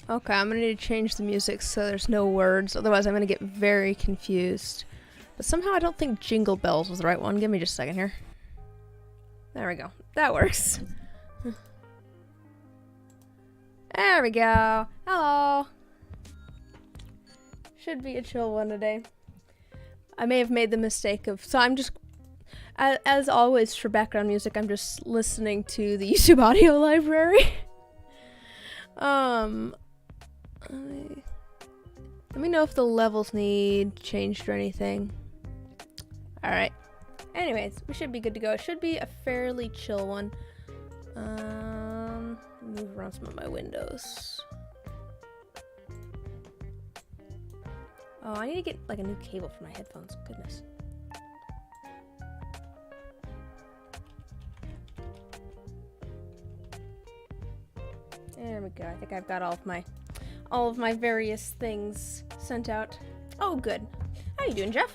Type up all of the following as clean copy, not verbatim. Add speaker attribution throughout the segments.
Speaker 1: Okay, I'm gonna need to change the music so there's no words, otherwise I'm gonna get very confused. But somehow I don't think Jingle Bells was the right one. Give me just a second here. There we go. That works. There we go. Hello. Should be a chill one today. I may have made the mistake of... So I'm just... As always for background music, I'm just listening to the YouTube audio library. Let me know if the levels need changed or anything. Alright. Anyways, we should be good to go. It should be a fairly chill one. Move around some of my windows. Oh, I need to get like a new cable for my headphones. Goodness. There we go. I think I've got all of my various things sent out. Oh, good. How you doing, Jeff?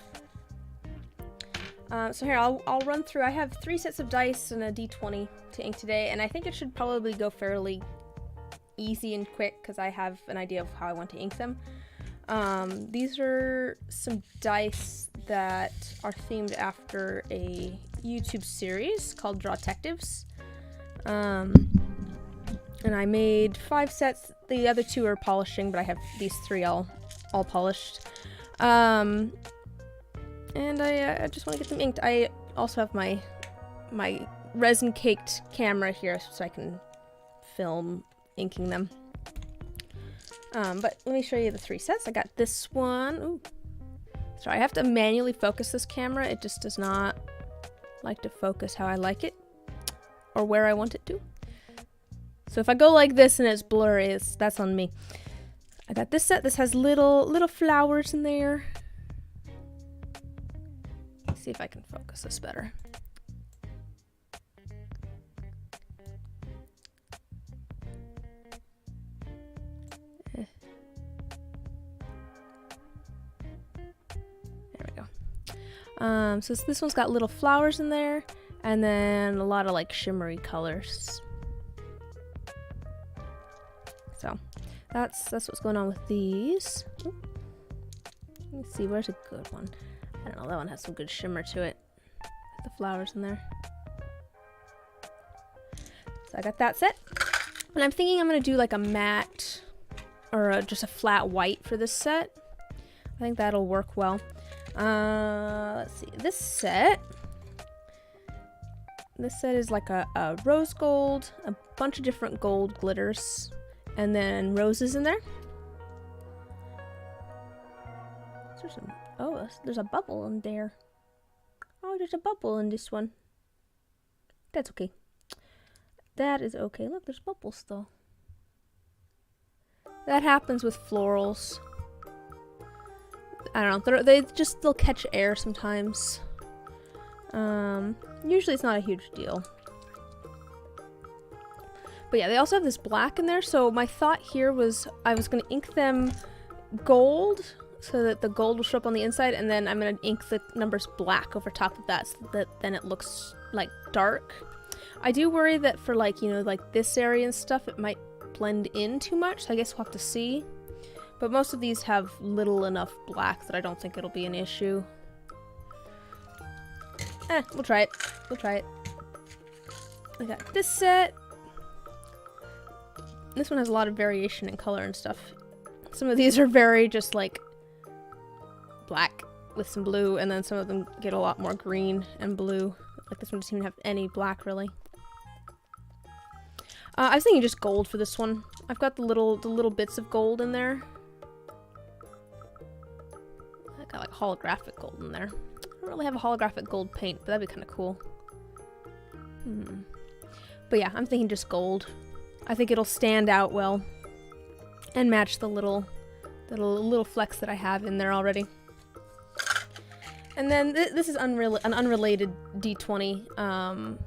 Speaker 1: So here, I'll run through. I have 3 sets of dice and a d20 to ink today, and I think it should probably go fairly easy and quick because I have an idea of how I want to ink them. These are some dice that are themed after a YouTube series called Drawtectives. And I made 5 sets. The other 2 are polishing, but I have these 3 all polished. And I just want to get them inked. I also have my resin-caked camera here so I can film inking them. But let me show you the 3 sets. I got this one. Ooh. Sorry, I have to manually focus this camera. It just does not like to focus how I like it or where I want it to. So if I go like this and it's blurry, that's on me. I got this set. This has little flowers in there. Let's see if I can focus this better. There we go. So this one's got little flowers in there, and then a lot of like shimmery colors. So that's what's going on with these. Ooh. Let me see, where's a good one? I don't know, that one has some good shimmer to it. With the flowers in there. So I got that set. And I'm thinking I'm going to do like a matte or just a flat white for this set. I think that'll work well. Let's see. This set is like a rose gold, a bunch of different gold glitters, and then roses in there. There's a bubble in there. Oh, there's a bubble in this one. That's okay. That is okay. Look, there's bubbles still. That happens with florals. I don't know. They'll catch air sometimes. Usually it's not a huge deal. But yeah, they also have this black in there. So my thought here was I was going to ink them gold so that the gold will show up on the inside, and then I'm going to ink the numbers black over top of that so that then it looks like dark. I do worry that for like, you know, like this area and stuff, it might blend in too much, so I guess we'll have to see. But most of these have little enough black that I don't think it'll be an issue. We'll try it. We'll try it. I got this set. This one has a lot of variation in color and stuff. Some of these are very just like black with some blue, and then some of them get a lot more green and blue. Like this one doesn't even have any black really. I was thinking just gold for this one. I've got the little bits of gold in there. I got like holographic gold in there. I don't really have a holographic gold paint, but that'd be kind of cool. But yeah, I'm thinking just gold. I think it'll stand out well and match the little flecks that I have in there already. And then this is an unrelated D20.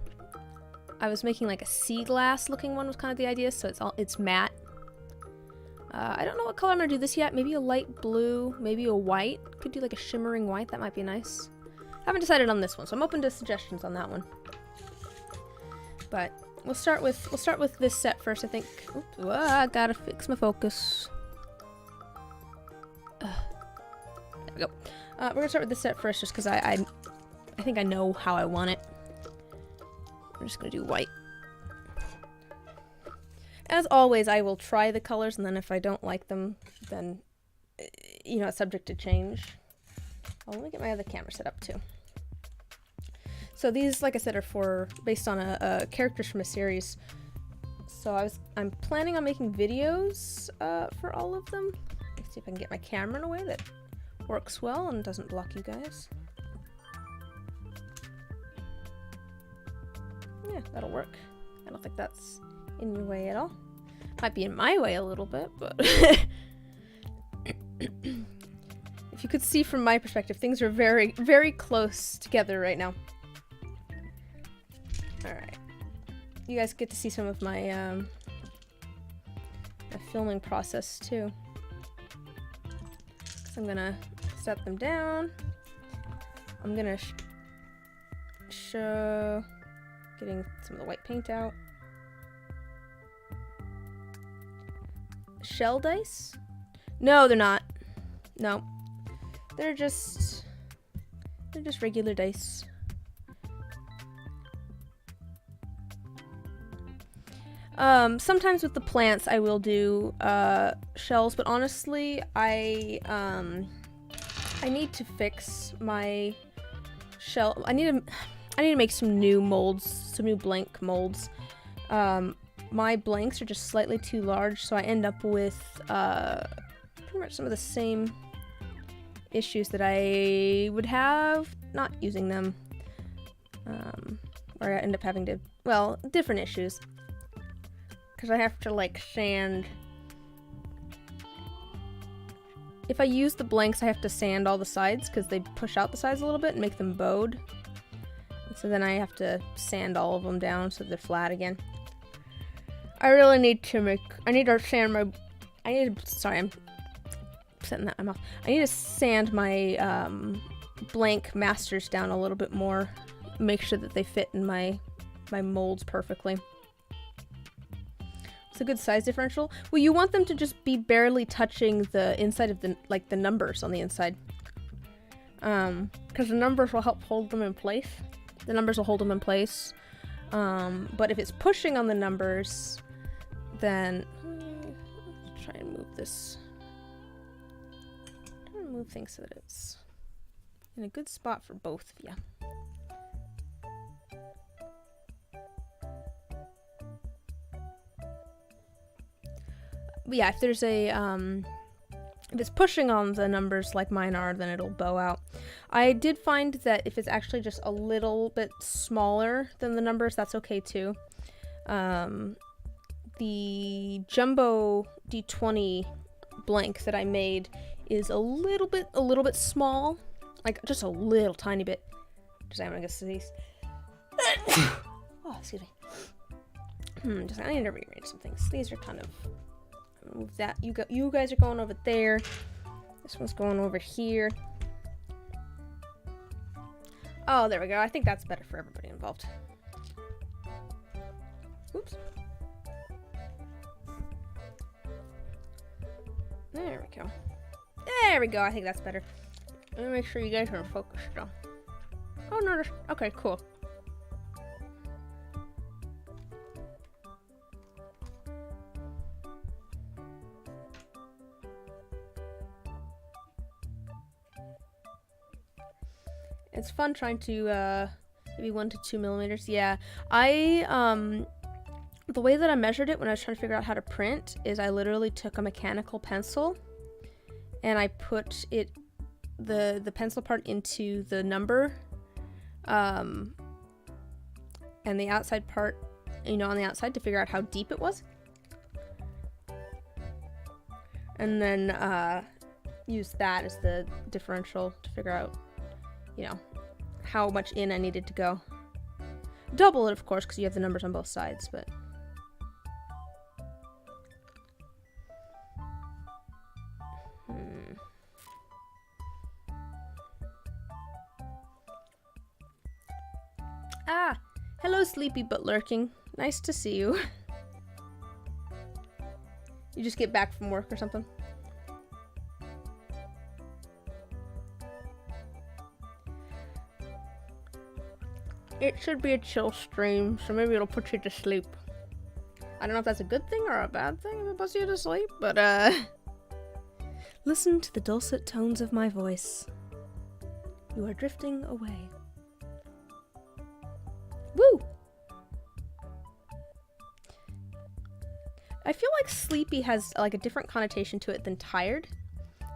Speaker 1: I was making like a sea glass looking one was kind of the idea, so it's matte. I don't know what color I'm gonna do this yet. Maybe a light blue, maybe a white. Could do like a shimmering white. That might be nice. I haven't decided on this one, so I'm open to suggestions on that one. But we'll start with this set first, I think. Oops, I gotta fix my focus. There we go. We're gonna start with this set first, just because I think I know how I want it. I'm just gonna do white. As always, I will try the colors, and then if I don't like them, then, you know, it's subject to change. Oh, let me get my other camera set up, too. So these, like I said, are based on a characters from a series. So I'm planning on making videos for all of them. Let's see if I can get my camera in a way that works well and doesn't block you guys. Yeah, that'll work. I don't think that's in your way at all. Might be in my way a little bit, but if you could see from my perspective, things are very, very close together right now. Alright. You guys get to see some of my, my filming process too. So I'm gonna set them down. I'm gonna show getting some of the white paint out. Shell dice? No, they're not. No. They're just regular dice. Sometimes with the plants I will do shells, but honestly I need to fix my shell. I need to make some new molds, some new blank molds. My blanks are just slightly too large, so I end up with pretty much some of the same issues that I would have not using them. Or I end up having to, well, different issues. Because I have to, like, sand. If I use the blanks, I have to sand all the sides, because they push out the sides a little bit and make them bowed. And so then I have to sand all of them down so they're flat again. I really need to sand my, sorry, I'm setting that in my mouth. I need to sand my, blank masters down a little bit more. Make sure that they fit in my molds perfectly. It's a good size differential. Well, you want them to just be barely touching the inside of the, like, the numbers on the inside. Because the numbers will help hold them in place. The numbers will hold them in place. But if it's pushing on the numbers, then let's try and move this. Try and move things so that it's in a good spot for both of you. But yeah, if there's a, if it's pushing on the numbers like mine are, then it'll bow out. I did find that if it's actually just a little bit smaller than the numbers, that's okay too. The jumbo D20 blank that I made is a little bit small, like just a little tiny bit. Just I'm gonna sneeze. Oh, excuse me. I need to rearrange some things. These are kind of. Move that. You guys are going over there. This one's going over here. Oh, there we go. I think that's better for everybody involved. Oops. There we go. There we go. I think that's better. Let me make sure you guys are focused though. Oh no. Okay, cool. It's fun trying to, maybe 1 to 2 millimeters. Yeah, the way that I measured it when I was trying to figure out how to print is I literally took a mechanical pencil and I put the pencil part into the number, and the outside part, you know, on the outside to figure out how deep it was. And then, use that as the differential to figure out, you know, how much in I needed to go. Double it, of course, because you have the numbers on both sides, but... Ah! Hello, sleepy but lurking. Nice to see you. You just get back from work or something? It should be a chill stream, so maybe it'll put you to sleep. I don't know if that's a good thing or a bad thing if it puts you to sleep, but listen to the dulcet tones of my voice. You are drifting away. Woo! I feel like sleepy has like a different connotation to it than tired.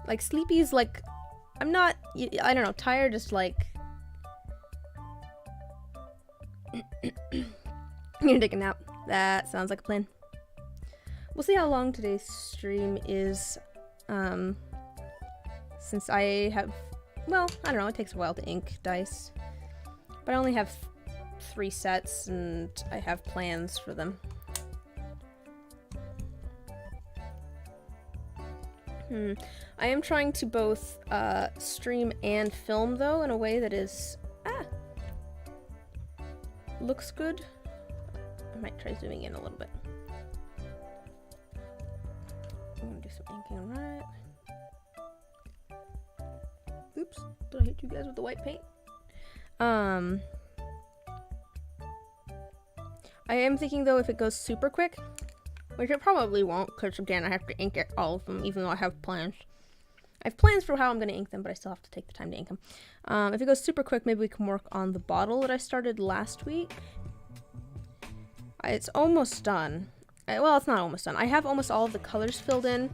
Speaker 1: Like sleepy is like, I don't know, tired is like, you're gonna take a nap. That sounds like a plan. We'll see how long today's stream is, since I have, well, I don't know, it takes a while to ink dice. But I only have 3 sets, and I have plans for them. I am trying to both stream and film, though, in a way that is, looks good. I might try zooming in a little bit. I'm gonna do some inking on that. Oops, did I hit you guys with the white paint? I am thinking, though, if it goes super quick, which it probably won't, because again, I have to ink it, all of them, even though I have plans. I have plans for how I'm going to ink them, but I still have to take the time to ink them. If it goes super quick, maybe we can work on the bottle that I started last week. It's almost done. Well, it's not almost done. I have almost all of the colors filled in,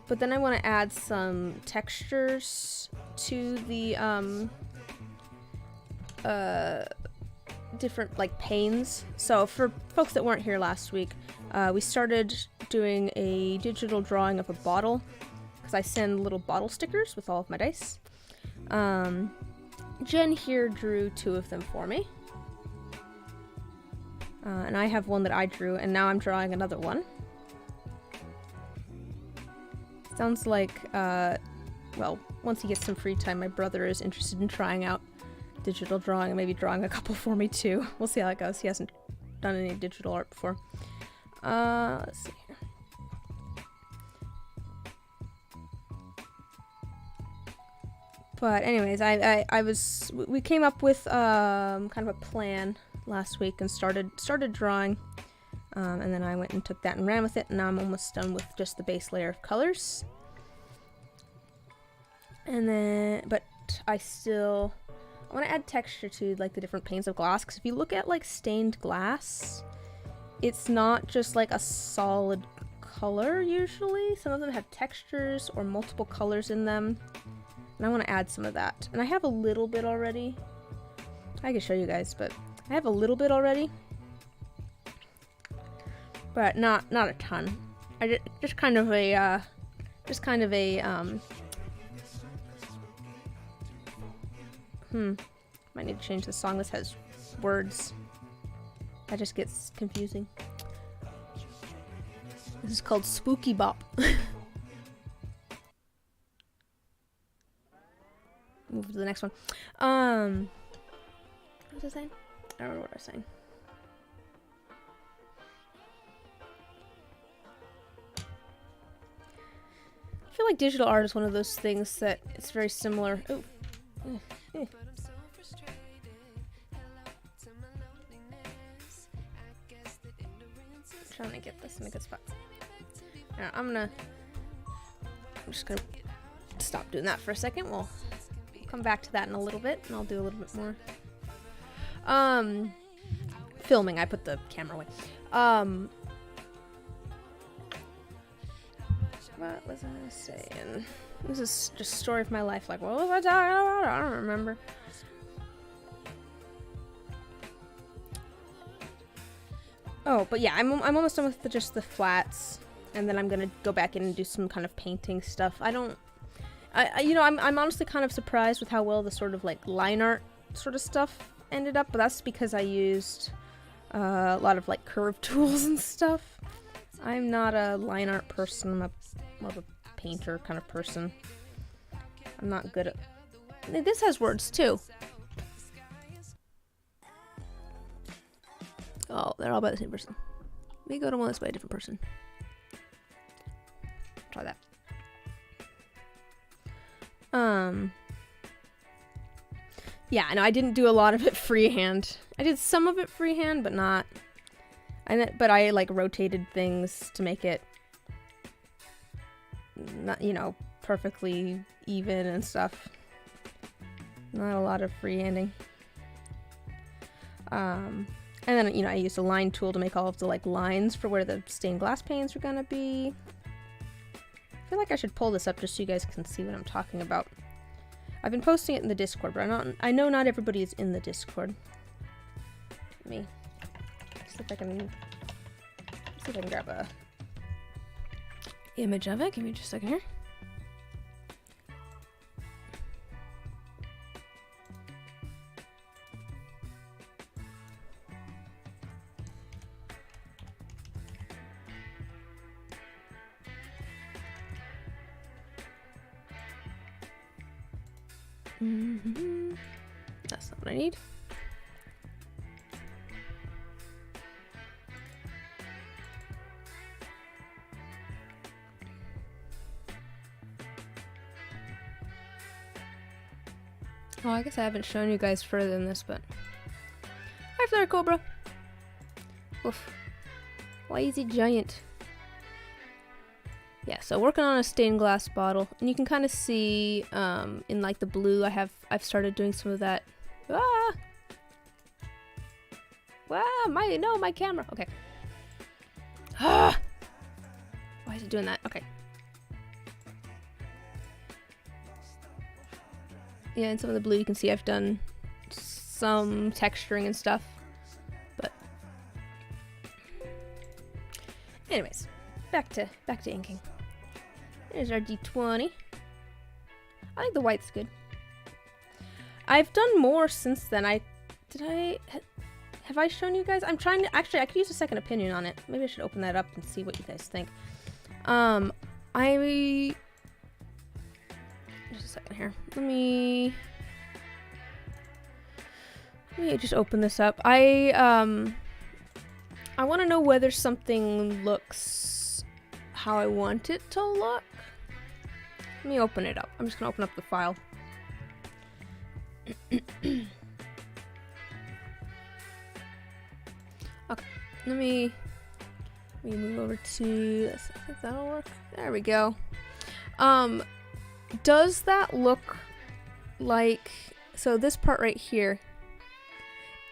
Speaker 1: but then I want to add some textures to the different like panes. So for folks that weren't here last week, we started doing a digital drawing of a bottle, because I send little bottle stickers with all of my dice. Jen here drew 2 of them for me. And I have one that I drew, and now I'm drawing another one. Sounds like, well, once he gets some free time, my brother is interested in trying out digital drawing and maybe drawing a couple for me too. We'll see how it goes. He hasn't done any digital art before. Let's see here. But anyways, we came up with kind of a plan last week and started drawing, and then I went and took that and ran with it, and now I'm almost done with just the base layer of colors. And then, but I want to add texture to like the different panes of glass, because if you look at like stained glass, it's not just like a solid color usually. Some of them have textures or multiple colors in them, and I want to add some of that. And I have a little bit already. I can show you guys, but I have a little bit already, but not a ton. I just kind of a might need to change the song. This has words. That just gets confusing. This is called Spooky Bop. Move to the next one. What was I saying? I don't remember what I was saying. I feel like digital art is one of those things that it's very similar. Oh. Trying to get this in a good spot. Now, I'm just gonna stop doing that for a second. We'll come back to that in a little bit, and I'll do a little bit more filming. I put the camera away. What was I saying? This is just a story of my life. Like, what was I talking about? I don't remember. Oh, but yeah, I'm almost done with just the flats, and then I'm gonna go back in and do some kind of painting stuff. I'm honestly kind of surprised with how well the sort of like line art sort of stuff ended up, but that's because I used a lot of like curve tools and stuff. I'm not a line art person. I'm more of a painter kind of person. I'm not good at... This has words too. Oh, they're all by the same person. Let me go to one that's by a different person. Try that. Yeah, no, I didn't do a lot of it freehand. I did some of it freehand, but not. But I like rotated things to make it not, you know, perfectly even and stuff. Not a lot of freehanding. And then, you know, I used a line tool to make all of the like lines for where the stained glass panes are gonna be. I feel like I should pull this up just so you guys can see what I'm talking about. I've been posting it in the Discord, but I know not everybody is in the Discord. Let me see if I can grab a image of it. Give me just a second here. That's not what I need. Oh, I guess I haven't shown you guys further than this, but... Hi, Flare Cobra! Oof. Why is he giant? Yeah, so working on a stained glass bottle, and you can kind of see in like the blue, I've started doing some of that. Ah! Wow, my camera. Okay. Ah! Why is it doing that? Okay. Yeah, in some of the blue you can see I've done some texturing and stuff, but anyways, back to inking. There's our D20. I think the white's good. I've done more since then. Have I shown you guys? I'm trying to, actually, I could use a second opinion on it. Maybe I should open that up and see what you guys think. Just a second here. Let me just open this up. I want to know whether something looks how I want it to look. Let me open it up. I'm just gonna open up the file. Okay, let me move over to, let's see if that'll work. There we go. Does that look like, so this part right here,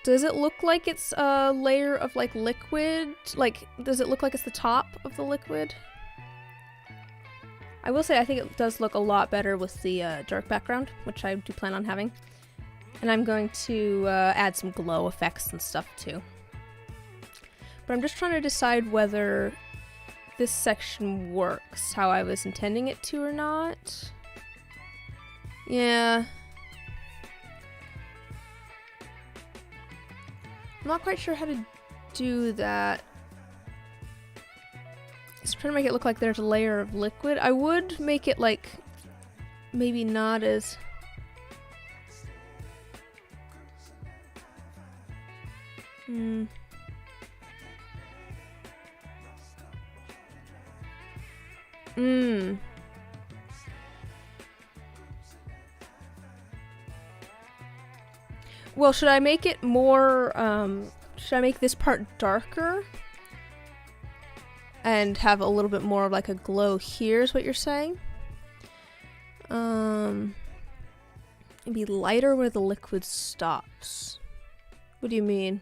Speaker 1: does it look like it's a layer of like liquid? Like, does it look like it's the top of the liquid? I will say I think it does look a lot better with the dark background, which I do plan on having. And I'm going to add some glow effects and stuff too. But I'm just trying to decide whether this section works how I was intending it to or not. Yeah. I'm not quite sure how to do that. Just trying to make it look like there's a layer of liquid. I would make it like maybe not as Well, should I make it more, should I make this part darker? And have a little bit more of like a glow here is what you're saying? Maybe lighter where the liquid stops. What do you mean?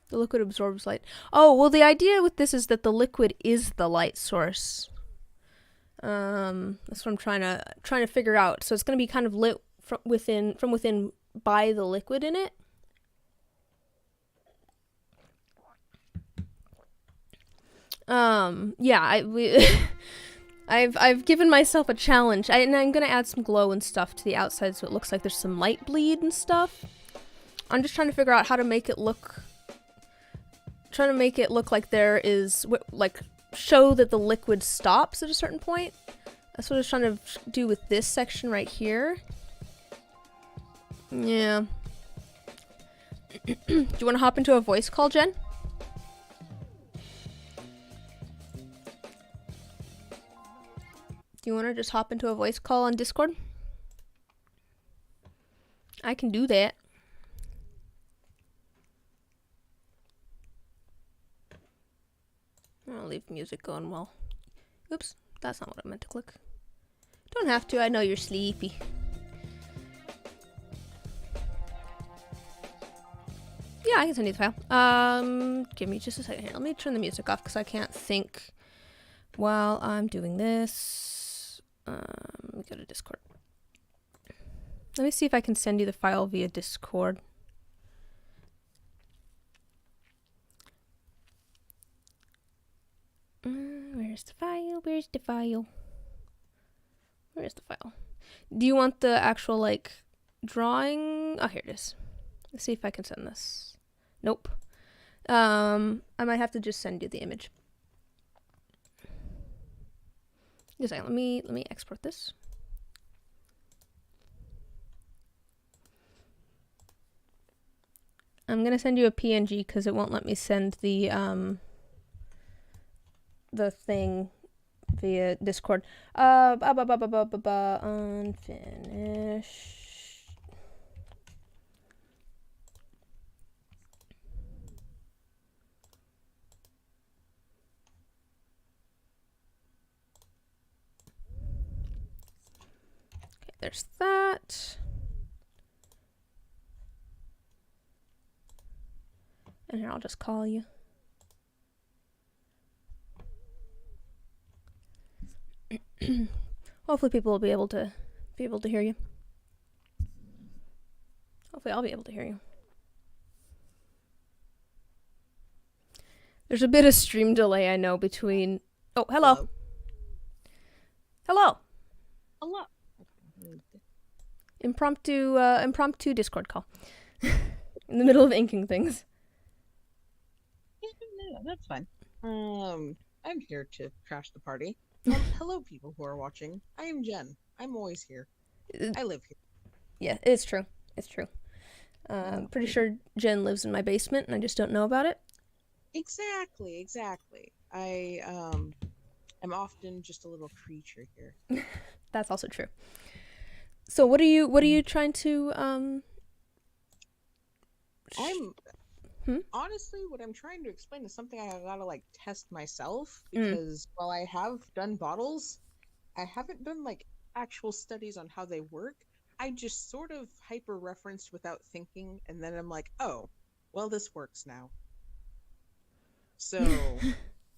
Speaker 1: The liquid absorbs light. Oh, well, the idea with this is that the liquid is the light source. That's what I'm trying to figure out. So it's going to be kind of lit from within by the liquid in it. Yeah, I've given myself a challenge. And I'm going to add some glow and stuff to the outside so it looks like there's some light bleed and stuff. I'm just trying to figure out how to make it look like there is, like, show that the liquid stops at a certain point, That's what I was trying to do with this section right here. Yeah. Do you want to hop into a voice call, Jen? Do you want to just hop into a voice call on Discord? I can do that. I'll leave music going well. Oops, that's not what I meant to click. Don't have to, I know you're sleepy. Yeah, I can send you the file. Give me just a second here. Let me turn the music off because I can't think while I'm doing this. Let me go to Discord. Let me see if I can send you the file via Discord. Where's the file? Where's the file? Where's the file? Do you want the actual, like, drawing? Oh, here it is. Let's see if I can send this. Nope. I might have to just send you the image. Just a second. Let me export this. I'm gonna send you a PNG because it won't let me send the thing via Discord. Unfinished. Okay, there's that. And here, I'll just call you. Hopefully people will be able to hear you. Hopefully I'll be able to hear you. There's a bit of stream delay, I know, between... Oh, hello. Hello.
Speaker 2: Hello.
Speaker 1: Impromptu Discord call. In the middle of inking things.
Speaker 2: Yeah, that's fine. I'm here to crash the party. Hello, people who are watching. I am Jen. I'm always here. I live here.
Speaker 1: Yeah, it's true. It's true. Pretty sure Jen lives in my basement, and I just don't know about it.
Speaker 2: Exactly. I am often just a little creature here.
Speaker 1: That's also true. So what are you trying to
Speaker 2: Honestly, what I'm trying to explain is something I gotta like test myself, because while I have done bottles, I haven't done like actual studies on how they work. I just sort of hyper referenced without thinking, and then I'm like, oh, well, this works now. So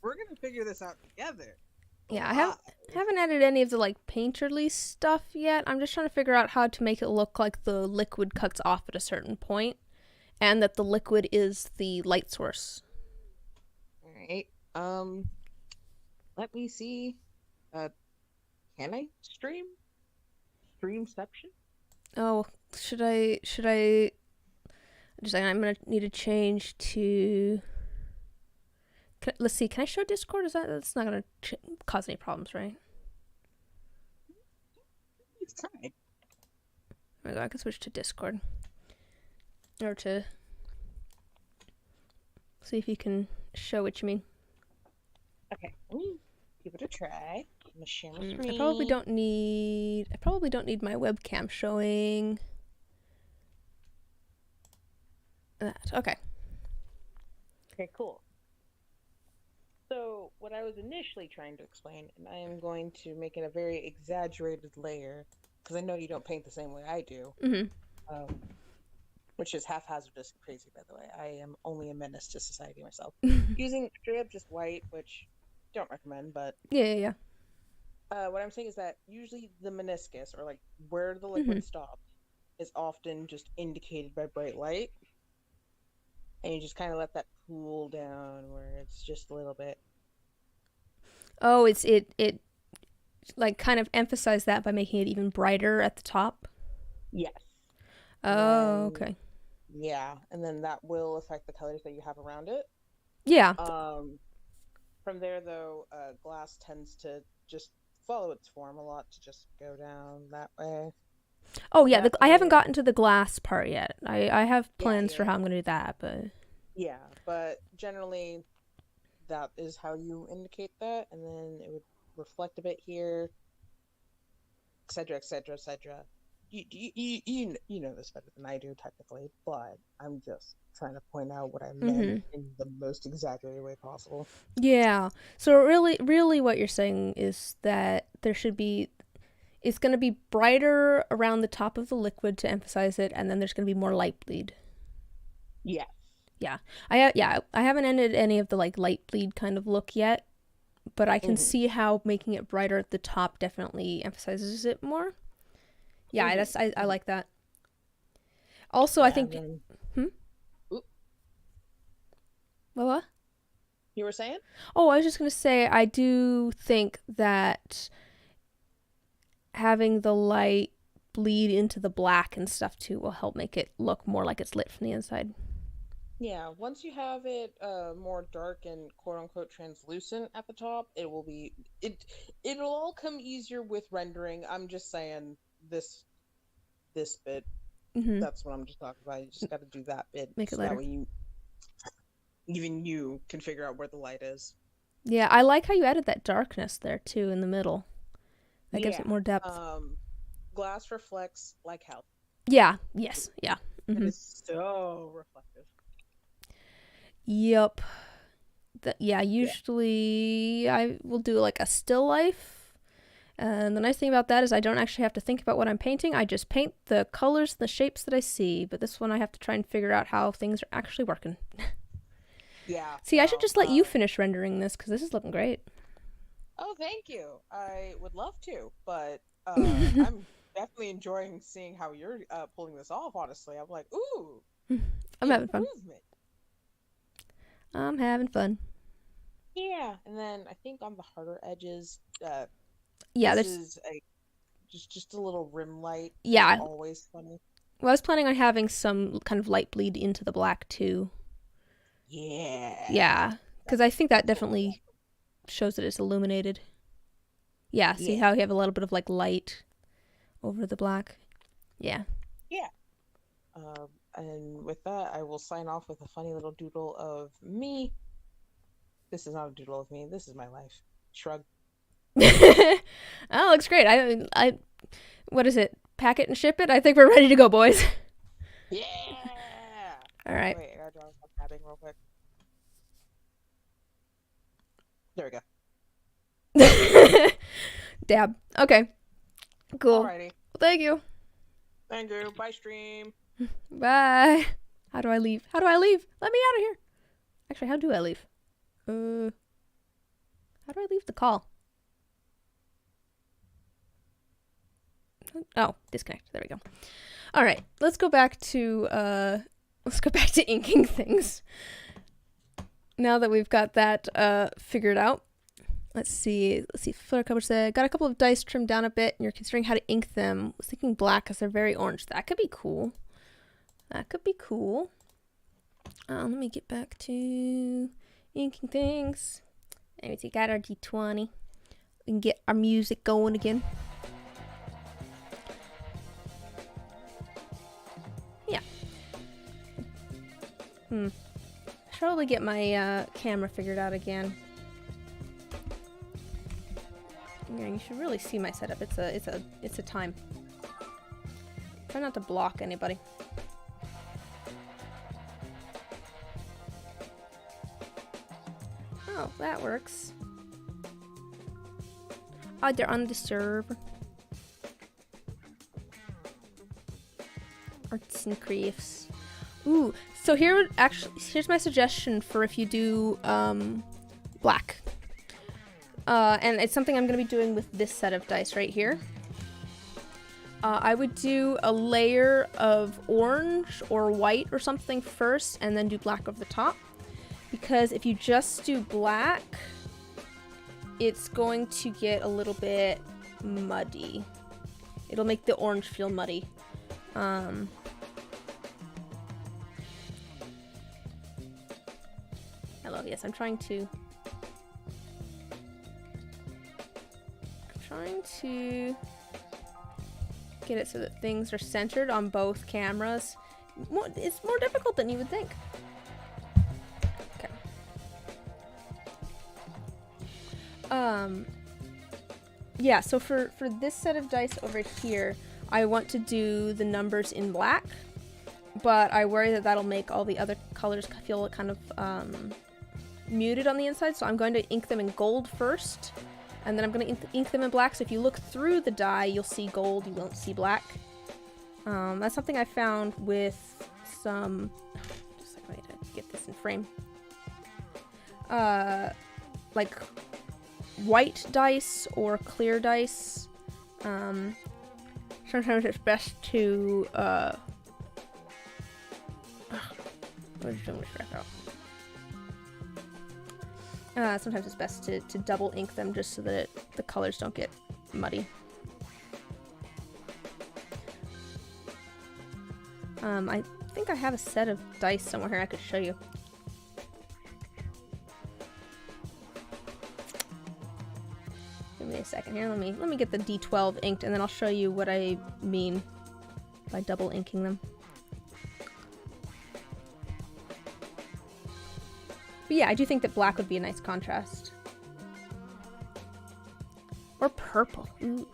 Speaker 2: we're gonna figure this out together.
Speaker 1: Yeah, I haven't added any of the like painterly stuff yet. I'm just trying to figure out how to make it look like the liquid cuts off at a certain point, and that the liquid is the light source.
Speaker 2: All right. Let me see. Can I streamception?
Speaker 1: Oh, should I? Just like, I'm gonna need to change to. Let's see. Can I show Discord? That's not gonna cause any problems, right?
Speaker 2: Let's try.
Speaker 1: There we go. I can switch to Discord, or to see if you can show what you mean.
Speaker 2: Okay, let me give it a try. I'm gonna share my screen.
Speaker 1: I probably don't need my webcam showing that. Okay.
Speaker 2: Okay, cool. So what I was initially trying to explain, and I am going to make it a very exaggerated layer, because I know you don't paint the same way I do, which is haphazardous and crazy, by the way. I am only a menace to society myself. Using straight up just white, which don't recommend, but
Speaker 1: yeah.
Speaker 2: What I'm saying is that usually the meniscus, or like where the liquid stops, is often just indicated by bright light. And you just kind of let that cool down where it's just a little bit.
Speaker 1: Oh, it like kind of emphasize that by making it even brighter at the top.
Speaker 2: Yes.
Speaker 1: Oh, okay.
Speaker 2: Yeah, and then that will affect the colors that you have around it.
Speaker 1: Yeah.
Speaker 2: From there though, glass tends to just follow its form a lot to just go down that way.
Speaker 1: Oh yeah,
Speaker 2: That
Speaker 1: I haven't
Speaker 2: way.
Speaker 1: gotten to the glass part yet. I have
Speaker 2: Yeah,
Speaker 1: plans
Speaker 2: yeah,
Speaker 1: for how I'm
Speaker 2: yeah.
Speaker 1: gonna do that, but
Speaker 2: Yeah, but generally that is how you indicate that, and then it would reflect a bit here, etc., etc., etc. You know this better than I do technically, but I'm just trying to point out what I meant
Speaker 1: mm-hmm.
Speaker 2: in the most exaggerated way possible.
Speaker 1: Yeah. So really what you're saying is that there should be it's going to be brighter around the top of the liquid to emphasize it, and then there's going to be more light bleed.
Speaker 2: Yeah.
Speaker 1: Yeah. I haven't ended any of the like light bleed kind of look yet, but I can
Speaker 2: Mm-hmm.
Speaker 1: see how making it brighter at the top definitely emphasizes it more. Yeah,
Speaker 2: Mm-hmm.
Speaker 1: I
Speaker 2: Mm-hmm.
Speaker 1: like that. Also, I
Speaker 2: Yeah, and
Speaker 1: think
Speaker 2: then
Speaker 1: hmm?
Speaker 2: oop,
Speaker 1: What?
Speaker 2: you were saying?
Speaker 1: Oh, I was just going to say I do think that having the light bleed into the black and stuff too will help make it look more like it's lit from the inside.
Speaker 2: Yeah, once you have it more dark and quote unquote translucent at the top, it it'll all come easier with rendering. I'm just saying this bit.
Speaker 1: Mm-hmm.
Speaker 2: That's what I'm just talking about. You just got to do that bit
Speaker 1: Make it
Speaker 2: so that
Speaker 1: lighter.
Speaker 2: way you can figure out where the light is.
Speaker 1: Yeah, I like how you added that darkness there too in the middle. That gives
Speaker 2: Yeah.
Speaker 1: it more depth.
Speaker 2: Um, glass reflects like hell.
Speaker 1: Yeah. Yes. Yeah.
Speaker 2: It
Speaker 1: Mm-hmm.
Speaker 2: is so reflective.
Speaker 1: Yep. Yeah.
Speaker 2: Yeah.
Speaker 1: Usually I will do like a still life. And the nice thing about that is I don't actually have to think about what I'm painting. I just paint the colors and the shapes that I see. But this one I have to try and figure out how things are actually working.
Speaker 2: Yeah.
Speaker 1: See, I should
Speaker 2: No.
Speaker 1: just let you finish rendering this because this is looking great.
Speaker 2: Oh, thank you. I would love to, but I'm definitely enjoying seeing how you're pulling this off. Honestly, I'm like, ooh,
Speaker 1: I'm having fun.
Speaker 2: improvement.
Speaker 1: I'm having fun.
Speaker 2: Yeah, and then I think on the harder edges,
Speaker 1: Yeah,
Speaker 2: this
Speaker 1: there's
Speaker 2: is a just a little rim light is
Speaker 1: yeah.
Speaker 2: always funny.
Speaker 1: Well, I was planning on having some kind of light bleed into the black too.
Speaker 2: Yeah,
Speaker 1: Yeah, because I think that
Speaker 2: that's what we want.
Speaker 1: definitely shows that it's illuminated. Yeah, see
Speaker 2: Yeah,
Speaker 1: how you have a little bit of like light over the black? Yeah.
Speaker 2: yeah. And with that, I will sign off with a funny little doodle of me. This is not a doodle of me. This is my life. Shrug.
Speaker 1: Oh, looks great. What is it? Pack it and ship it? I think we're ready to go, boys.
Speaker 2: Yeah.
Speaker 1: All right.
Speaker 2: Wait, I gotta draw some tabbing real quick. There we go.
Speaker 1: Dab. Okay. Cool.
Speaker 2: Alrighty.
Speaker 1: Well, thank you.
Speaker 2: Thank you. Bye, stream.
Speaker 1: Bye. How do I leave? How do I leave? Let me out of here. Actually, how do I leave? How do I leave the call? Oh, disconnect. There we go. All right, let's go back to inking things. Now that we've got that figured out, let's see. Footer coverage said, got a couple of dice trimmed down a bit, and you're considering how to ink them. I was thinking black because they're very orange. That could be cool. That could be cool. Let me get back to inking things. Anyways, we got our D20. We can get our music going again. Yeah. I should probably get my camera figured out again. Yeah, you should really see my setup. It's a time. Try not to block anybody. Oh, that works. Oh, they're on the server. Arts and crafts. Ooh, so here's my suggestion for if you do black. And it's something I'm going to be doing with this set of dice right here. I would do a layer of orange or white or something first, and then do black over the top. Because if you just do black, it's going to get a little bit muddy. It'll make the orange feel muddy. Hello, yes, I'm trying trying to get it so that things are centered on both cameras. It's more difficult than you would think. Okay. Yeah, so for this set of dice over here, I want to do the numbers in black, but I worry that that'll make all the other colors feel kind of muted on the inside, so I'm going to ink them in gold first, and then I'm going to ink them in black, so if you look through the die, you'll see gold, you won't see black. That's something I found with some... Just like, I need to get this in frame. Like white dice or clear dice. Sometimes it's best to... sometimes it's best to double ink them just so that the colors don't get muddy. I think I have a set of dice somewhere here I could show you. Give me a second here. Let me get the D12 inked, and then I'll show you what I mean by double inking them. But yeah, I do think that black would be a nice contrast. Or purple. Ooh.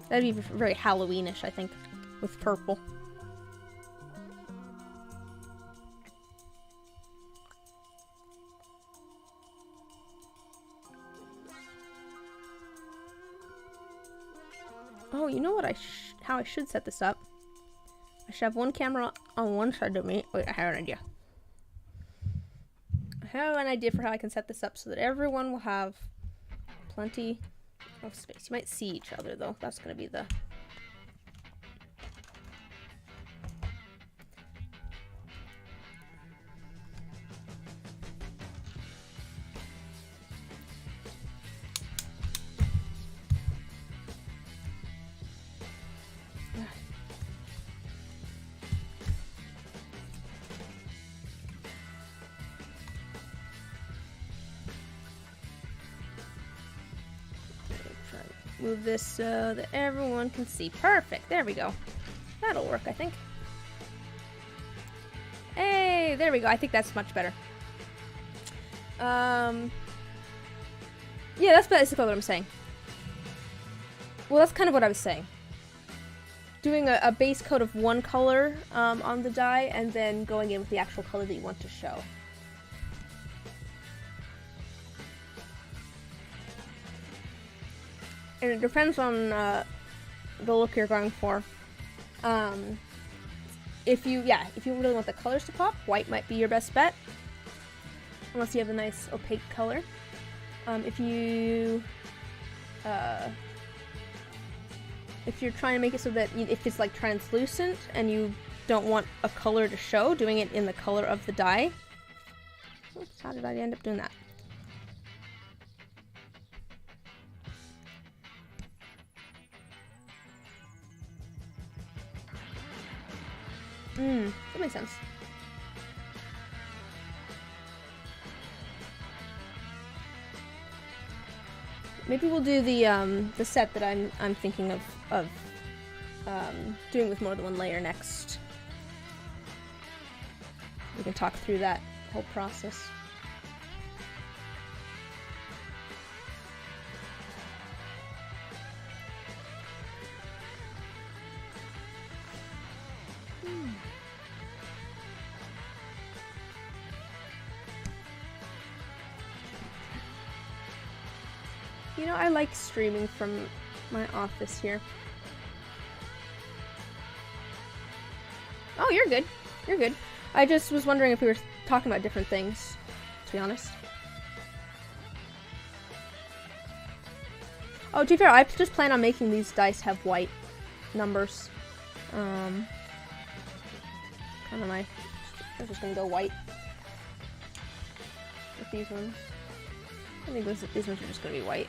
Speaker 1: That'd be very Halloweenish, I think, with purple. Oh, you know what how I should set this up? I should have one camera on one side of me. Wait, I have an idea. I have an idea for how I can set this up so that everyone will have plenty of space. You might see each other though. That's gonna be the... Move this so that everyone can see. Perfect. There we go. That'll work, I think. Hey, there we go. I think that's much better. Yeah, that's basically what I'm saying. Well, that's kind of what I was saying. Doing a base coat of one color on the die, and then going in with the actual color that you want to show. And it depends on the look you're going for. If you really want the colors to pop, white might be your best bet. Unless you have a nice opaque color. If you're trying to make it so that if it's like translucent and you don't want a color to show, doing it in the color of the die. Oops, how did I end up doing that? That makes sense. Maybe we'll do the set that I'm thinking of doing with more than one layer next. We can talk through that whole process. You know, I like streaming from my office here. Oh, you're good. You're good. I just was wondering if we were talking about different things, to be honest. Oh, to be fair, I just plan on making these dice have white numbers. Kind of I'm just gonna go white with these ones. I think these ones are just gonna be white.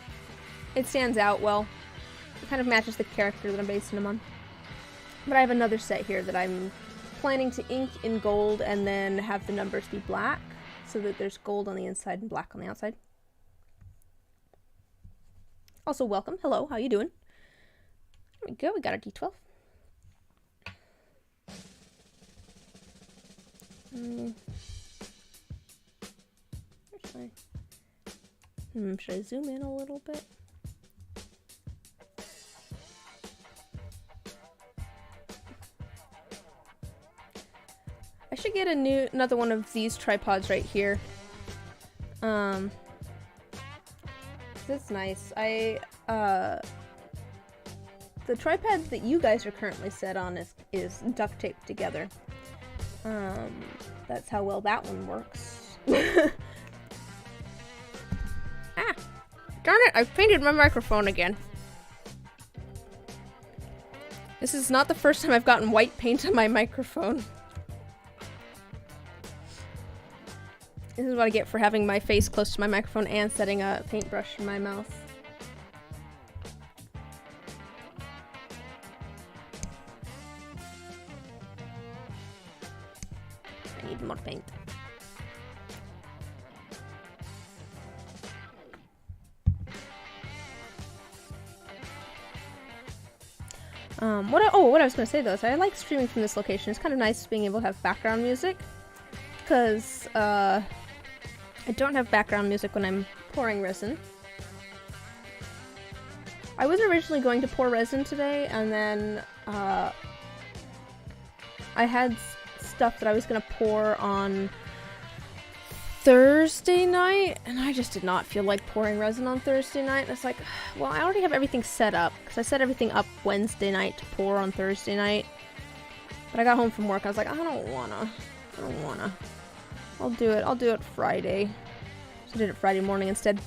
Speaker 1: It stands out well. It kind of matches the character that I'm basing them on. But I have another set here that I'm planning to ink in gold and then have the numbers be black so that there's gold on the inside and black on the outside. Also, welcome. Hello, how you doing? There we go, we got our D12. Should I zoom in a little bit? I should get another one of these tripods right here. That's nice. The tripod that you guys are currently set on is duct taped together. That's how well that one works. Ah! Darn it, I painted my microphone again. This is not the first time I've gotten white paint on my microphone. This is what I get for having my face close to my microphone and setting a paintbrush in my mouth. I need more paint. What I was going to say though is I like streaming from this location. It's kind of nice being able to have background music, because I don't have background music when I'm pouring resin. I was originally going to pour resin today, and then I had stuff that I was going to pour on Thursday night, and I just did not feel like pouring resin on Thursday night. It's like, well, I already have everything set up, because I set everything up Wednesday night to pour on Thursday night. But I got home from work, I was like, I don't wanna. I'll do it Friday. So I did it Friday morning instead.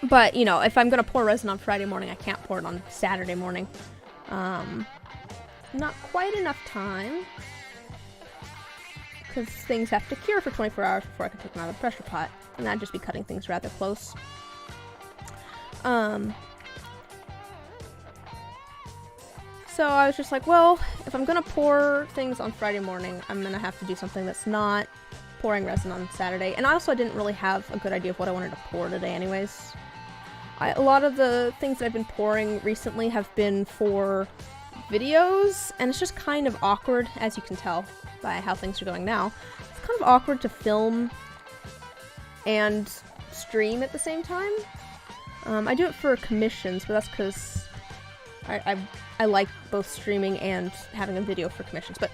Speaker 1: But, you know, if I'm gonna pour resin on Friday morning, I can't pour it on Saturday morning. Not quite enough time, because things have to cure for 24 hours before I can take them out of the pressure pot, and that'd just be cutting things rather close. So I was just like, well, if I'm gonna pour things on Friday morning, I'm gonna have to do something that's not pouring resin on Saturday. And also I didn't really have a good idea of what I wanted to pour today anyways. A lot of the things that I've been pouring recently have been for videos, and it's just kind of awkward, as you can tell by how things are going now. It's kind of awkward to film and stream at the same time. I do it for commissions, but that's because I like both streaming and having a video for commissions. But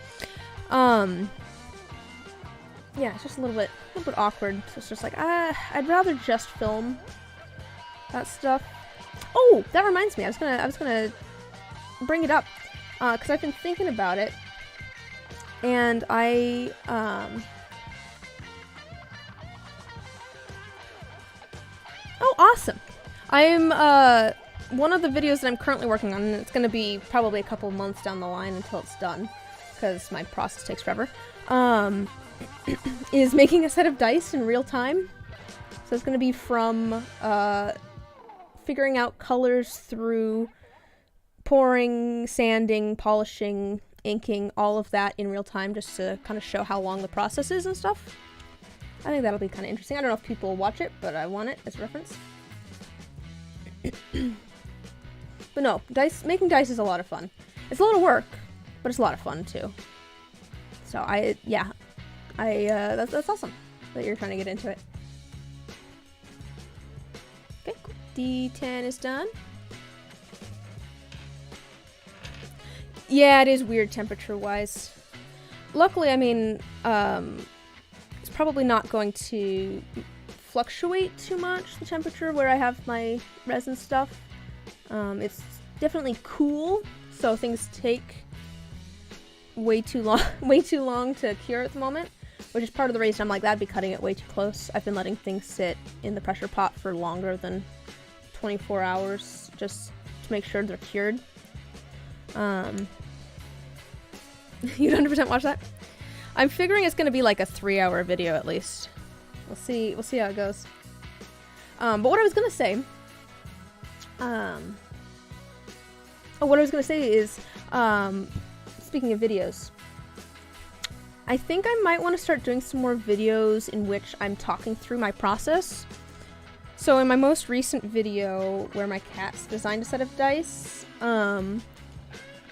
Speaker 1: yeah, it's just a little bit awkward. So it's just like, I'd rather just film that stuff. Oh, that reminds me. I was gonna bring it up because I've been thinking about it, and oh, awesome! I'm one of the videos that I'm currently working on, and it's going to be probably a couple months down the line until it's done, because my process takes forever, is making a set of dice in real time. So it's going to be from figuring out colors through pouring, sanding, polishing, inking, all of that in real time, just to kind of show how long the process is and stuff. I think that'll be kind of interesting. I don't know if people will watch it, but I want it as reference. But no, making dice is a lot of fun. It's a lot of work, but it's a lot of fun too. So that's awesome that you're trying to get into it. Okay, cool. D10 is done. Yeah, it is weird temperature-wise. Luckily, I mean, it's probably not going to fluctuate too much, the temperature where I have my resin stuff. It's definitely cool, so things take way too long to cure at the moment, which is part of the reason I'm like, that'd be cutting it way too close. I've been letting things sit in the pressure pot for longer than 24 hours just to make sure they're cured. You'd 100% watch that? I'm figuring it's gonna be like a 3-hour video at least. We'll see how it goes. But what I was gonna say, is, speaking of videos, I think I might want to start doing some more videos in which I'm talking through my process. So in my most recent video where my cats designed a set of dice,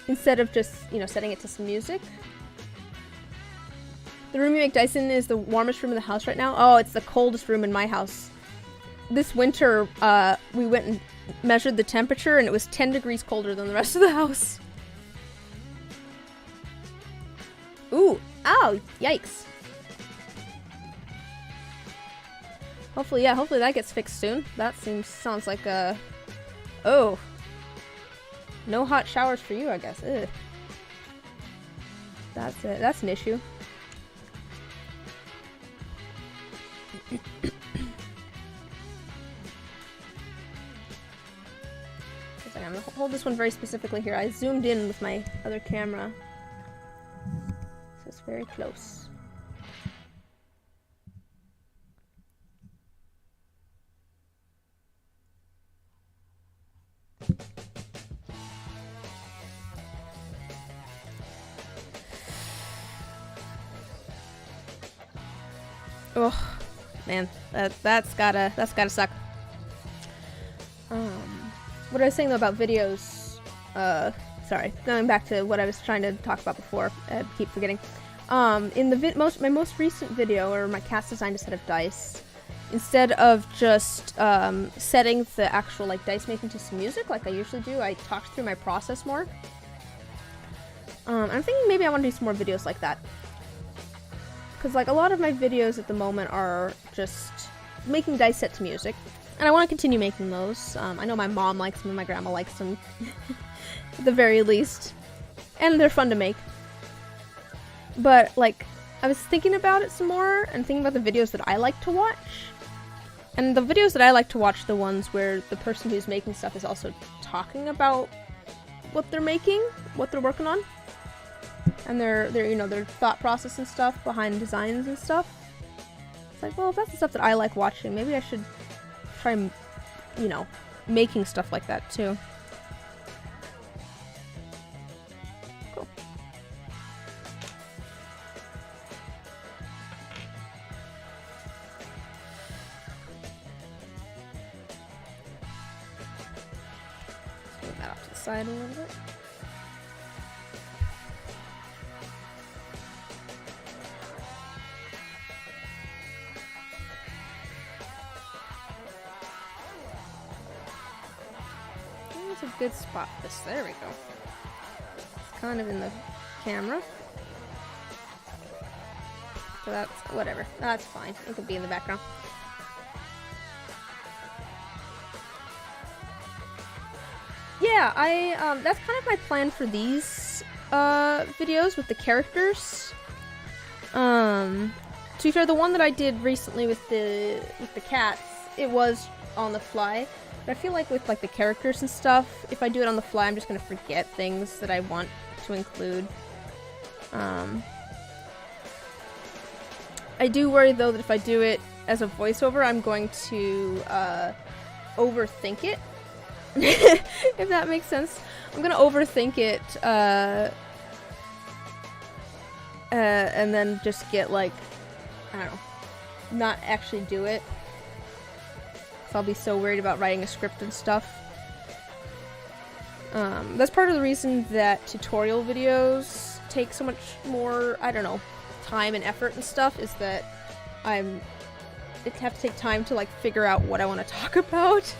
Speaker 1: instead of just, you know, setting it to some music, the room you make dice in is the warmest room in the house right now. Oh, it's the coldest room in my house. This winter, we went and measured the temperature and it was 10 degrees colder than the rest of the house. Ooh, ow, yikes. Hopefully that gets fixed soon. That sounds like a... Oh. No hot showers for you, I guess. Ugh. That's it. That's an issue. I'm gonna hold this one very specifically here. I zoomed in with my other camera. So it's very close. Oh man, that's gotta suck. What I was saying though about videos, sorry, going back to what I was trying to talk about before, I keep forgetting. In the my most recent video, where my cats designed a set of dice, instead of just setting the actual like dice making to some music like I usually do, I talked through my process more. I'm thinking maybe I want to do some more videos like that. Because like a lot of my videos at the moment are just making dice set to music. And I want to continue making those. I know my mom likes them and my grandma likes them. At the very least. And they're fun to make. But like, I was thinking about it some more and thinking about the videos that I like to watch. And the videos that I like to watch are the ones where the person who's making stuff is also talking about what they're making, what they're working on. And their you know, their thought process and stuff behind designs and stuff. It's like, well, if that's the stuff that I like watching, maybe I should try, you know, making stuff like that too. Cool. Move that off to the side a little bit. A good spot for this. There we go. It's kind of in the camera. So that's whatever. That's fine. It could be in the background. Yeah, that's kind of my plan for these videos with the characters. To be fair, the one that I did recently with the cats, it was on the fly. But I feel like with like the characters and stuff, if I do it on the fly, I'm just gonna forget things that I want to include. I do worry though that if I do it as a voiceover, I'm going to overthink it. If that makes sense. I'm gonna overthink it and then just get like, I don't know, not actually do it. I'll be so worried about writing a script and stuff. That's part of the reason that tutorial videos take so much more, I don't know, time and effort and stuff, is that I have to take time to like figure out what I want to talk about.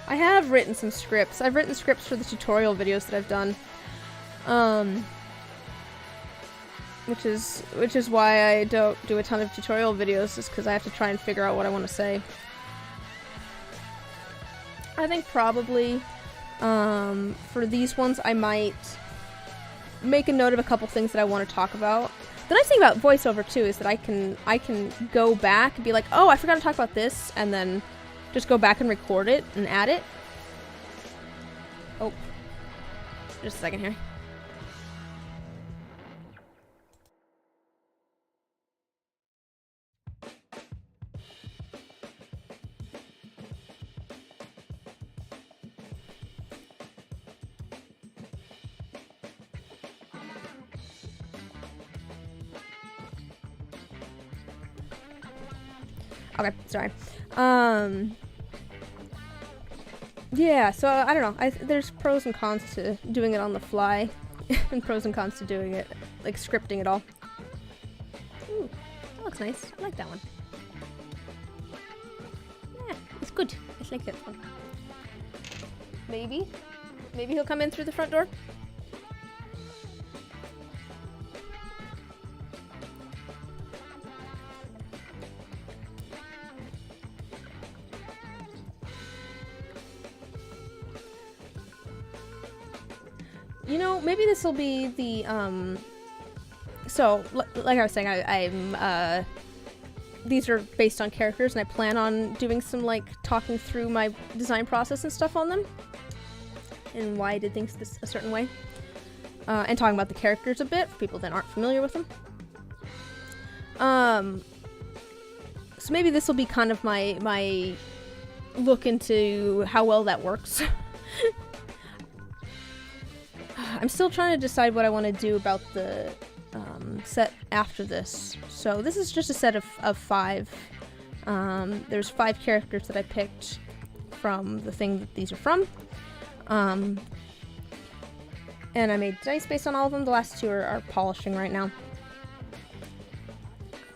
Speaker 1: I have written some scripts. I've written scripts for the tutorial videos that I've done. Which is why I don't do a ton of tutorial videos, is because I have to try and figure out what I want to say. I think probably for these ones I might make a note of a couple things that I want to talk about. The nice thing about voiceover too is that I can go back and be like, oh, I forgot to talk about this, and then just go back and record it and add it. Oh, just a second here. Okay, sorry. Yeah, so I don't know. There's pros and cons to doing it on the fly, and pros and cons to doing it, like scripting it all. Ooh, that looks nice. I like that one. Yeah, it's good. I like that one. Maybe he'll come in through the front door. You know, maybe this will be the, so, like I was saying, these are based on characters, and I plan on doing some, like, talking through my design process and stuff on them, and why I did things a certain way, and talking about the characters a bit, for people that aren't familiar with them. So maybe this will be kind of my look into how well that works. I'm still trying to decide what I want to do about the set after this. So this is just a set of 5. There's 5 characters that I picked from the thing that these are from. And I made dice based on all of them. The last 2 are polishing right now.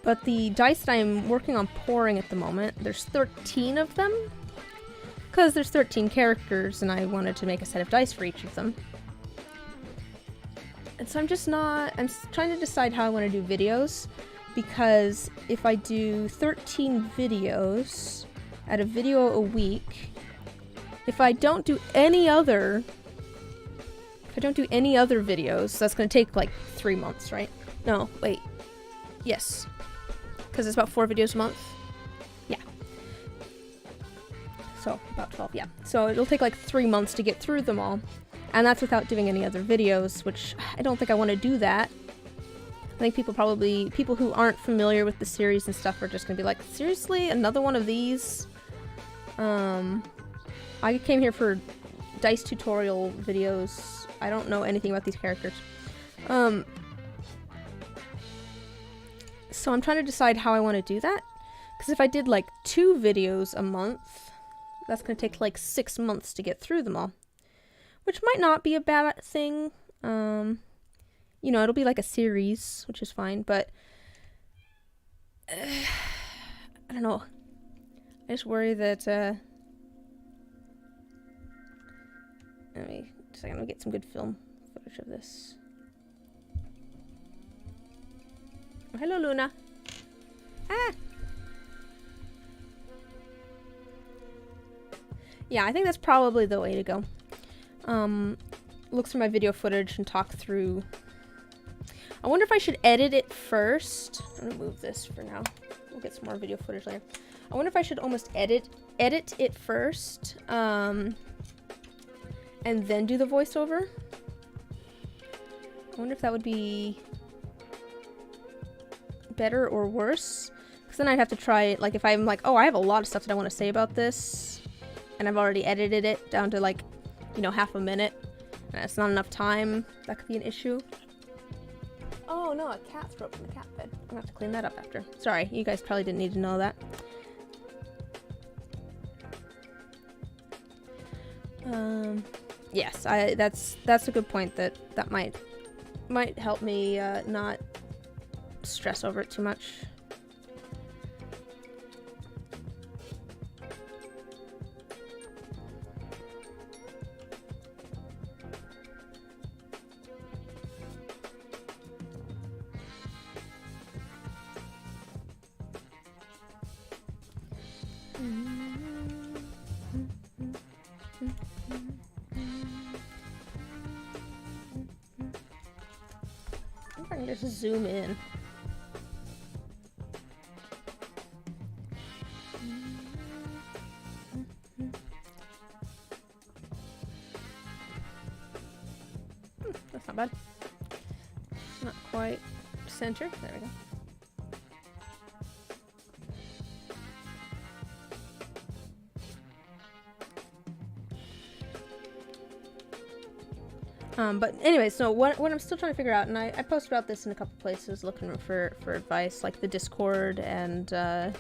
Speaker 1: But the dice that I'm working on pouring at the moment, there's 13 of them. Because there's 13 characters and I wanted to make a set of dice for each of them. And so I'm trying to decide how I want to do videos, because if I do 13 videos at a video a week, if I don't do any other videos, that's going to take like 3 months, right? No, wait. Yes. Because it's about 4 videos a month. Yeah. So, about 12, yeah. So it'll take like 3 months to get through them all. And that's without doing any other videos, which I don't think I want to do that. I think people who aren't familiar with the series and stuff are just going to be like, seriously? Another one of these? I came here for dice tutorial videos. I don't know anything about these characters. So I'm trying to decide how I want to do that. Because if I did like 2 videos a month, that's going to take like 6 months to get through them all. Which might not be a bad thing. You know, it'll be like a series, which is fine, but I don't know. I just worry that let me just a second, I'm gonna get some good film footage of this. Oh, hello, Luna. Ah! Yeah, I think that's probably the way to go. Look through my video footage and talk through. I wonder if I should edit it first. I'm gonna move this for now. We'll get some more video footage later. I wonder if I should almost edit it first, and then do the voiceover. I wonder if that would be better or worse. Because then I'd have to try it. Like if I'm like, oh, I have a lot of stuff that I want to say about this, and I've already edited it down to like, you know, half a minute, and it's not enough time, that could be an issue. Oh no, a cat threw up in the cat bed. I'm gonna have to clean that up after. Sorry, you guys probably didn't need to know that. Yes, that's a good point. That might help me not stress over it too much. I can just zoom in. That's not bad. Not quite centered. There we go. But anyway, so what I'm still trying to figure out, and I posted about this in a couple places looking for advice, like the Discord and I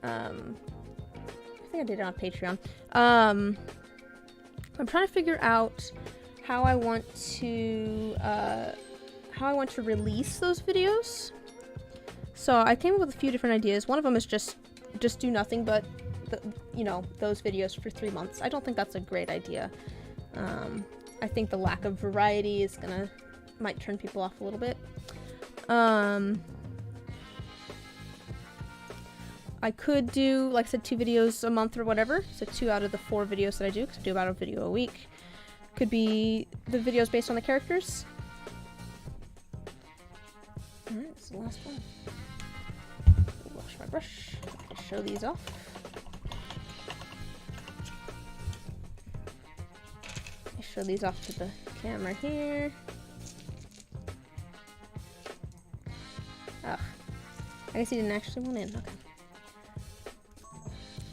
Speaker 1: think I did it on Patreon. I'm trying to figure out how I want to release those videos. So I came up with a few different ideas. One of them is just do nothing but you know, those videos for 3 months. I don't think that's a great idea. I think the lack of variety is might turn people off a little bit. I could do, like I said, 2 videos a month or whatever. So 2 out of the 4 videos that I do, because I do about a video a week. Could be the videos based on the characters. Alright, this is the last one. Wash my brush. Show these off. Show these off to the camera here. Ugh. I guess he didn't actually want in. Okay.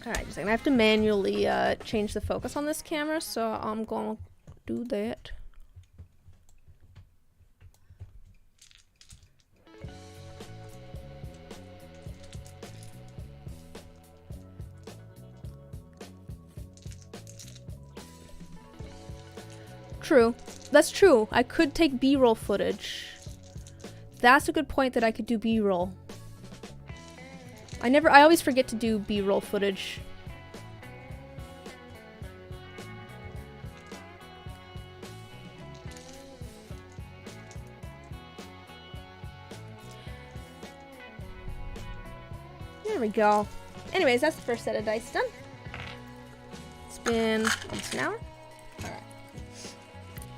Speaker 1: Alright, just a second. I have to manually change the focus on this camera, so I'm gonna do that. True. That's true. I could take B-roll footage. That's a good point, that I could do B-roll. I always forget to do B-roll footage. There we go. Anyways, that's the first set of dice done. It's been almost an hour. Alright.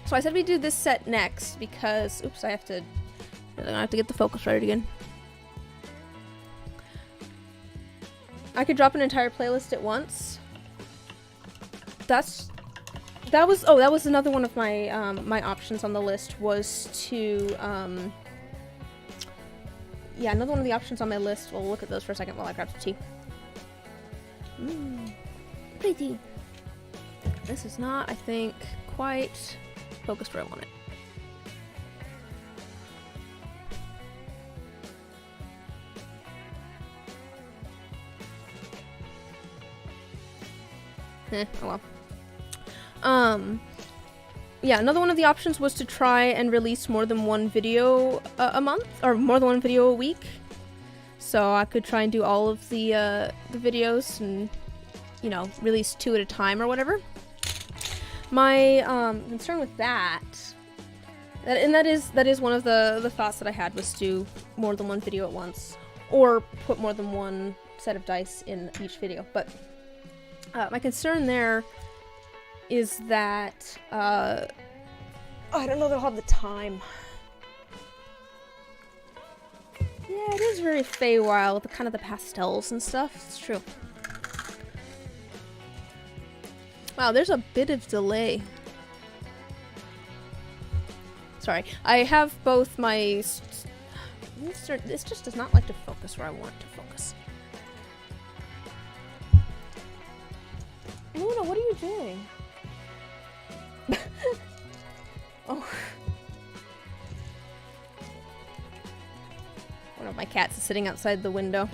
Speaker 1: So I said we'd do this set next because, oops, I have to get the focus right again. I could drop an entire playlist at once. That was another one of my my options on the list was to yeah, another one of the options on my list. We'll look at those for a second while I grab some tea. Pretty. This is not, I think, quite focused where I want it. Oh well. Yeah, another one of the options was to try and release more than one video a month, or more than one video a week. So I could try and do all of the videos and, you know, release 2 at a time or whatever. My concern with that is one of the thoughts that I had, was to do more than one video at once, or put more than one set of dice in each video. But my concern there is that I don't know that I'll have the time. Yeah, it is very Feywild with the kind of the pastels and stuff. It's true. Wow, there's a bit of delay. Sorry, I have both my... This just does not like to focus where I want it to focus. Luna, what are you doing? Oh. One of my cats is sitting outside the window.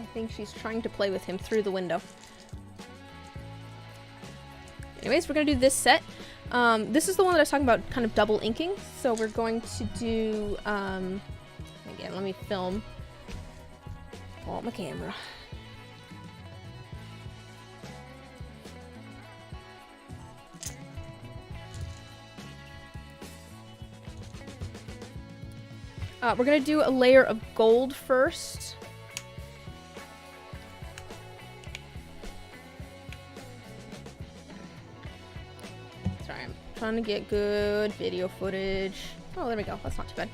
Speaker 1: I think she's trying to play with him through the window. Anyways, we're gonna do this set. This is the one that I was talking about, kind of double inking. So we're going to do, again, let me film. Pull out my camera. We're gonna do a layer of gold first. Sorry, I'm trying to get good video footage. Oh, there we go. That's not too bad.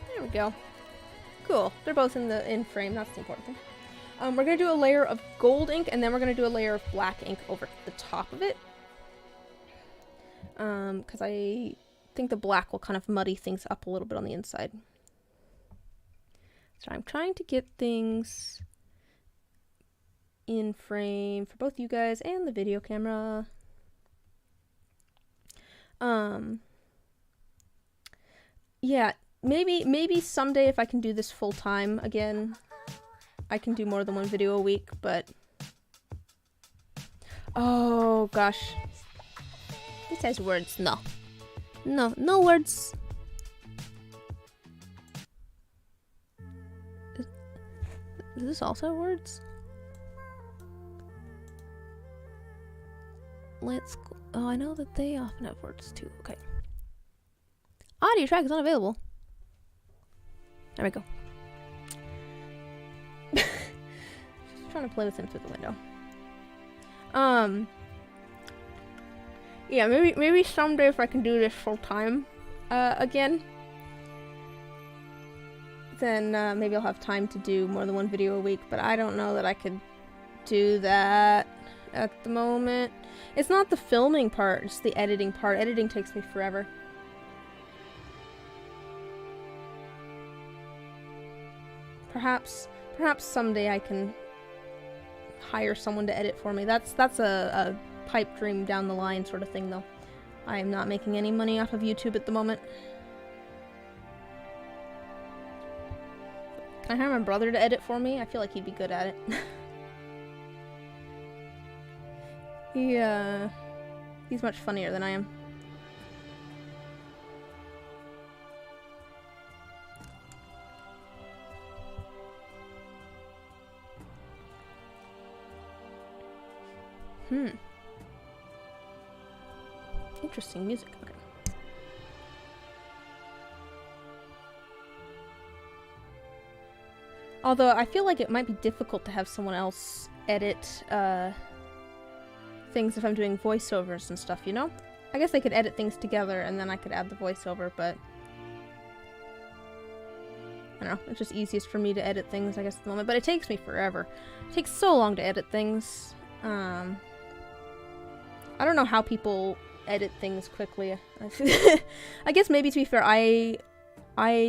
Speaker 1: There we go. Cool. They're both in frame. That's the important thing. We're gonna do a layer of gold ink, and then we're gonna do a layer of black ink over the top of it. Because I think the black will kind of muddy things up a little bit on the inside. So I'm trying to get things in frame for both you guys and the video camera. Yeah, maybe someday if I can do this full time again, I can do more than one video a week, but... Oh, gosh. This has words. No. No, no words. Does this also have words? Let's go. Oh, I know that they often have words too. Okay. Audio track is unavailable. There we go. Just trying to play with him through the window. Yeah, maybe someday if I can do this full time, again, then maybe I'll have time to do more than one video a week. But I don't know that I could do that at the moment. It's not the filming part; it's the editing part. Editing takes me forever. Perhaps someday I can hire someone to edit for me. That's a pipe dream down the line sort of thing, though. I am not making any money off of YouTube at the moment. Can I hire my brother to edit for me? I feel like he'd be good at it. He's much funnier than I am. Interesting music. Okay. Although I feel like it might be difficult to have someone else edit things if I'm doing voiceovers and stuff, you know? I guess they could edit things together and then I could add the voiceover, but I don't know, it's just easiest for me to edit things, I guess, at the moment. But it takes me forever. It takes so long to edit things. I don't know how people edit things quickly. I guess maybe, to be fair, I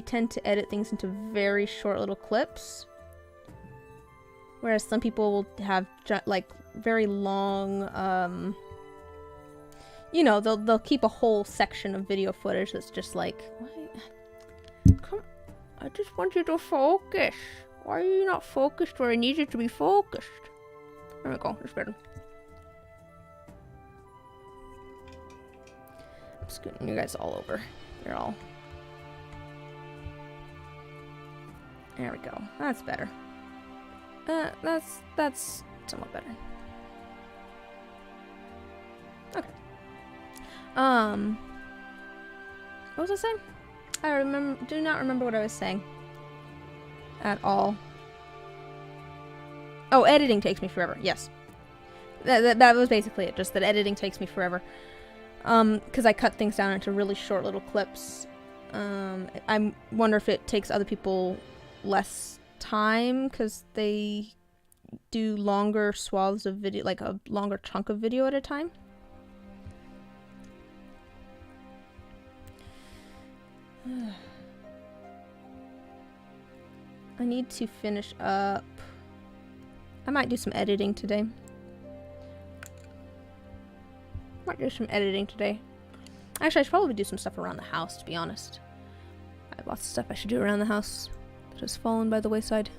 Speaker 1: tend to edit things into very short little clips, whereas some people will have like very long, you know, they'll keep a whole section of video footage that's just like, come, I just want you to focus. Why are you not focused where I need you to be focused? There we go. That's better. I'm scooting you guys all over. You're all... There we go. That's better. That's somewhat better. Okay. What was I saying? Do not remember what I was saying. At all. Oh, editing takes me forever. Yes. That was basically it. Just that editing takes me forever. Because I cut things down into really short little clips. I wonder if it takes other people less time because they do longer swaths of video, like a longer chunk of video at a time. I need to finish up. I might do some editing today. Actually, I should probably do some stuff around the house, to be honest. I have lots of stuff I should do around the house that has fallen by the wayside.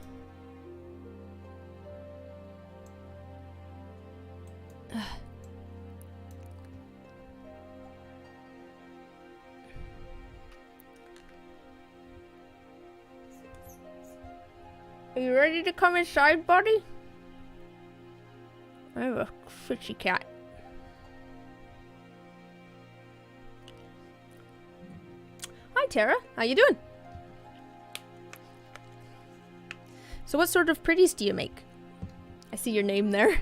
Speaker 1: Are you ready to come inside, buddy? I have a fishy cat. Hi, Tara. How you doing? So what sort of pretties do you make? I see your name there.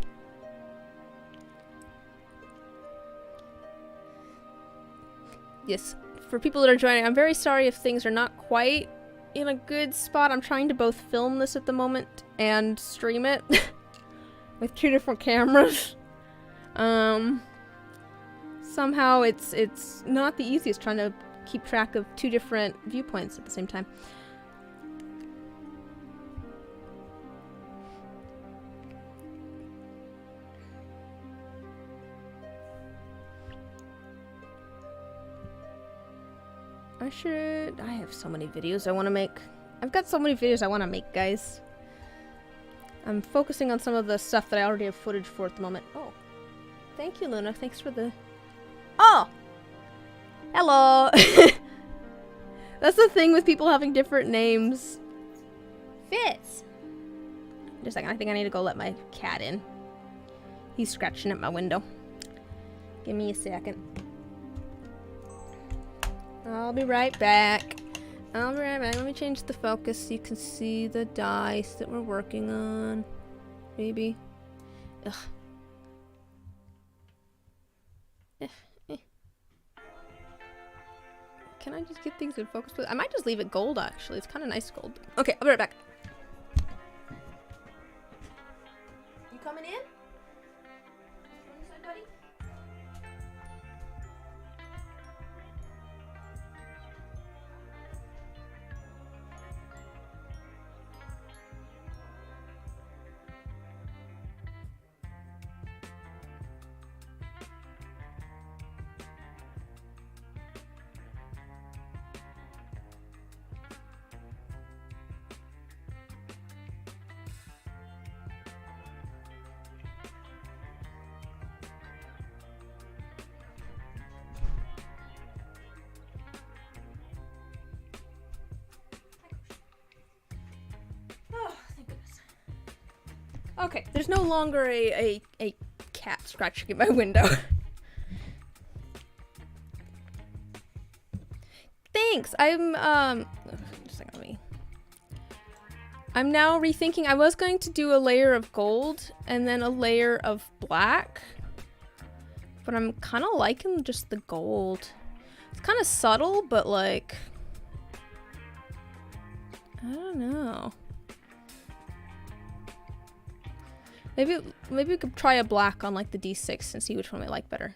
Speaker 1: Yes, for people that are joining, I'm very sorry if things are not quite in a good spot. I'm trying to both film this at the moment and stream it with two different cameras. Somehow it's not the easiest trying to keep track of two different viewpoints at the same time. I have so many videos I want to make. I've got so many videos I want to make, guys. I'm focusing on some of the stuff that I already have footage for at the moment. Oh. Thank you, Luna. Thanks for the... Oh! Hello! That's the thing with people having different names. Fitz! Just a second. I think I need to go let my cat in. He's scratching at my window. Give me a second. I'll be right back. I'll be right back. Let me change the focus so you can see the dice that we're working on. Maybe. Ugh. Can I just get things in focus? I might just leave it gold, actually. It's kind of nice gold. Okay, I'll be right back. You coming in? Come inside, buddy? Okay, there's no longer a cat scratching at my window. Thanks. I'm just a second, let me. I'm now rethinking. I was going to do a layer of gold and then a layer of black, but I'm kind of liking just the gold. It's kind of subtle, but like, I don't know. Maybe we could try a black on like the D6 and see which one I like better.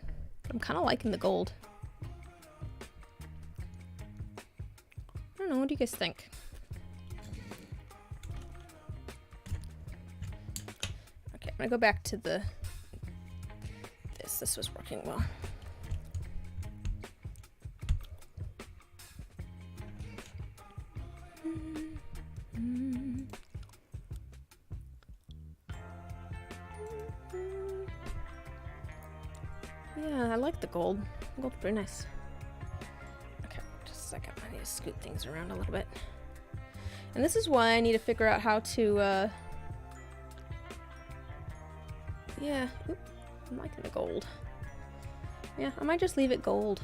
Speaker 1: I'm kind of liking the gold. I don't know, what do you guys think? Okay, I'm gonna go back to the... This was working well. Yeah, I like the gold. Gold's pretty nice. Okay, just a second. I need to scoot things around a little bit. And this is why I need to figure out how to, yeah. Oop, I'm liking the gold. Yeah, I might just leave it gold.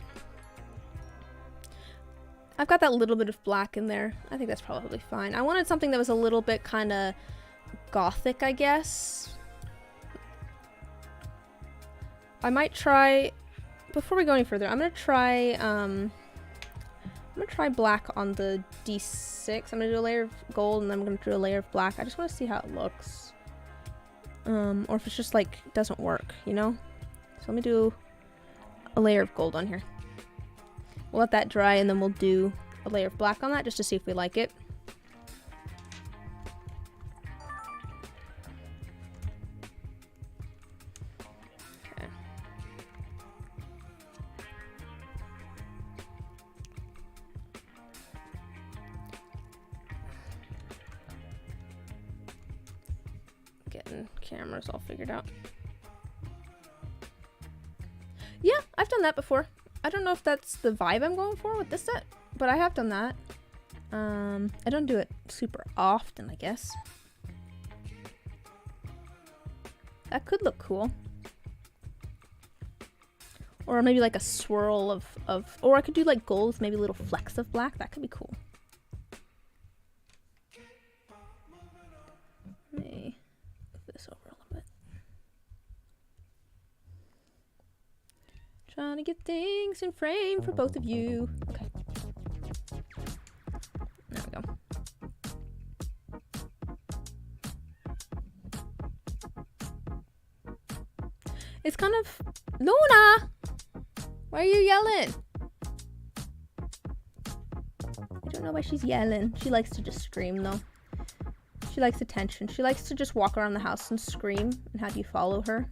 Speaker 1: I've got that little bit of black in there. I think that's probably fine. I wanted something that was a little bit kind of gothic, I guess. I might try, before we go any further, I'm gonna try black on the D6. I'm gonna do a layer of gold and then I'm gonna do a layer of black. I just want to see how it looks. Or if it's just like, doesn't work, you know? So let me do a layer of gold on here. We'll let that dry and then we'll do a layer of black on that just to see if we like it. Getting cameras all figured out. Yeah, I've done that before. I don't know if that's the vibe I'm going for with this set, but I have done that. I don't do it super often, I guess. That could look cool. Or maybe like a swirl of or I could do like gold with maybe little flecks of black. That could be cool. Let me move this over a little bit. Trying to get things in frame for both of you. Okay. There we go. It's kind of... Luna! Why are you yelling? I don't know why she's yelling. She likes to just scream, though. She likes attention. She likes to just walk around the house and scream and have you follow her.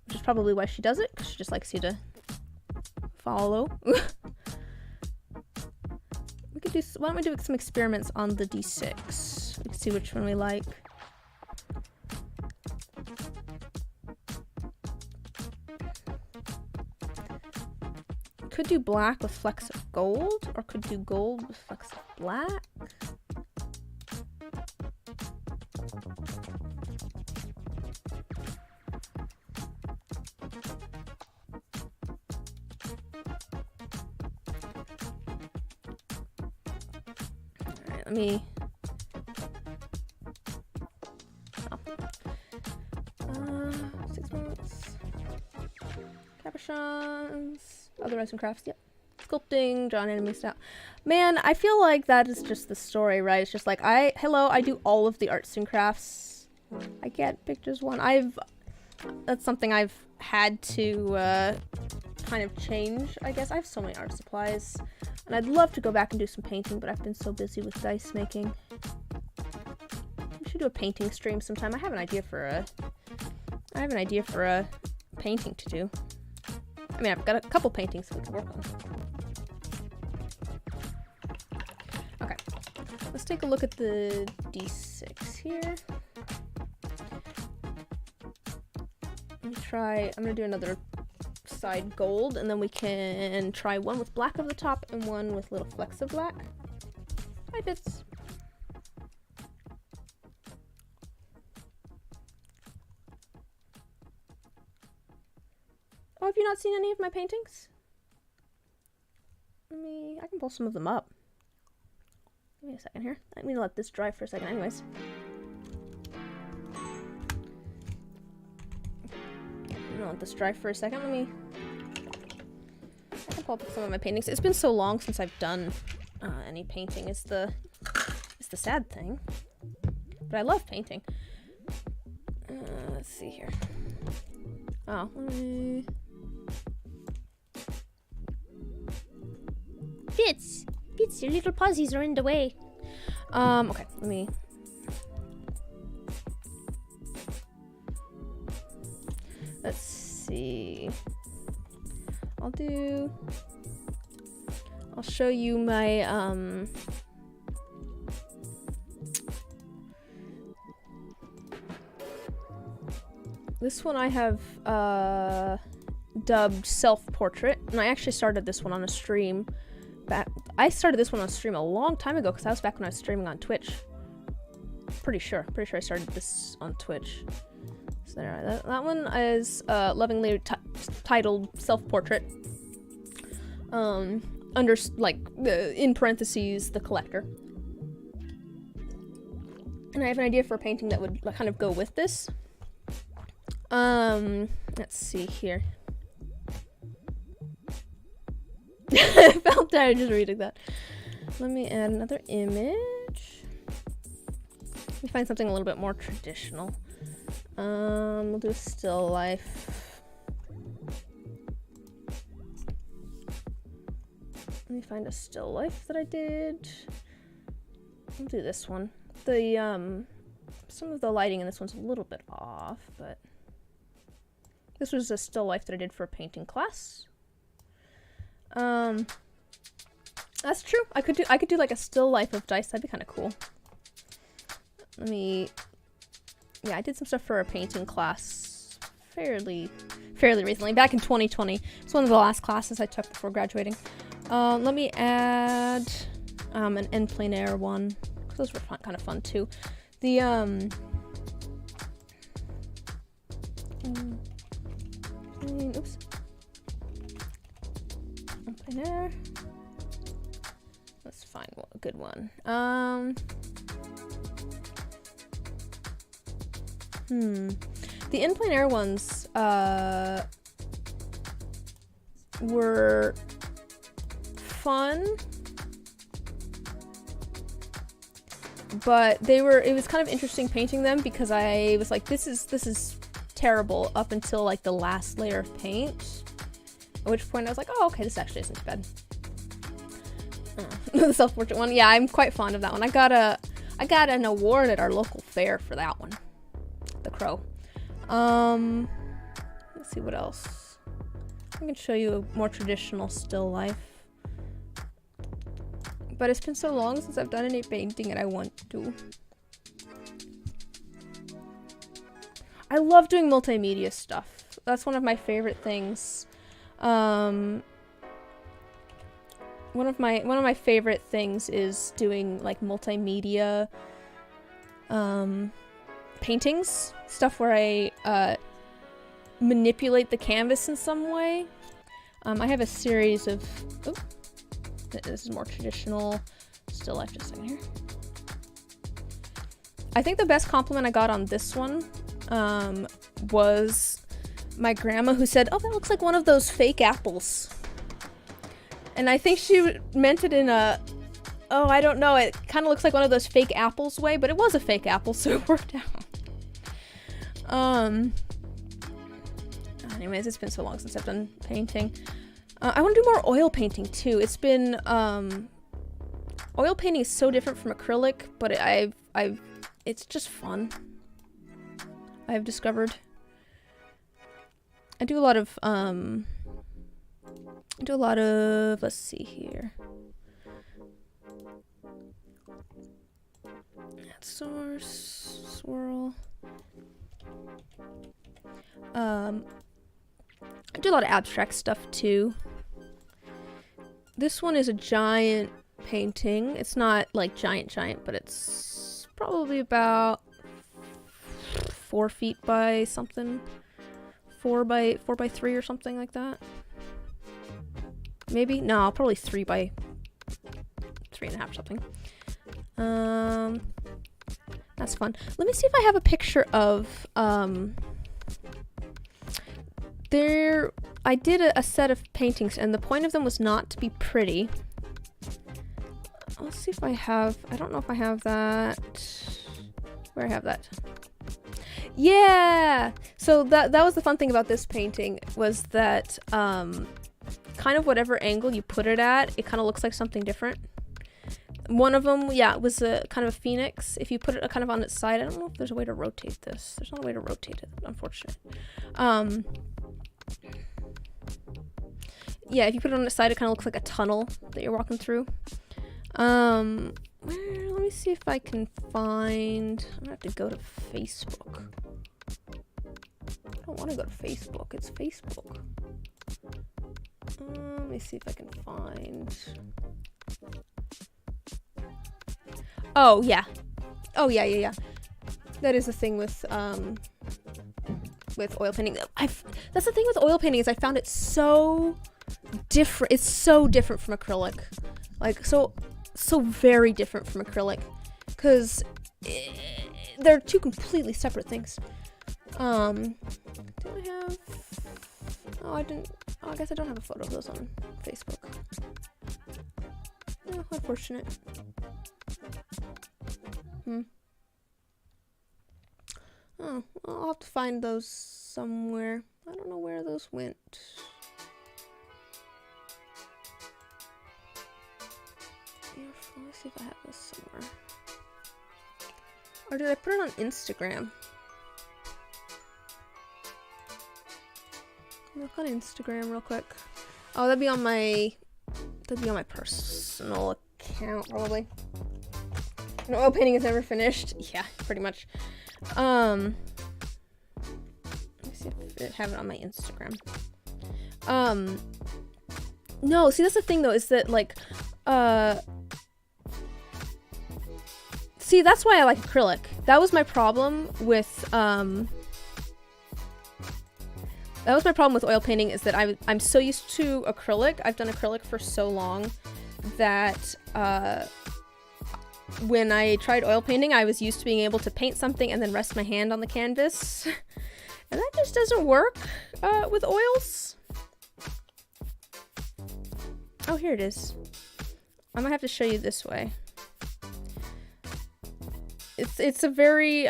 Speaker 1: Which is probably why she does it, because she just likes you to follow. We could do... Why don't we do some experiments on the D6? We can see which one we like. Could do black with flecks of gold, or could do gold with flecks of black. Alright, let me... Oh. 6 months. Capuchons. Other resin crafts, yep. Sculpting, drawn enemy style. Man, I feel like that is just the story, right? It's just like, I do all of the arts and crafts. I get pictures one. That's something I've had to, kind of change, I guess. I have so many art supplies. And I'd love to go back and do some painting, but I've been so busy with dice making. We should do a painting stream sometime. I have an idea for a painting to do. I mean, I've got a couple paintings we can work on. Okay, let's take a look at the D6 here. Let me try, I'm gonna do another side gold, and then we can try one with black over the top and one with little flecks of black. Hi, Fitz. Oh, have you not seen any of my paintings? I can pull some of them up. Give me a second here. I'm gonna let this dry for a second anyways. I'm gonna let this dry for a second. I can pull up some of my paintings. It's been so long since I've done any painting. It's the sad thing. But I love painting. Let's see here. Oh, Fitz, your little puzzies are in the way. Okay, let's see. I'll show you my, this one I have, dubbed self-portrait, and I actually started this one on a stream. I started this one on a stream a long time ago, because that was back when I was streaming on Twitch. Pretty sure I started this on Twitch. So there, that one is lovingly titled Self-Portrait. Under, like, in parentheses, the collector. And I have an idea for a painting that would kind of go with this. Let's see here. I felt tired just reading that. Let me add another image. Let me find something a little bit more traditional. We'll do a still life. Let me find a still life that I did. I'll do this one. Some of the lighting in this one's a little bit off, but this was a still life that I did for a painting class. That's true. I could do like a still life of dice. That'd be kind of cool. Yeah, I did some stuff for a painting class fairly recently, back in 2020. It's one of the last classes I took before graduating. Let me add an en plein air one, because those were kind of fun too. The oops. En plein air. Let's find a good one. The en plein air ones were fun, but it was kind of interesting painting them, because I was like, this is terrible up until like the last layer of paint, at which point I was like, oh, okay, this actually isn't too bad. The self-portrait one, yeah, I'm quite fond of that one. I got an award at our local fair for that one, the crow. Let's see what else. I can show you a more traditional still life, but it's been so long since I've done any painting and I want to. I love doing multimedia stuff. that's one of my favorite things. One of my favorite things is doing like multimedia paintings, stuff where I manipulate the canvas in some way. I have a series of this is more traditional still life. Just a second here. I think the best compliment I got on this one was my grandma, who said, "Oh, that looks like one of those fake apples." And I think she meant it in a, oh, I don't know, it kind of looks like one of those fake apples way, but it was a fake apple, so it worked out. Anyways, it's been so long since I've done painting. I want to do more oil painting too. It's been, oil painting is so different from acrylic, but it's just fun. I've discovered. I do a lot of, let's see here. Source, swirl. I do a lot of abstract stuff too. This one is a giant painting. It's not like giant, but it's probably about 4 feet by something. 4 by 3 or something like that. Maybe? No, probably 3 by 3.5 or something. That's fun. Let me see if I have a picture of, I did a set of paintings, and the point of them was not to be pretty. Let's see if I have, I don't know if I have that. Where I have that. Yeah! So that was the fun thing about this painting, was that, kind of whatever angle you put it at, it kind of looks like something different. One of them, yeah, it was a kind of a phoenix. If you put it kind of on its side, I don't know if there's a way to rotate this. There's not a way to rotate it, unfortunately. Yeah, if you put it on its side, it kind of looks like a tunnel that you're walking through. Let me see if I can find, I'm gonna have to go to Facebook. I don't want to go to Facebook, it's Facebook. Let me see if I can find. Oh yeah. Oh yeah. That is the thing with oil painting. That's the thing with oil painting, is I found it so different. It's so different from acrylic. Like so very different from acrylic, because they're two completely separate things. Do I have? Oh, I didn't. Oh, I guess I don't have a photo of those on Facebook. Oh, unfortunate. Oh, well, I'll have to find those somewhere. I don't know where those went. Let me see if I have this somewhere. Or did I put it on Instagram? Look on Instagram real quick. Oh, that'd be on my personal account probably. No, oil painting is never finished. Yeah, pretty much. Let me see if I have it on my Instagram. No, see, that's the thing though, is that like, see, that's why I like acrylic. That was my problem with, oil painting, is that I'm so used to acrylic. I've done acrylic for so long that, when I tried oil painting, I was used to being able to paint something and then rest my hand on the canvas. And that just doesn't work with oils. Oh, here it is. I'm gonna have to show you this way. It's a very,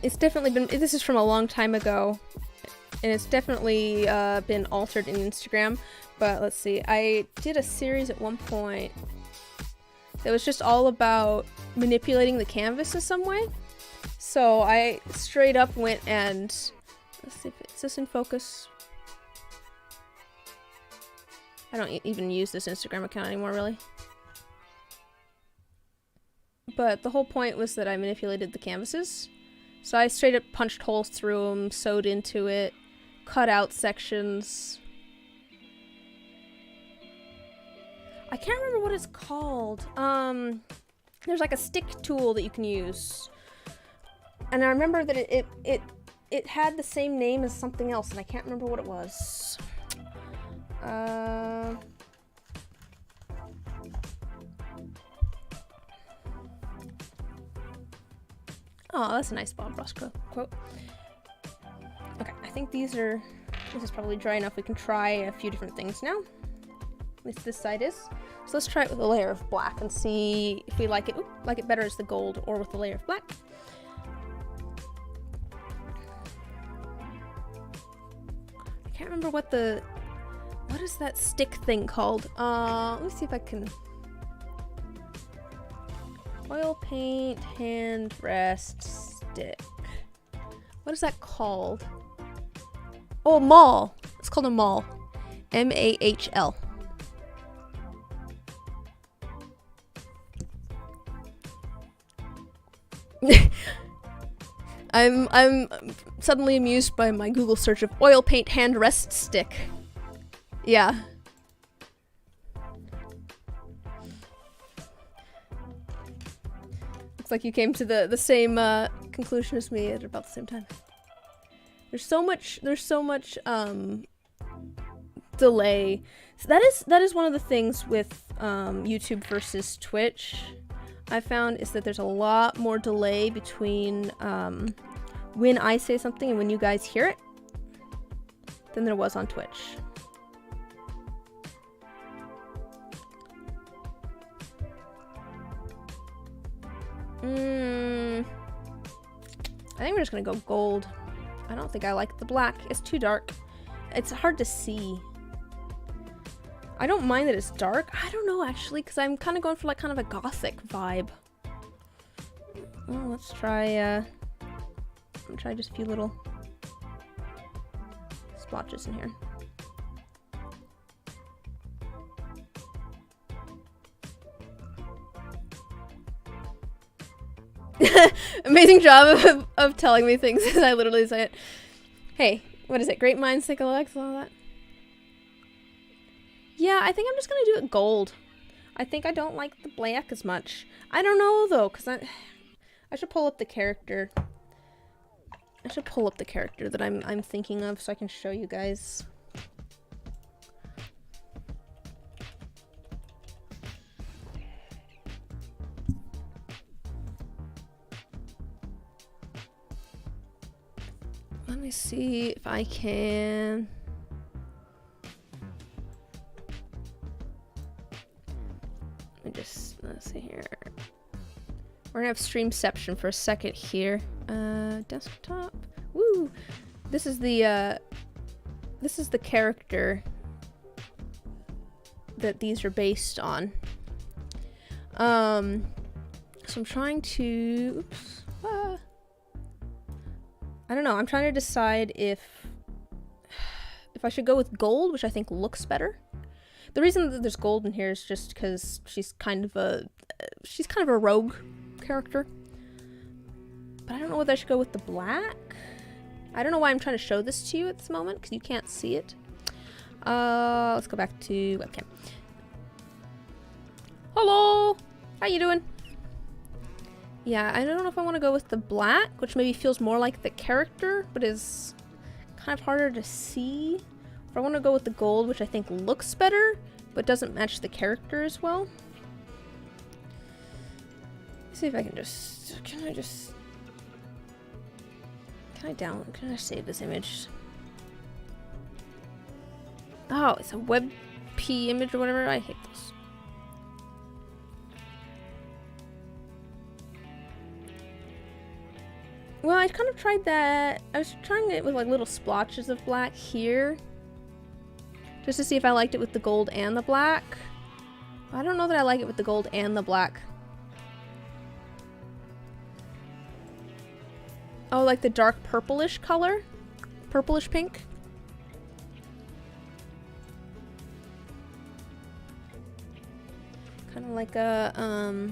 Speaker 1: it's definitely been, this is from a long time ago, and it's definitely been altered in Instagram. But let's see, I did a series at one point that was just all about manipulating the canvas in some way. So I straight up went and, let's see if is this in focus. I don't even use this Instagram account anymore, really. But the whole point was that I manipulated the canvases. So I straight up punched holes through them, sewed into it, cut out sections. I can't remember what it's called. There's like a stick tool that you can use. And I remember that it had the same name as something else, and I can't remember what it was. Oh, that's a nice Bob Ross quote. Okay, I think this is probably dry enough. We can try a few different things now. At least this side is. So let's try it with a layer of black and see if we like it better as the gold or with the layer of black. I can't remember what is that stick thing called? Let me see if I can. Oil paint hand rest stick. What is that called? Oh, a maul. It's called a maul. M-A-H-L. I'm suddenly amused by my Google search of oil paint hand rest stick. Yeah. Looks like you came to the same conclusion as me at about the same time. There's so much delay. So that is one of the things with YouTube versus Twitch I found, is that there's a lot more delay between when I say something and when you guys hear it than there was on Twitch. I think we're just gonna go gold. I don't think I like the black. It's too dark. It's hard to see. I don't mind that it's dark. I don't know, actually, because I'm kind of going for like kind of a gothic vibe. Well, let's try just a few little splotches in here. Amazing job of telling me things as I literally say it. Hey, what is it? Great minds think alike, all that. Yeah, I think I'm just gonna do it gold. I think I don't like the black as much. I don't know though, because I should pull up the character. I should pull up the character that I'm thinking of so I can show you guys. Let me see if I can. Let's see here. We're gonna have Streamception for a second here. Desktop. Woo! This is the character that these are based on. So I'm trying to. Oops. I don't know. I'm trying to decide if I should go with gold, which I think looks better. The reason that there's gold in here is just because she's kind of a rogue character. But I don't know whether I should go with the black. I don't know why I'm trying to show this to you at this moment, because you can't see it. Let's go back to webcam. Hello! How you doing? Yeah, I don't know if I want to go with the black, which maybe feels more like the character, but is kind of harder to see. Or I want to go with the gold, which I think looks better, but doesn't match the character as well. Let's see if I can just... Can I save this image? Oh, it's a WebP image or whatever. I hate those. Well, I kind of tried that. I was trying it with like little splotches of black here, just to see if I liked it with the gold and the black. I don't know that I like it with the gold and the black. Oh, like the dark purplish color? Purplish pink? Kind of like a,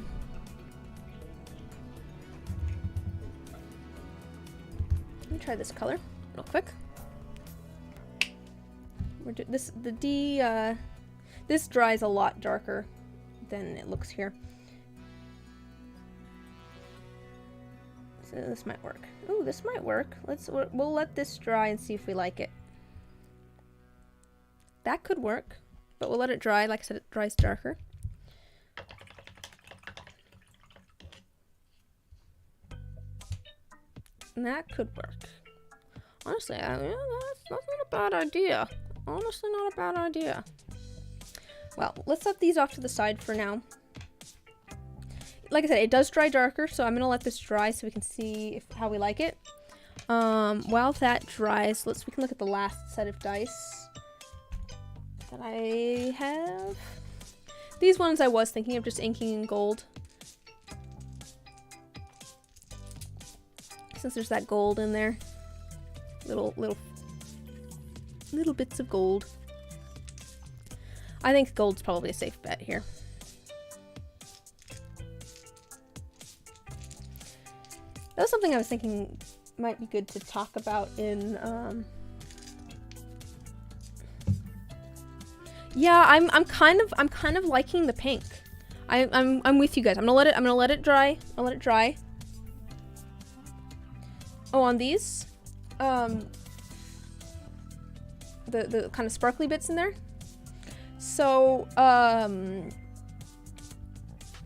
Speaker 1: Let me try this color real quick. This dries a lot darker than it looks here. So this might work. Ooh, this might work. We'll let this dry and see if we like it. That could work, but we'll let it dry. Like I said, it dries darker. And that could work. Honestly, that's not a bad idea. Honestly, not a bad idea. Well, let's set these off to the side for now. Like I said, it does dry darker, so I'm gonna let this dry so we can see how we like it. While that dries, we can look at the last set of dice that I have. These ones I was thinking of just inking in gold, since there's that gold in there. Little bits of gold. I think gold's probably a safe bet here. That was something I was thinking might be good to talk about in yeah, I'm kind of liking the pink. I'm with you guys. I'm gonna let it dry. I'll let it dry. Oh, on these, the kind of sparkly bits in there. So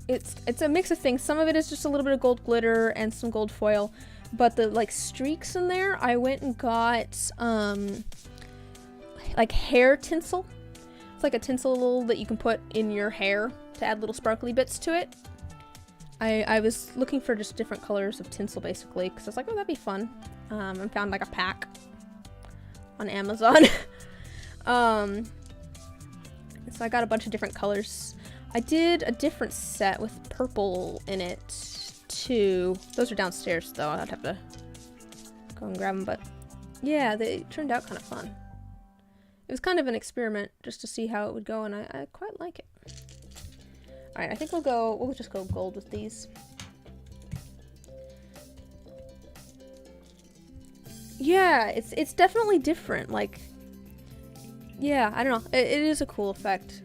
Speaker 1: it's a mix of things. Some of it is just a little bit of gold glitter and some gold foil, but the like streaks in there, I went and got like hair tinsel. It's like a tinsel that you can put in your hair to add little sparkly bits to it. I was looking for just different colors of tinsel basically, because I was like, oh, that'd be fun. And found like a pack on Amazon. So I got a bunch of different colors. I did a different set with purple in it too. Those are downstairs though. I'd have to go and grab them, but yeah, they turned out kind of fun. It was kind of an experiment just to see how it would go, and I quite like it. Alright, I think we'll just go gold with these. Yeah, it's definitely different. Like, yeah, I don't know. It is a cool effect.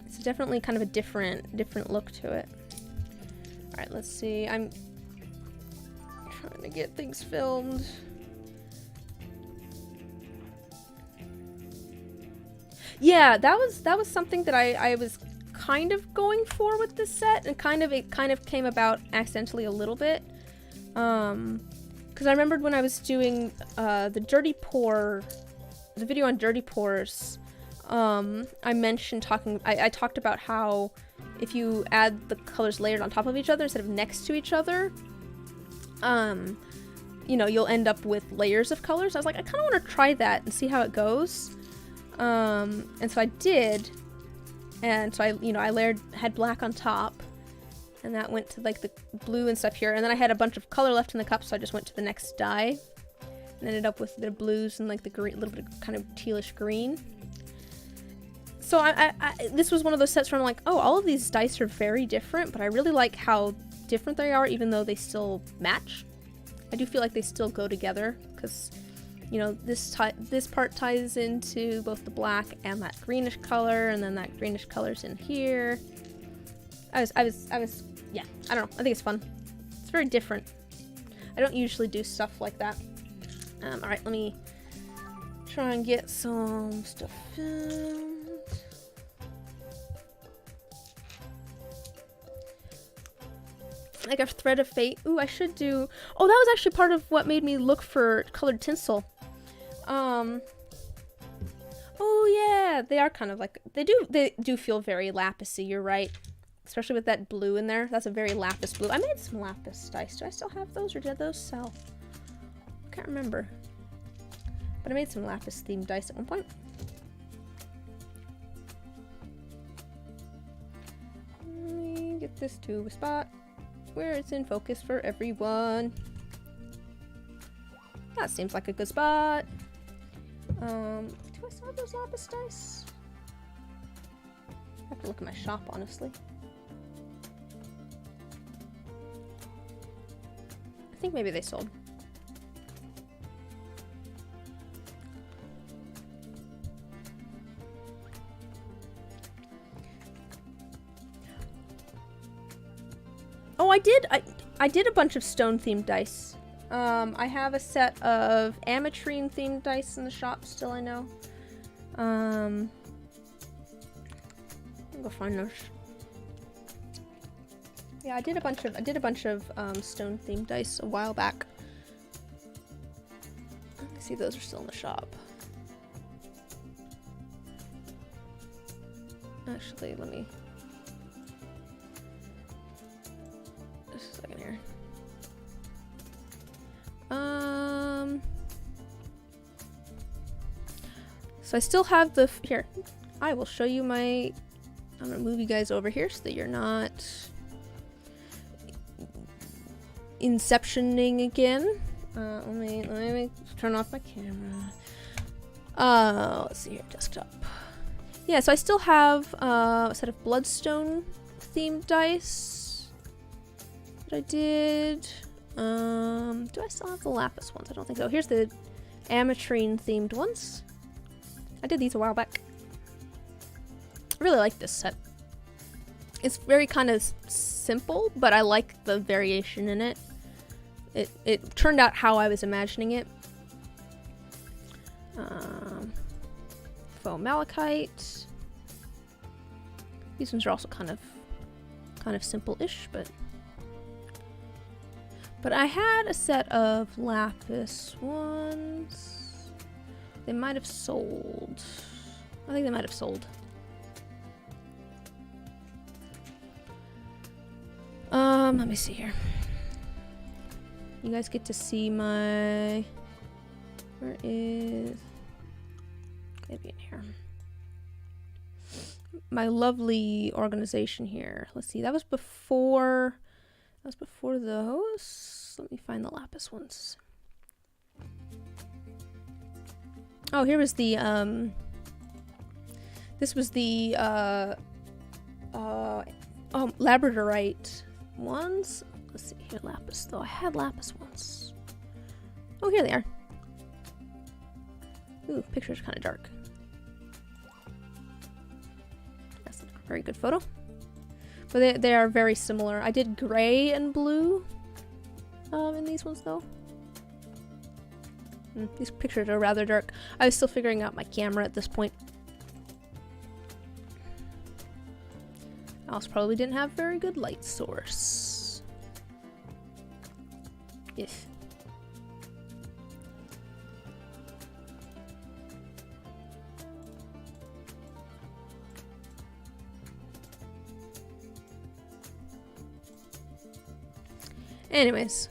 Speaker 1: It's definitely kind of a different look to it. Alright, let's see. I'm trying to get things filmed. Yeah, that was something that I was kind of going for with this set, and it kind of came about accidentally a little bit. Because I remembered when I was doing the video on dirty pours, I mentioned I talked about how if you add the colors layered on top of each other instead of next to each other, you know, you'll end up with layers of colors. I was like, I kind of want to try that and see how it goes. And so I did, and so I had black on top, and that went to like the blue and stuff here, and then I had a bunch of color left in the cup, so I just went to the next dye, and ended up with the blues and like the green, a little bit of kind of tealish green. So this was one of those sets where I'm like, oh, all of these dice are very different, but I really like how different they are, even though they still match. I do feel like they still go together, because you know, this part ties into both the black and that greenish color, and then that greenish color's in here. I was, yeah, I don't know. I think it's fun. It's very different. I don't usually do stuff like that. Alright, let me try and get some stuff filmed. Like a thread of fate. Ooh, I should do... Oh, that was actually part of what made me look for colored tinsel. Oh yeah, they are kind of like... They do feel very lapis-y, you're right. Especially with that blue in there. That's a very lapis blue. I made some lapis dice. Do I still have those, or did those sell? I can't remember. But I made some lapis-themed dice at one point. Let me get this to a spot where it's in focus for everyone. That seems like a good spot. Do I still have those lapis dice? I have to look at my shop, honestly. I think maybe they sold. Oh, I did a bunch of stone themed dice. I have a set of ametrine themed dice in the shop still, I know. I'll go find those. Yeah, I did a bunch of stone themed dice a while back. Let me see if those are still in the shop. Actually, let me just a second here. So I still have the here. I will show you my. I'm gonna move you guys over here so that you're not inceptioning again. Let me turn off my camera. Let's see here, desktop. Yeah, so I still have a set of bloodstone themed dice that I did. Do I still have the lapis ones? I don't think so. Here's the ametrine themed ones. I did these a while back. I really like this set. It's very kind of simple, but I like the variation in it. It turned out how I was imagining it. Faux malachite. These ones are also kind of simple-ish, but I had a set of lapis ones. They might have sold. I think they might have sold. Let me see here. You guys get to see my... Where is... Maybe in here. My lovely organization here. Let's see, that was before... That was before those. Let me find the lapis ones. Oh, here was the, this was the, labradorite ones. Let's see here, lapis, though. I had lapis ones. Oh, here they are. Ooh, picture's kind of dark. That's not a very good photo. But they are very similar. I did gray and blue, in these ones, though. These pictures are rather dark. I was still figuring out my camera at this point. I also probably didn't have very good light source. Yes. Anyways.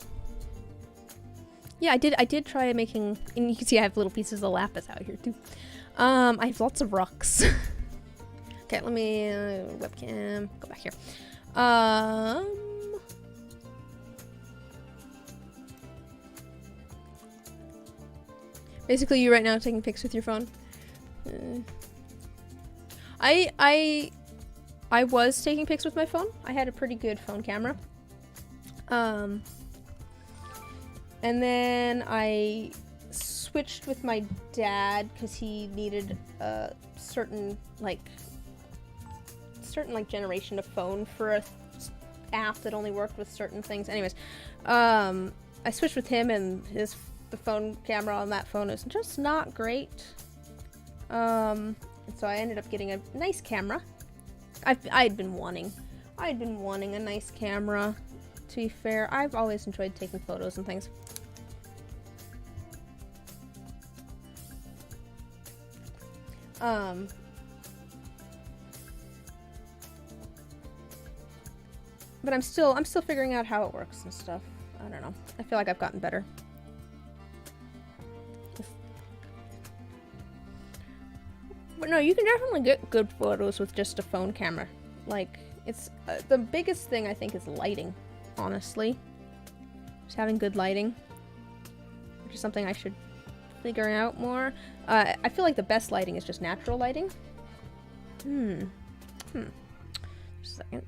Speaker 1: Yeah, I did try making, and you can see I have little pieces of lapis out here too. I have lots of rocks. Okay, let me webcam go back here. Basically, you right now taking pics with your phone. I was taking pics with my phone. I had a pretty good phone camera. And then I switched with my dad because he needed a certain generation of phone for a app that only worked with certain things. Anyways, I switched with him, and the phone camera on that phone is just not great. And so I ended up getting a nice camera. I'd been wanting a nice camera. To be fair, I've always enjoyed taking photos and things. But I'm still figuring out how it works and stuff. I don't know. I feel like I've gotten better. But no, you can definitely get good photos with just a phone camera. Like, it's the biggest thing I think is lighting, honestly. Just having good lighting, which is something I should figure out more. I feel like the best lighting is just natural lighting. Just a second.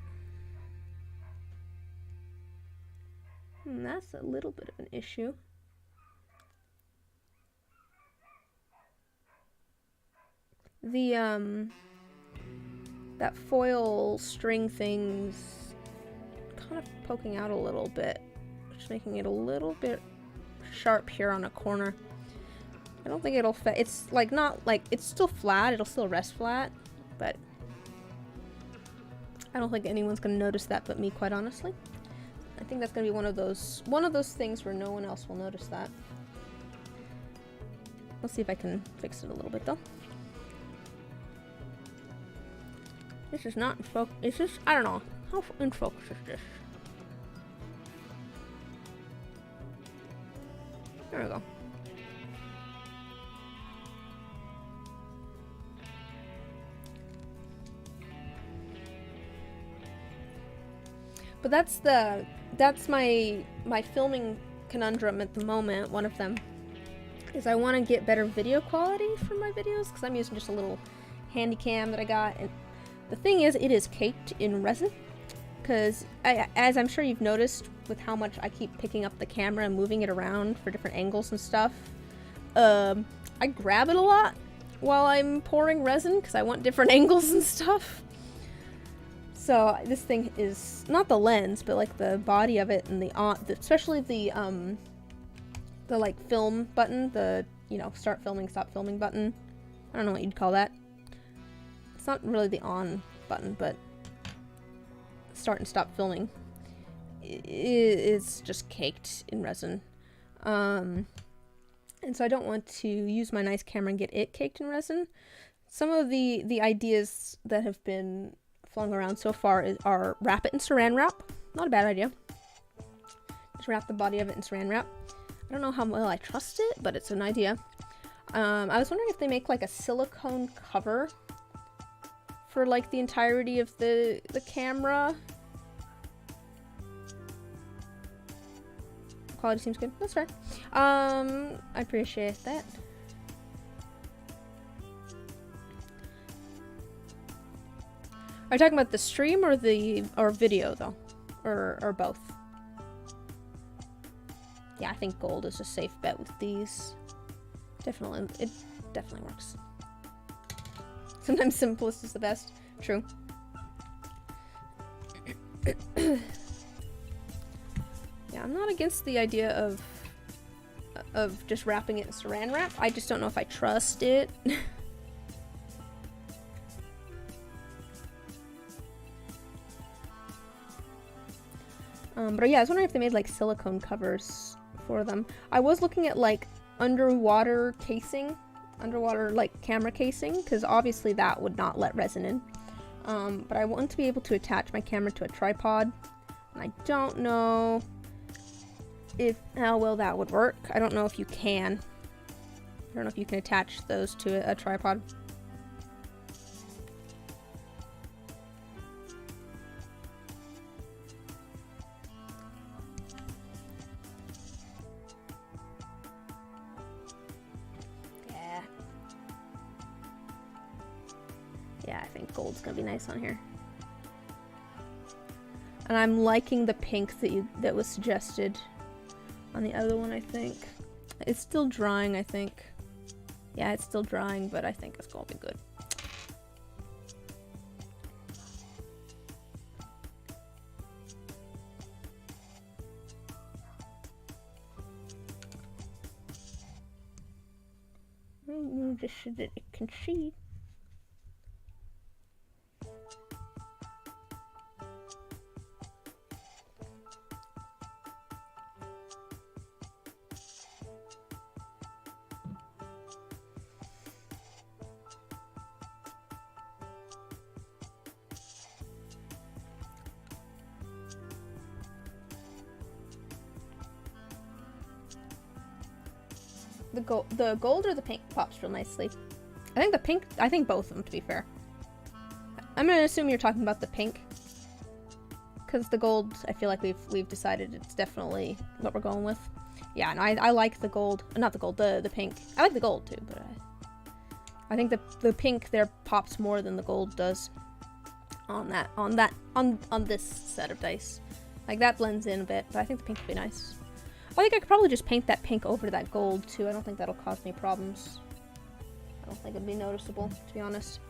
Speaker 1: That's a little bit of an issue. The, that foil string thing's kind of poking out a little bit, just making it a little bit sharp here on a corner. I don't think it'll fit. It's like not like it's still flat, it'll still rest flat, but I don't think anyone's gonna notice that but me, quite honestly. I think that's gonna be one of those things where no one else will notice that. Let's see if I can fix it a little bit though. This is not in focus. Is this? I don't know. How in focus is this? There we go. But that's my filming conundrum at the moment. One of them is I want to get better video quality for my videos because I'm using just a little handy cam that I got, and the thing is, it is caked in resin, because as I'm sure you've noticed with how much I keep picking up the camera and moving it around for different angles and stuff, I grab it a lot while I'm pouring resin because I want different angles and stuff. So this thing is not the lens, but like the body of it and especially the like film button, the start filming, stop filming button. I don't know what you'd call that. It's not really the on button, but start and stop filming. It's just caked in resin. And so I don't want to use my nice camera and get it caked in resin. Some of the ideas that have been flung around so far are wrap it in saran wrap. Not a bad idea. Just wrap the body of it in saran wrap. I don't know how well I trust it, but it's an idea. I was wondering if they make like a silicone cover for like the entirety of the camera. Quality seems good. That's fair. I appreciate that. Are you talking about the stream or video though? Or both? Yeah, I think gold is a safe bet with these. Definitely, it definitely works. Sometimes simplest is the best. True. Yeah, I'm not against the idea of just wrapping it in saran wrap. I just don't know if I trust it. But yeah, I was wondering if they made like silicone covers for them. I was looking at like underwater like camera casing, because obviously that would not let resin in. But I want to be able to attach my camera to a tripod, and I don't know how well that would work. I don't know if you can. I don't know if you can attach those to a tripod. Yeah, I think gold's gonna be nice on here. And I'm liking the pink that was suggested on the other one, I think. It's still drying, I think. Yeah, it's still drying, but I think it's gonna be good. Move this so that it can see. The gold or the pink pops real nicely. I think the pink, I think both of them, to be fair. I'm gonna assume you're talking about the pink, because the gold, I feel like we've decided it's definitely what we're going with. Yeah, and I like the gold, not the gold, the pink. I like the gold too, but I think the pink there pops more than the gold does on this set of dice. Like, that blends in a bit, but I think the pink would be nice. I think I could probably just paint that pink over that gold, too. I don't think that'll cause me problems. I don't think it'd be noticeable, to be honest.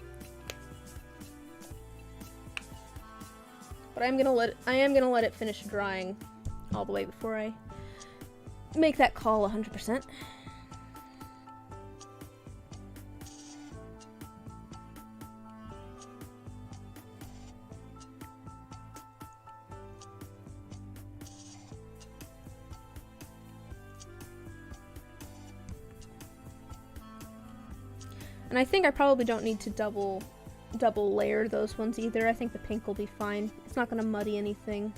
Speaker 1: But I am gonna let it finish drying all the way before I make that call 100%. And I think I probably don't need to double layer those ones either. I think the pink will be fine. It's not going to muddy anything.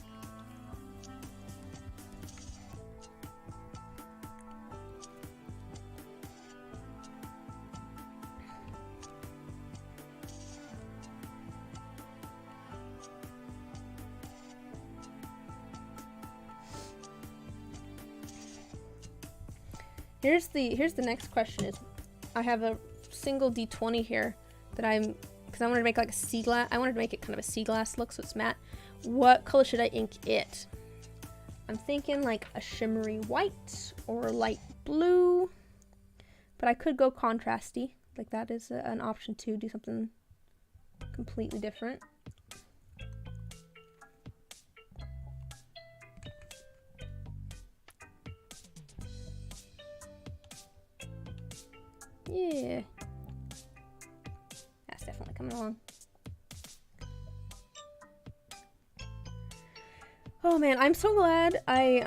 Speaker 1: Here's the next question is, I have a single D20 here that because I wanted to make like a sea glass. I wanted to make it kind of a sea glass look, so it's matte. What color should I ink it? I'm thinking like a shimmery white or light blue, but I could go contrasty. Like that is an option too. Do something completely different. Yeah. That's definitely coming along. Oh man, I'm so glad I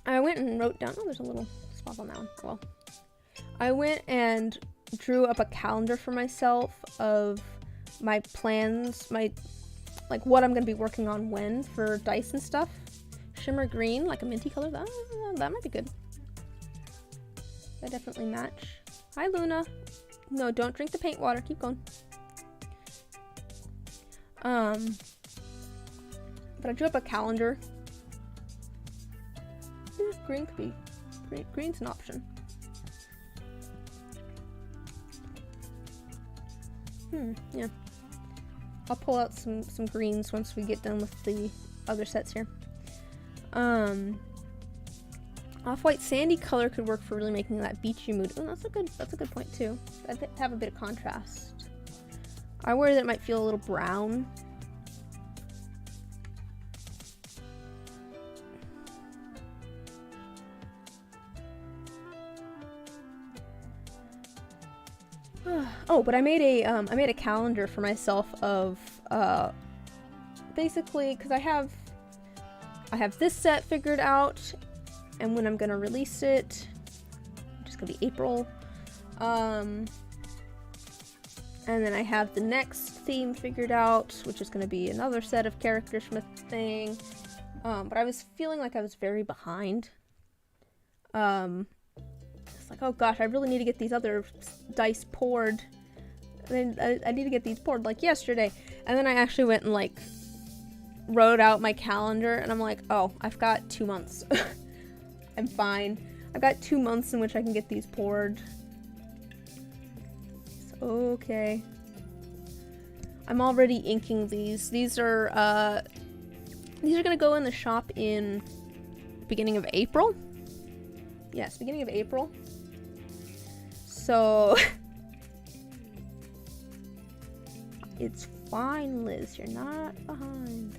Speaker 1: went and wrote down, oh, there's a little spot on that one. Well, I went and drew up a calendar for myself of my plans, like what I'm gonna be working on when for dice and stuff. Shimmer green, like a minty color, that might be good. They definitely match. Hi, Luna. No, don't drink the paint water. Keep going. But I drew up a calendar. Green could be. Green's an option. Yeah. I'll pull out some greens once we get done with the other sets here. Off-white sandy color could work for really making that beachy mood. Oh, that's a good point too. I'd have a bit of contrast. I worry that it might feel a little brown. Oh, but I made a calendar for myself of basically because I have this set figured out. And when I'm gonna release it, which is gonna be April. And then I have the next theme figured out, which is gonna be another set of characters from a thing. But I was feeling like I was very behind. It's like, oh gosh, I really need to get these other dice poured. I need to get these poured like yesterday. And then I actually went and like wrote out my calendar, and I'm like, oh, I've got 2 months. I'm fine. I've got 2 months in which I can get these poured. It's okay. I'm already inking these. These are gonna go in the shop in beginning of April. Yes, beginning of April. So it's fine, Liz. You're not behind.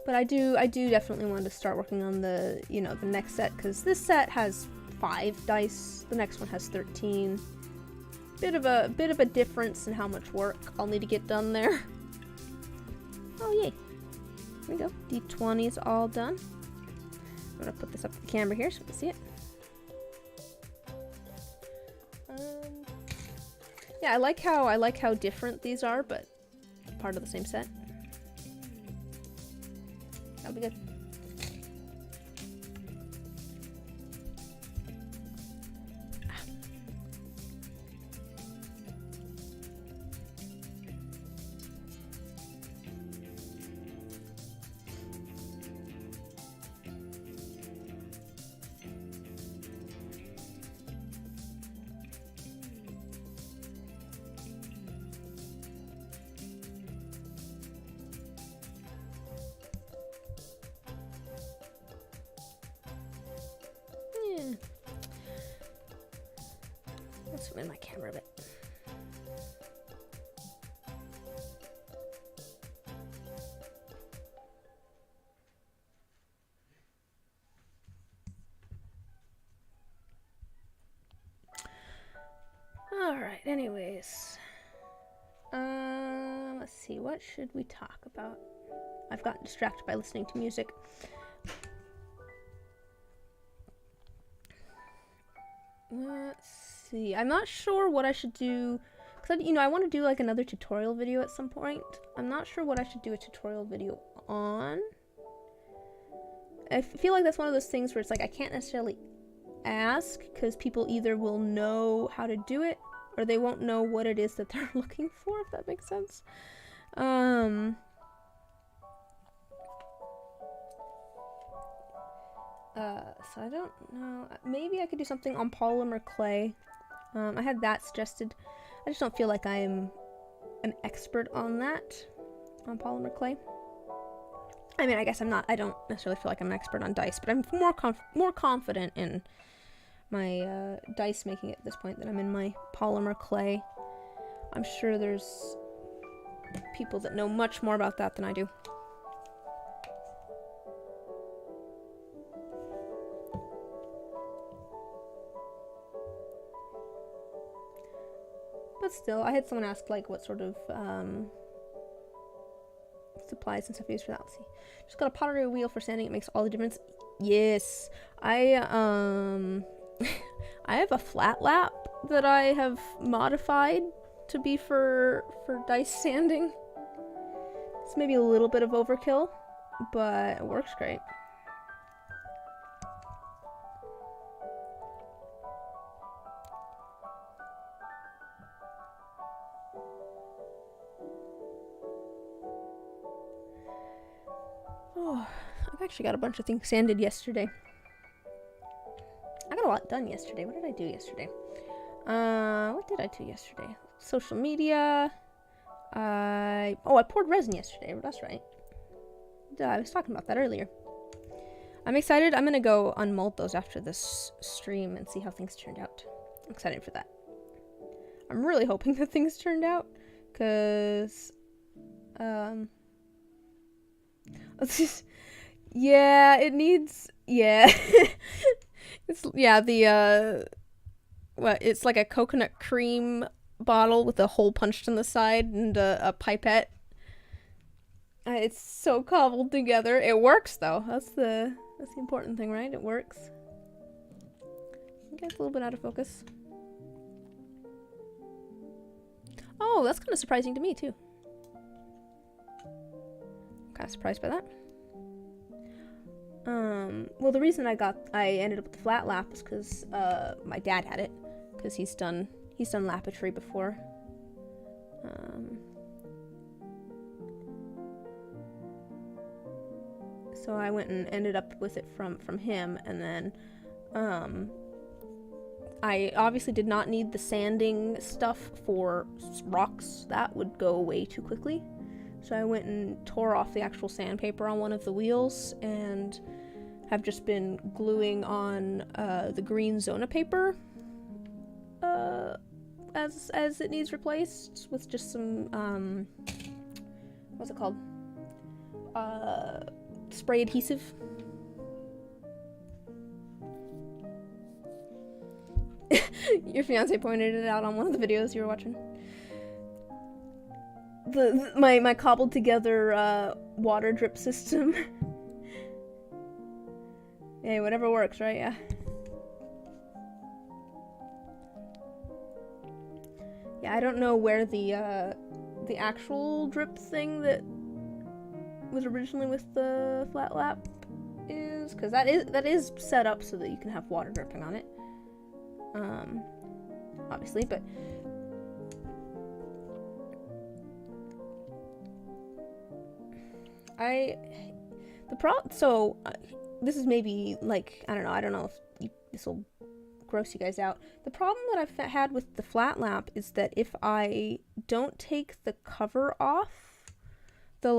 Speaker 1: But I do definitely want to start working on the next set, because this set has 5 dice, the next one has 13. Bit of a difference in how much work I'll need to get done there. Oh yay. There we go. D20 is all done. I'm gonna put this up to the camera here so we can see it. Yeah, I like how different these are, but part of the same set. That'll be good. zoom in my camera a bit. Alright, anyways. Let's see, what should we talk about? I've gotten distracted by listening to music. Let's see, I'm not sure what I should do, because I want to do like another tutorial video at some point. I'm not sure what I should do a tutorial video on. I feel like that's one of those things where it's like I can't necessarily ask, because people either will know how to do it or they won't know what it is that they're looking for, if that makes sense. So I don't know. Maybe I could do something on polymer clay. I had that suggested. I just don't feel like I am an expert on that, on polymer clay. I mean, I guess I'm not. I don't necessarily feel like I'm an expert on dice, but I'm more confident in my dice making at this point than I'm in my polymer clay. I'm sure there's people that know much more about that than I do. But still, I had someone ask like what sort of supplies and stuff used for that. Let's see. Just got a pottery wheel for sanding. It makes all the difference. Yes, I I have a flat lap that I have modified to be for dice sanding. It's maybe a little bit of overkill, but it works great. Oh, I've actually got a bunch of things sanded yesterday. I got a lot done yesterday. What did I do yesterday? What did I do yesterday? Social media. I poured resin yesterday. That's right. I was talking about that earlier. I'm excited. I'm gonna go unmold those after this stream and see how things turned out. I'm excited for that. I'm really hoping that things turned out, cause yeah, it needs, yeah. It's, yeah, it's like a coconut cream bottle with a hole punched in the side and a pipette. It's so cobbled together. It works though. That's the important thing, right? It works. It gets a little bit out of focus. Oh, that's kind of surprising to me too. I'm kind of surprised by that. Well, the reason I ended up with the flat lap is because my dad had it, because he's done lapetry before. So I went and ended up with it from him, and then I obviously did not need the sanding stuff for rocks. That would go away too quickly. So I went and tore off the actual sandpaper on one of the wheels and have just been gluing on the green Zona paper as it needs replaced with just some what's it called? Spray adhesive. Your fiance pointed it out on one of the videos you were watching. My cobbled together water drip system. Hey, whatever works, right? Yeah. Yeah, I don't know where the actual drip thing that was originally with the flat lap is, because that is set up so that you can have water dripping on it. Obviously, but this is maybe like, I don't know if this will gross you guys out. The problem that I've had with the flat lap is that if I don't take the cover off, the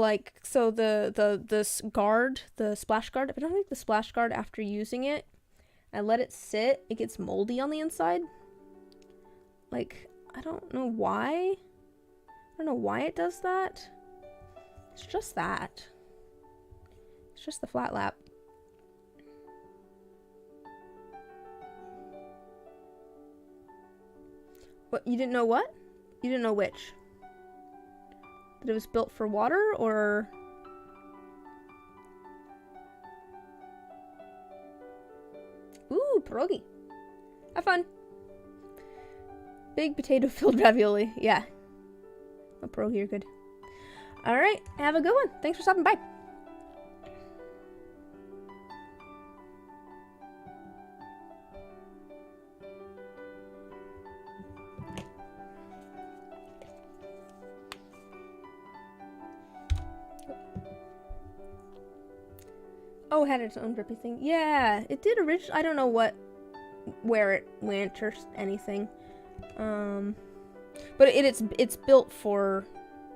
Speaker 1: guard, the splash guard, if I don't take the splash guard after using it, I let it sit, it gets moldy on the inside. Like, I don't know why. I don't know why it does that. It's just that. It's just the flat lap. What, you didn't know what? You didn't know which? That it was built for water, or... Ooh, pierogi. Have fun. Big potato-filled ravioli. Yeah. A pierogi are good. Alright, have a good one. Thanks for stopping by. Oh, it had its own drippy thing. Yeah, it did originally. I don't know where it went or anything. But it's built for.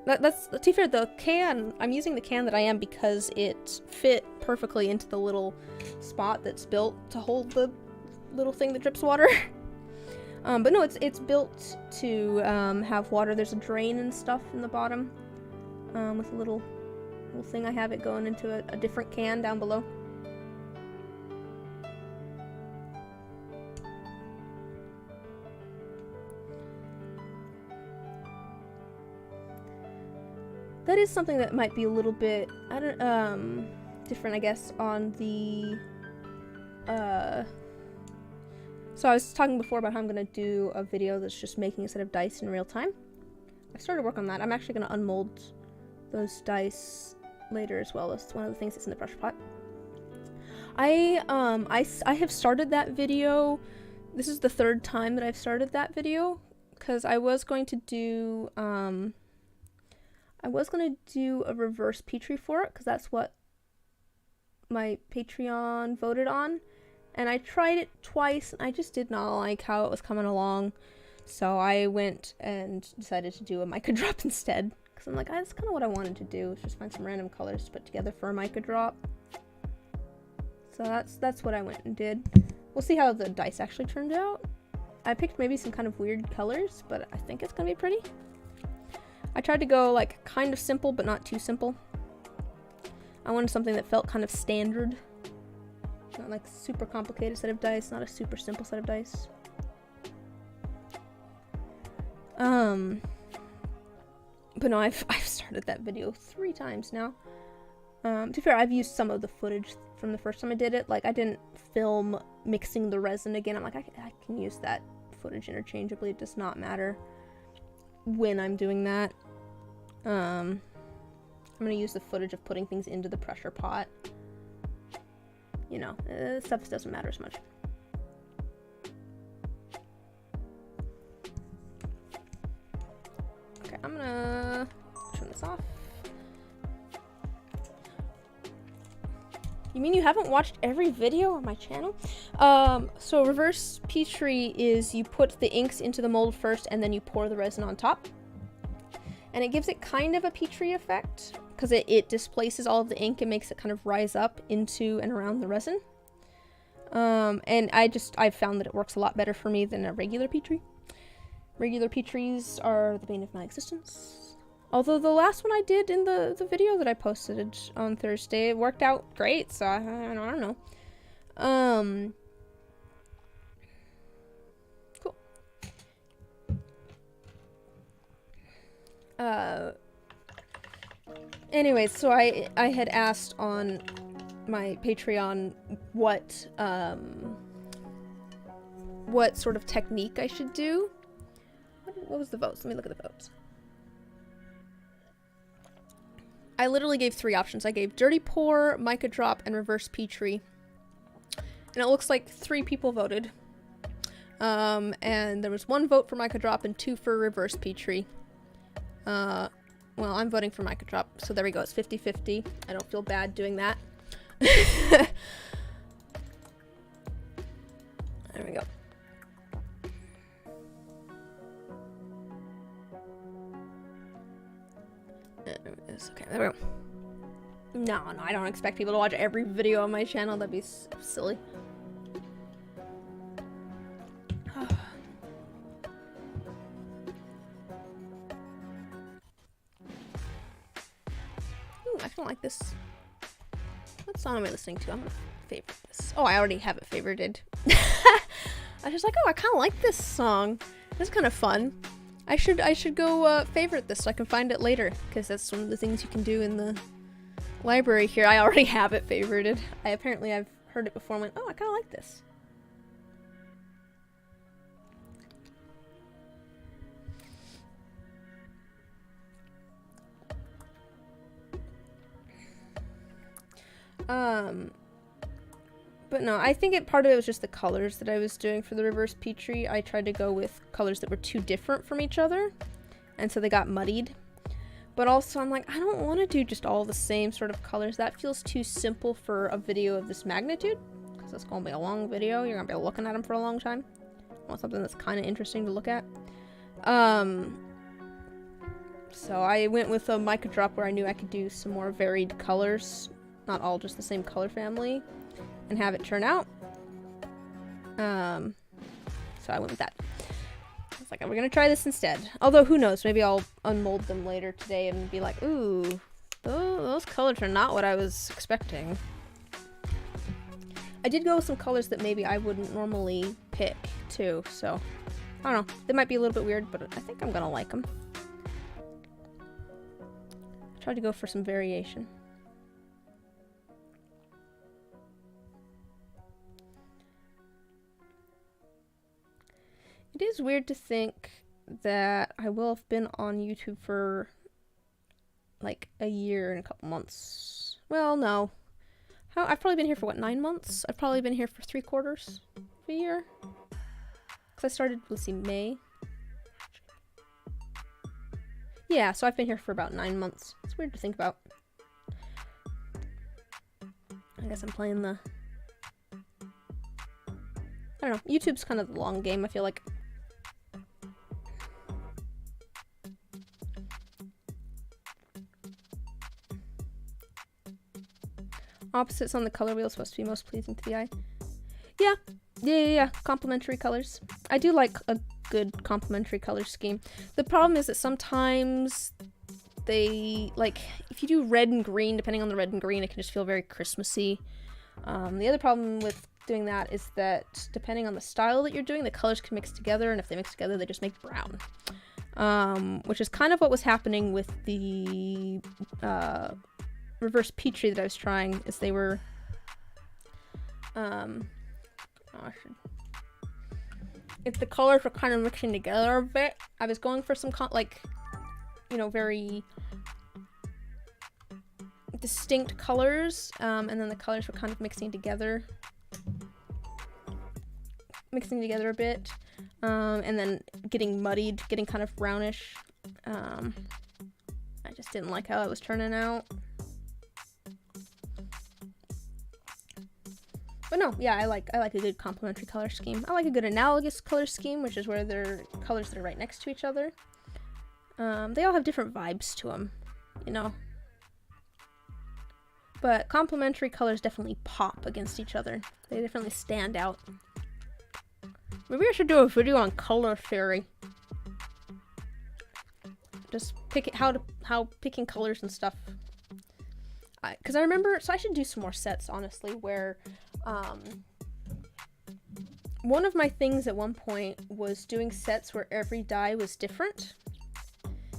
Speaker 1: That's to be fair. The can, I'm using the can that I am because it fit perfectly into the little spot that's built to hold the little thing that drips water. But no, it's built to have water. There's a drain and stuff in the bottom, with a little thing. I have it going into a different can down below. That is something that might be a little bit, different, I guess, on the, so I was talking before about how I'm going to do a video that's just making a set of dice in real time. I've started work on that. I'm actually going to unmold those dice later as well. That's one of the things that's in the pressure pot. I have started that video. This is the third time that I've started that video, because I was going to do, a reverse Petri for it, because that's what my Patreon voted on. And I tried it twice, and I just did not like how it was coming along. So I went and decided to do a mica drop instead. Because I'm like, that's kind of what I wanted to do, is just find some random colors to put together for a mica drop. So that's what I went and did. We'll see how the dice actually turned out. I picked maybe some kind of weird colors, but I think it's going to be pretty. I tried to go like kind of simple, but not too simple. I wanted something that felt kind of standard. Not like super complicated set of dice, not a super simple set of dice. But no, I've started that video 3 times now. To be fair, I've used some of the footage from the first time I did it. Like, I didn't film mixing the resin again. I'm like, I can use that footage interchangeably. It does not matter when I'm doing that. I'm gonna use the footage of putting things into the pressure pot. You know, stuff doesn't matter as much. Okay, I'm gonna turn this off. You mean you haven't watched every video on my channel? So reverse Petri is you put the inks into the mold first and then you pour the resin on top. And it gives it kind of a Petri effect because it displaces all of the ink and makes it kind of rise up into and around the resin. And I've found that it works a lot better for me than a regular Petri. Regular Petris are the bane of my existence. Although the last one I did in the video that I posted on Thursday, it worked out great, so I don't know. Cool. Anyways, so I had asked on my Patreon what sort of technique I should do. What was the votes? Let me look at the votes. I literally gave 3 options. I gave dirty pour, mica drop, and reverse Petri. And it looks like 3 people voted. And there was 1 vote for mica drop and 2 for reverse Petri. Well, I'm voting for mica drop, so there we go. It's 50-50. I don't feel bad doing that. There we go. Okay, there we go. No, I don't expect people to watch every video on my channel. That'd be so silly. I kind of like this. What song am I listening to? I'm gonna favorite this. Oh, I already have it favorited. I was just like, oh, I kind of like this song. That's kind of fun. I should go favorite this so I can find it later, because that's one of the things you can do in the library here. I already have it favorited. I've heard it before and went, oh, I kind of like this. But no, I think part of it was just the colors that I was doing for the reverse Petrie. I tried to go with colors that were too different from each other, and so they got muddied. But also, I'm like, I don't want to do just all the same sort of colors. That feels too simple for a video of this magnitude, because it's going to be a long video. You're going to be looking at them for a long time. I want something that's kind of interesting to look at. So I went with a mica drop where I knew I could do some more varied colors, not all just the same color family, and have it turn out. So I went with that. I was like, we're gonna try this instead. Although, who knows, maybe I'll unmold them later today and be like, ooh, those colors are not what I was expecting. I did go with some colors that maybe I wouldn't normally pick, too, so I don't know. They might be a little bit weird, but I think I'm gonna like them. I tried to go for some variation. It is weird to think that I will have been on YouTube for like a year and a couple months. Well, no. I've probably been here for, what, 9 months? I've probably been here for 3/4 of a year. Because I started, let's see, May. Yeah, so I've been here for about 9 months. It's weird to think about. I guess I'm playing the... I don't know. YouTube's kind of the long game, I feel like. Opposites on the color wheel is supposed to be most pleasing to the eye. Yeah. Complementary colors. I do like a good complementary color scheme. The problem is that sometimes they, like, if you do red and green, depending on the red and green, it can just feel very Christmassy. The other problem with doing that is that depending on the style that you're doing, the colors can mix together, and if they mix together, they just make brown. Which is kind of what was happening with the reverse Petrie that I was trying, is they were if the colors were kind of mixing together a bit, I was going for some very distinct colors, and then the colors were kind of mixing together a bit, and then getting muddied, getting kind of brownish. I just didn't like how it was turning out. But no, yeah, I like a good complementary color scheme. I like a good analogous color scheme, which is where they're colors that are right next to each other. They all have different vibes to them, you know. But complementary colors definitely pop against each other. They definitely stand out. Maybe I should do a video on color theory. Just how picking colors and stuff. Because I remember, so I should do some more sets, honestly, where one of my things at one point was doing sets where every die was different.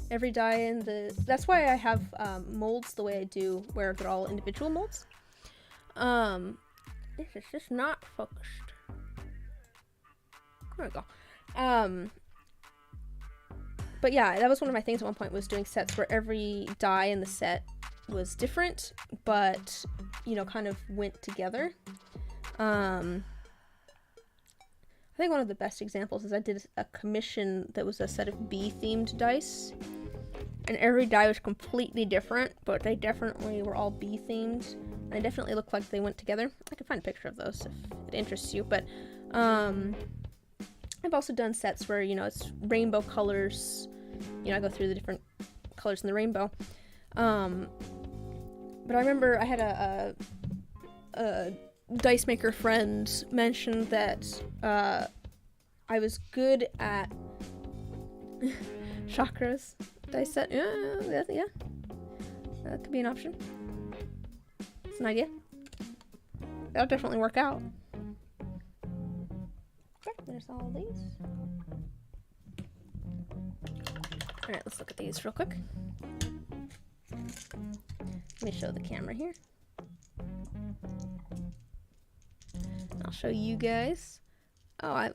Speaker 1: Every die in that's why I have molds the way I do, where they're all individual molds. This is just not focused. There we go. But yeah, that was one of my things at one point, was doing sets where every die in the set was different, but, you know, kind of went together. I think one of the best examples is I did a commission that was a set of bee-themed dice, and every die was completely different, but they definitely were all bee-themed, and they definitely looked like they went together. I can find a picture of those if it interests you, but I've also done sets where, you know, it's rainbow colors. You know, I go through the different colors in the rainbow. But I remember I had a dice maker friend mention that I was good at chakras dice set. Yeah. That could be an option. It's an idea. That'll definitely work out. Okay, there's all these. Alright, let's look at these real quick. Let me show the camera here. I'll show you guys. Oh, I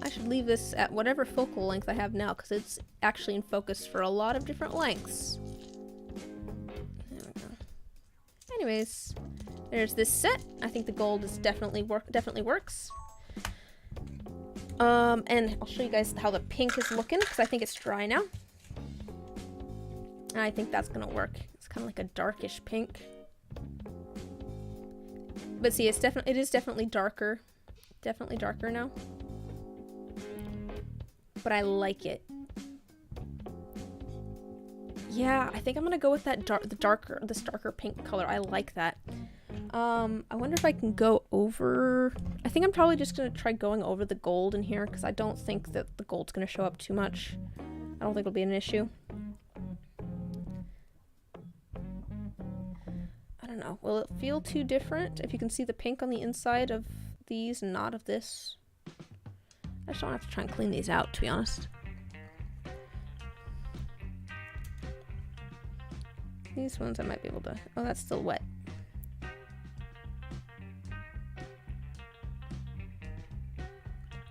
Speaker 1: should leave this at whatever focal length I have now, because it's actually in focus for a lot of different lengths. There we go. Anyways, there's this set. I think the gold is definitely works. And I'll show you guys how the pink is looking, because I think it's dry now. And I think that's gonna work. It's kind of like a darkish pink. But see, it is definitely darker. Definitely darker now. But I like it. Yeah, I think I'm gonna go with that this darker pink color. I like that. I wonder if I can go over... I think I'm probably just gonna try going over the gold in here, because I don't think that the gold's gonna show up too much. I don't think it'll be an issue. I don't know. Will it feel too different if you can see the pink on the inside of these and not of this? I just don't have to try and clean these out, to be honest. These ones I might be able to... Oh, that's still wet.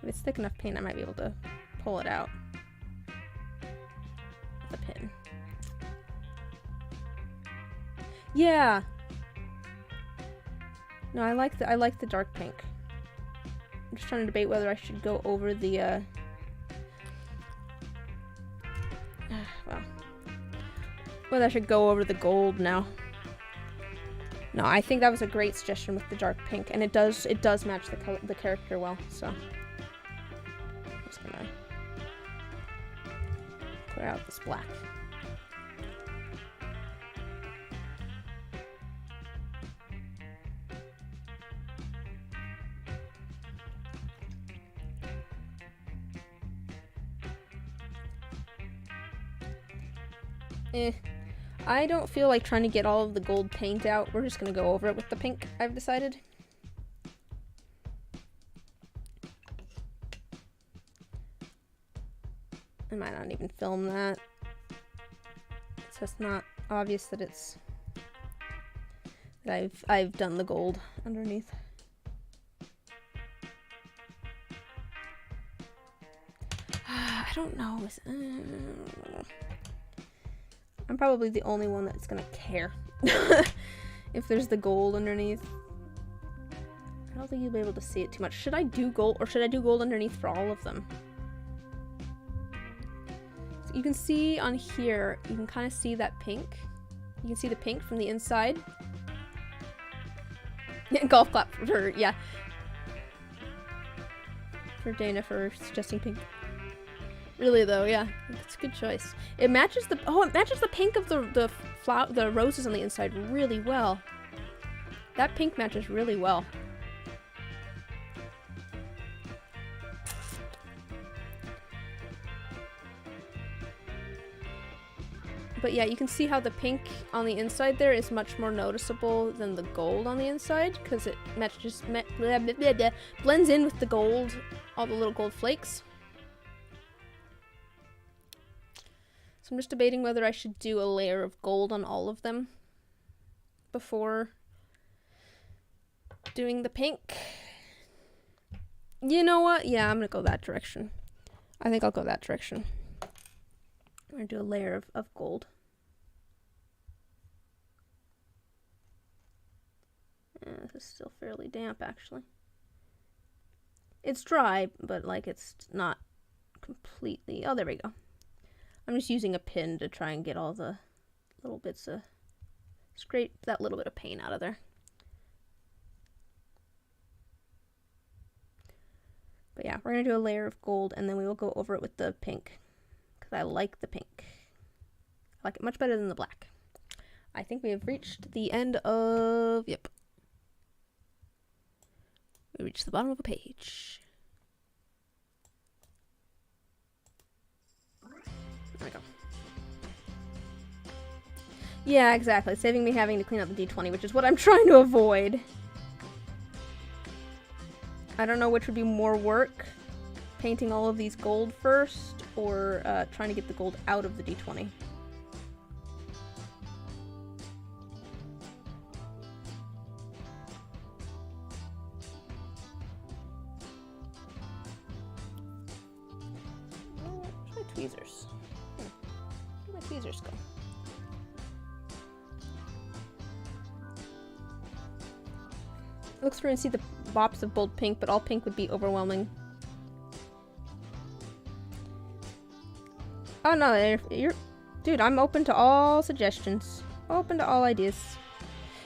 Speaker 1: If it's thick enough paint, I might be able to pull it out with a pin. Yeah. No, I like the dark pink. I'm just trying to debate whether I should go over the well, whether I should go over the gold now. No, I think that was a great suggestion with the dark pink, and it does match the character well. So I'm just gonna clear out this black. I don't feel like trying to get all of the gold paint out. We're just gonna go over it with the pink, I've decided. I might not even film that. So it's not obvious that I've done the gold underneath. I don't know. I'm probably the only one that's gonna care if there's the gold underneath. I don't think you'll be able to see it too much. Should I do gold, or should I do gold underneath for all of them? So you can see on here, you can kind of see that pink. You can see the pink from the inside. Golf clap for, yeah. For Dana for suggesting pink. Really though, yeah, it's a good choice. It matches the pink of the roses on the inside really well. That pink matches really well. But yeah, you can see how the pink on the inside there is much more noticeable than the gold on the inside, because it blends in with the gold, all the little gold flakes. So I'm just debating whether I should do a layer of gold on all of them before doing the pink. You know what? Yeah, I'm gonna go that direction. I think I'll go that direction. I'm gonna do a layer of gold. This is still fairly damp, actually. It's dry, but like it's not completely... Oh, there we go. I'm just using a pin to try and get all the little bits of... scrape that little bit of paint out of there. But yeah, we're going to do a layer of gold, and then we will go over it with the pink. Because I like the pink. I like it much better than the black. I think we have reached the end of... Yep. We reached the bottom of a page. There we go. Yeah, exactly. Saving me having to clean up the D20, which is what I'm trying to avoid. I don't know which would be more work. Painting all of these gold first, or trying to get the gold out of the D20. Where's my tweezers? Where'd my tweezers go? Looks for and see the bops of bold pink, but all pink would be overwhelming. Oh no, you're... Dude, I'm open to all suggestions. Open to all ideas.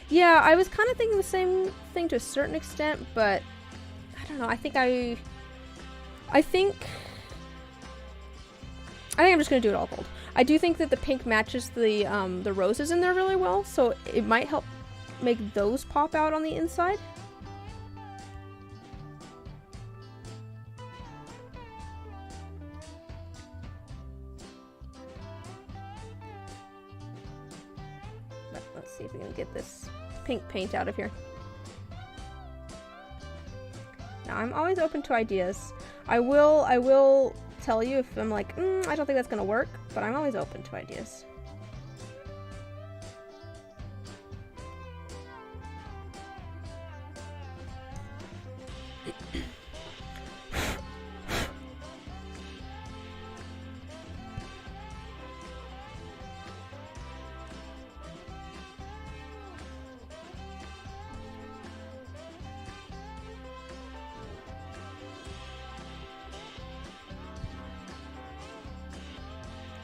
Speaker 1: Yeah, I was kind of thinking the same thing to a certain extent, but... I don't know, I think I'm just gonna do it all gold. I do think that the pink matches the roses in there really well, so it might help make those pop out on the inside. Let's see if we can get this pink paint out of here. Now, I'm always open to ideas. I will tell you if I'm like, I don't think that's gonna work, but I'm always open to ideas.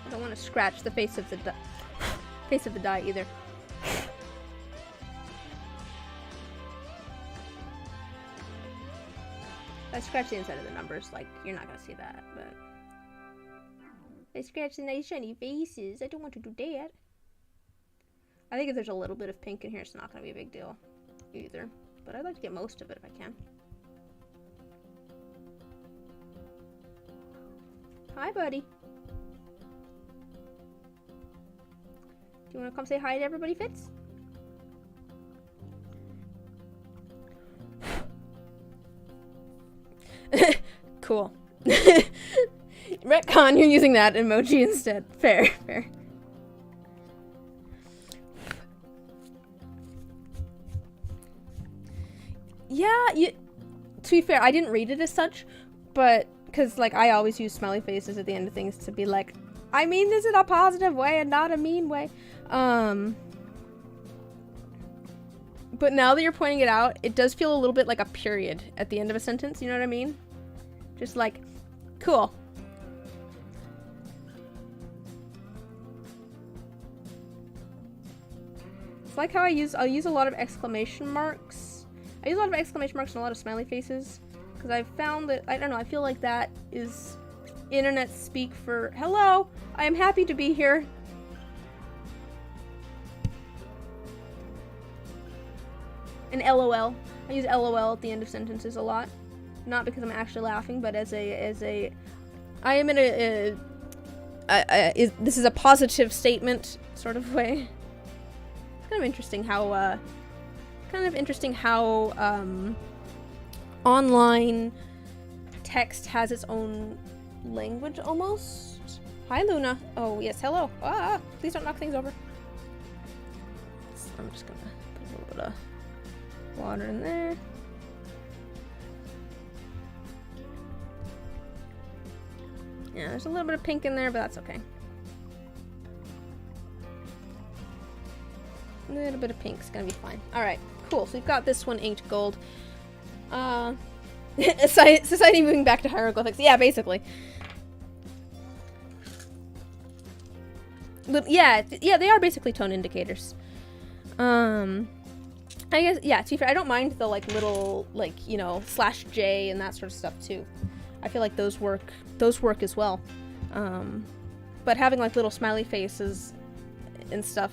Speaker 1: I don't want to scratch the face of the die either. If I scratch the inside of the numbers, like, you're not gonna see that, but I scratch the nice shiny faces. I don't want to do that. I think if there's a little bit of pink in here, it's not gonna be a big deal either. But I'd like to get most of it if I can. Hi, buddy. Do you want to come say hi to everybody, Fitz? Cool. Retcon, you're using that emoji instead. Fair, fair. Yeah, to be fair, I didn't read it as such, but, because, like, I always use smiley faces at the end of things to be like, I mean this in a positive way and not a mean way. But now that you're pointing it out, it does feel a little bit like a period at the end of a sentence, you know what I mean? Just like, cool. It's like how I'll use a lot of exclamation marks. I use a lot of exclamation marks and a lot of smiley faces, because I've found that, I don't know, I feel like that is internet speak for, hello, I am happy to be here. And LOL. I use LOL at the end of sentences a lot. Not because I'm actually laughing, but as a I am in this is a positive statement sort of way. It's kind of interesting how online text has its own language almost. Hi, Luna. Oh yes, hello. Ah, please don't knock things over. So I'm just gonna put a little bit of water in there. Yeah, there's a little bit of pink in there, but that's okay. A little bit of pink's gonna be fine. Alright, cool. So we've got this one inked gold. Society moving back to hieroglyphics. Yeah, basically. Yeah, they are basically tone indicators. I guess, yeah, to be fair, I don't mind the, like, little, like, you know, /J and that sort of stuff, too. I feel like those work as well. But having, like, little smiley faces and stuff.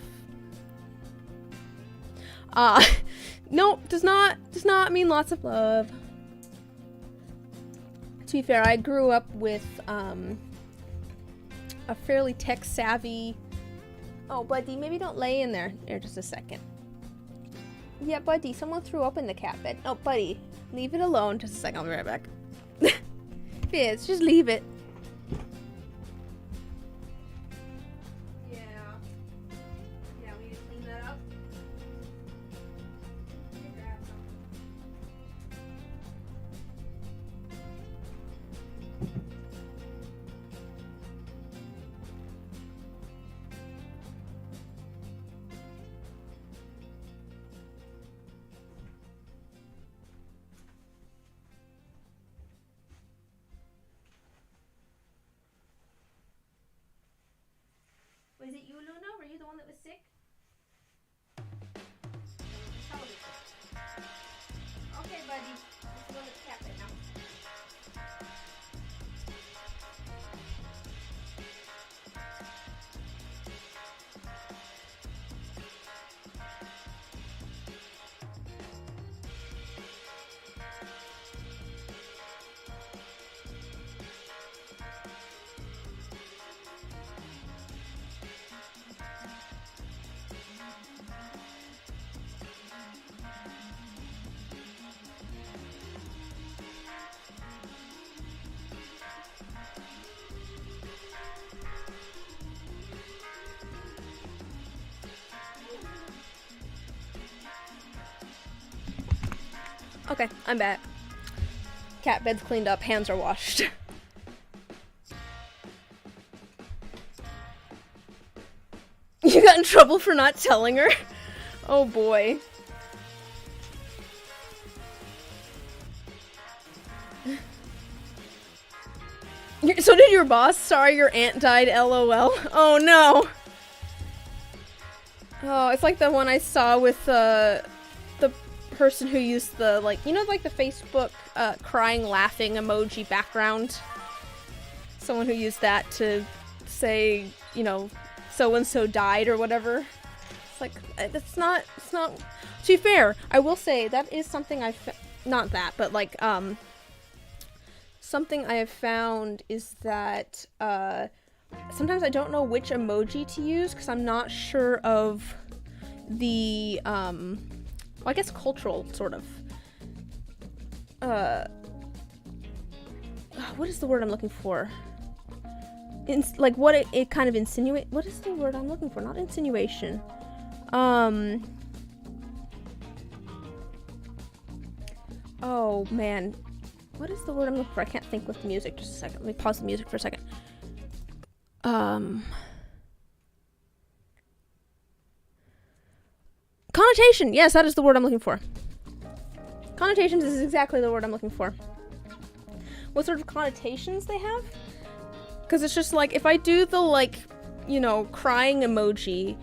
Speaker 1: No, does not mean lots of love. To be fair, I grew up with, a fairly tech-savvy Oh, buddy, maybe don't lay in there. Here, just a second. Yeah, buddy, someone threw up in the cat bed. Oh, buddy, leave it alone. Just a second, I'll be right back. Fizz, just leave it. Yeah. Yeah, we need to clean that up. Grab some. Was it you, Luna? Were you the one that was sick? Okay, buddy. Let's go to the cat bed now. Okay, I'm back. Cat bed's cleaned up, hands are washed. You got in trouble for not telling her? Oh boy. So did your boss? Sorry your aunt died, LOL. Oh no. Oh, it's like the one I saw with the person who used the, like, you know, like the Facebook crying laughing emoji background? Someone who used that to say, you know, so-and-so died or whatever. It's like, it's not, to be fair, I will say that is something not that, but like, something I have found is that, sometimes I don't know which emoji to use because I'm not sure of the, well, I guess cultural sort of, what is the word I'm looking for? Like what it kind of insinuate. What is the word I'm looking for? Not insinuation. Oh man, what is the word I'm looking for? I can't think with the music. Just a second. Let me pause the music for a second. Connotation. Yes, that is the word I'm looking for. Connotations is exactly the word I'm looking for. What sort of connotations they have? Because it's just like, if I do the, like, you know, crying emoji,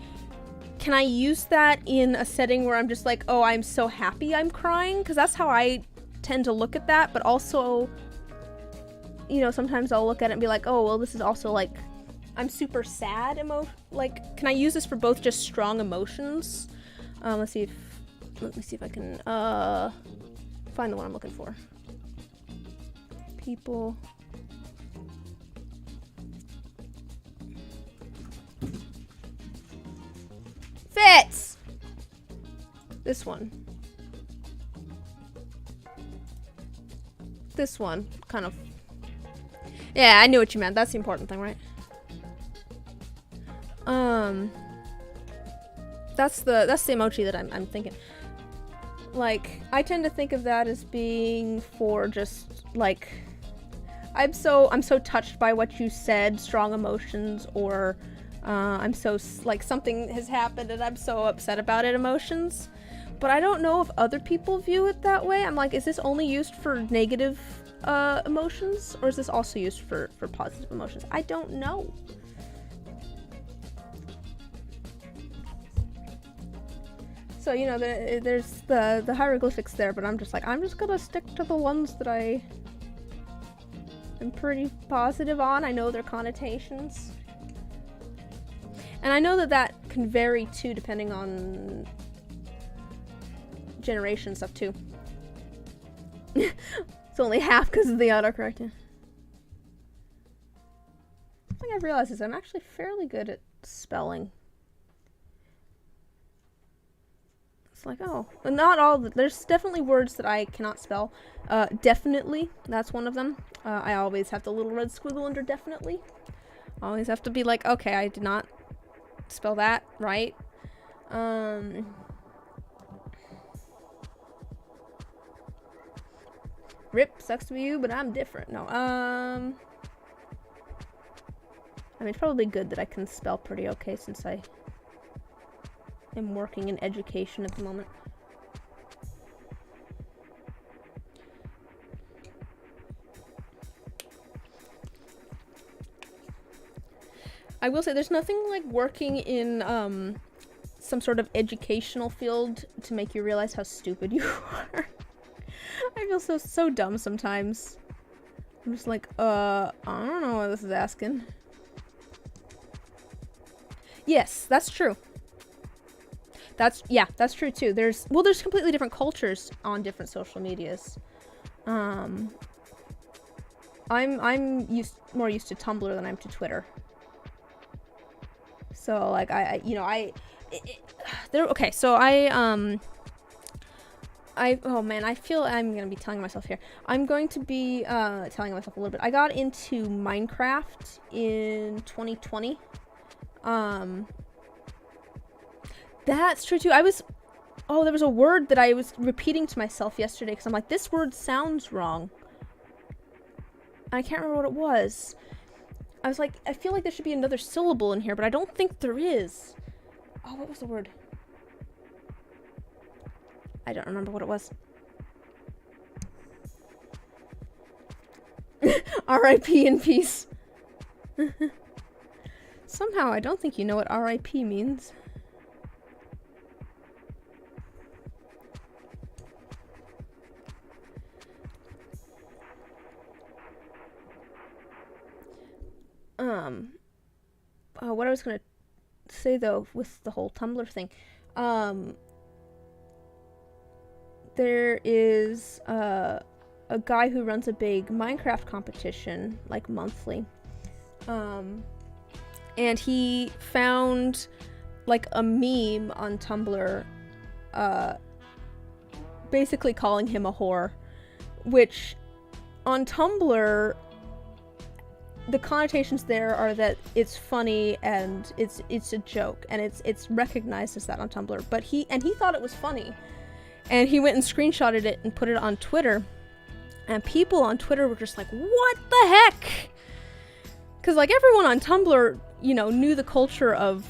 Speaker 1: can I use that in a setting where I'm just like, oh, I'm so happy I'm crying? Because that's how I tend to look at that, but also, you know, sometimes I'll look at it and be like, oh, well, this is also, like, I'm super sad like, can I use this for both just strong emotions? Let me see if I can, find the one I'm looking for. People... Fits! This one. This one, kind of. Yeah, I knew what you meant. That's the important thing, right? That's the emoji that I'm thinking. Like, I tend to think of that as being for just, like, I'm so touched by what you said, strong emotions, or I'm so, like, something has happened and I'm so upset about it emotions. But I don't know if other people view it that way. I'm like, is this only used for negative emotions, or is this also used for positive emotions? I don't know. So, you know, there's the hieroglyphics there, but I'm just like, I'm just gonna stick to the ones that I am pretty positive on. I know their connotations. And I know that can vary too, depending on generation stuff too. It's only half because of the autocorrect. One thing I've realized is I'm actually fairly good at spelling. It's like, oh, but not all. There's definitely words that I cannot spell. Definitely, that's one of them. I always have the little red squiggle under definitely. I always have to be like, okay, I did not spell that right. Rip, sucks to be you, but I'm different. No, I mean, it's probably good that I can spell pretty okay since I am working in education at the moment. I will say there's nothing like working in some sort of educational field to make you realize how stupid you are. I feel so dumb sometimes. I'm just like, I don't know what this is asking. Yes, that's true. That's true too. There's completely different cultures on different social medias. I'm more used to Tumblr than I'm to Twitter. So like oh man, I feel I'm gonna be telling myself here. I'm going to be telling myself a little bit. I got into Minecraft in 2020. That's true too. There was a word that I was repeating to myself yesterday because I'm like, this word sounds wrong. I can't remember what it was. I was like, I feel like there should be another syllable in here, but I don't think there is. Oh, what was the word? I don't remember what it was. R.I.P. in peace. Somehow, I don't think you know what R.I.P. means. What I was gonna say though with the whole Tumblr thing, there is a guy who runs a big Minecraft competition like monthly, and he found like a meme on Tumblr basically calling him a whore, which on Tumblr the connotations there are that it's funny and it's a joke and it's recognized as that on Tumblr, but he thought it was funny and he went and screenshotted it and put it on Twitter, and people on Twitter were just like, what the heck? Because like everyone on Tumblr, you know, knew the culture of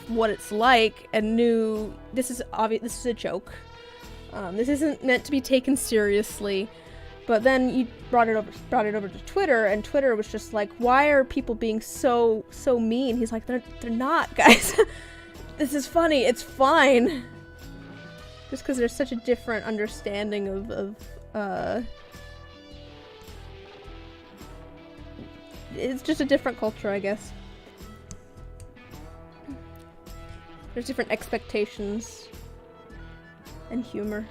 Speaker 1: what it's like and knew this is obvious, this is a joke, this isn't meant to be taken seriously. But then you brought it over to Twitter, and Twitter was just like, why are people being so mean? He's like, they're not, guys. This is funny. It's fine. Just because there's such a different understanding of it's just a different culture, I guess. There's different expectations and humor.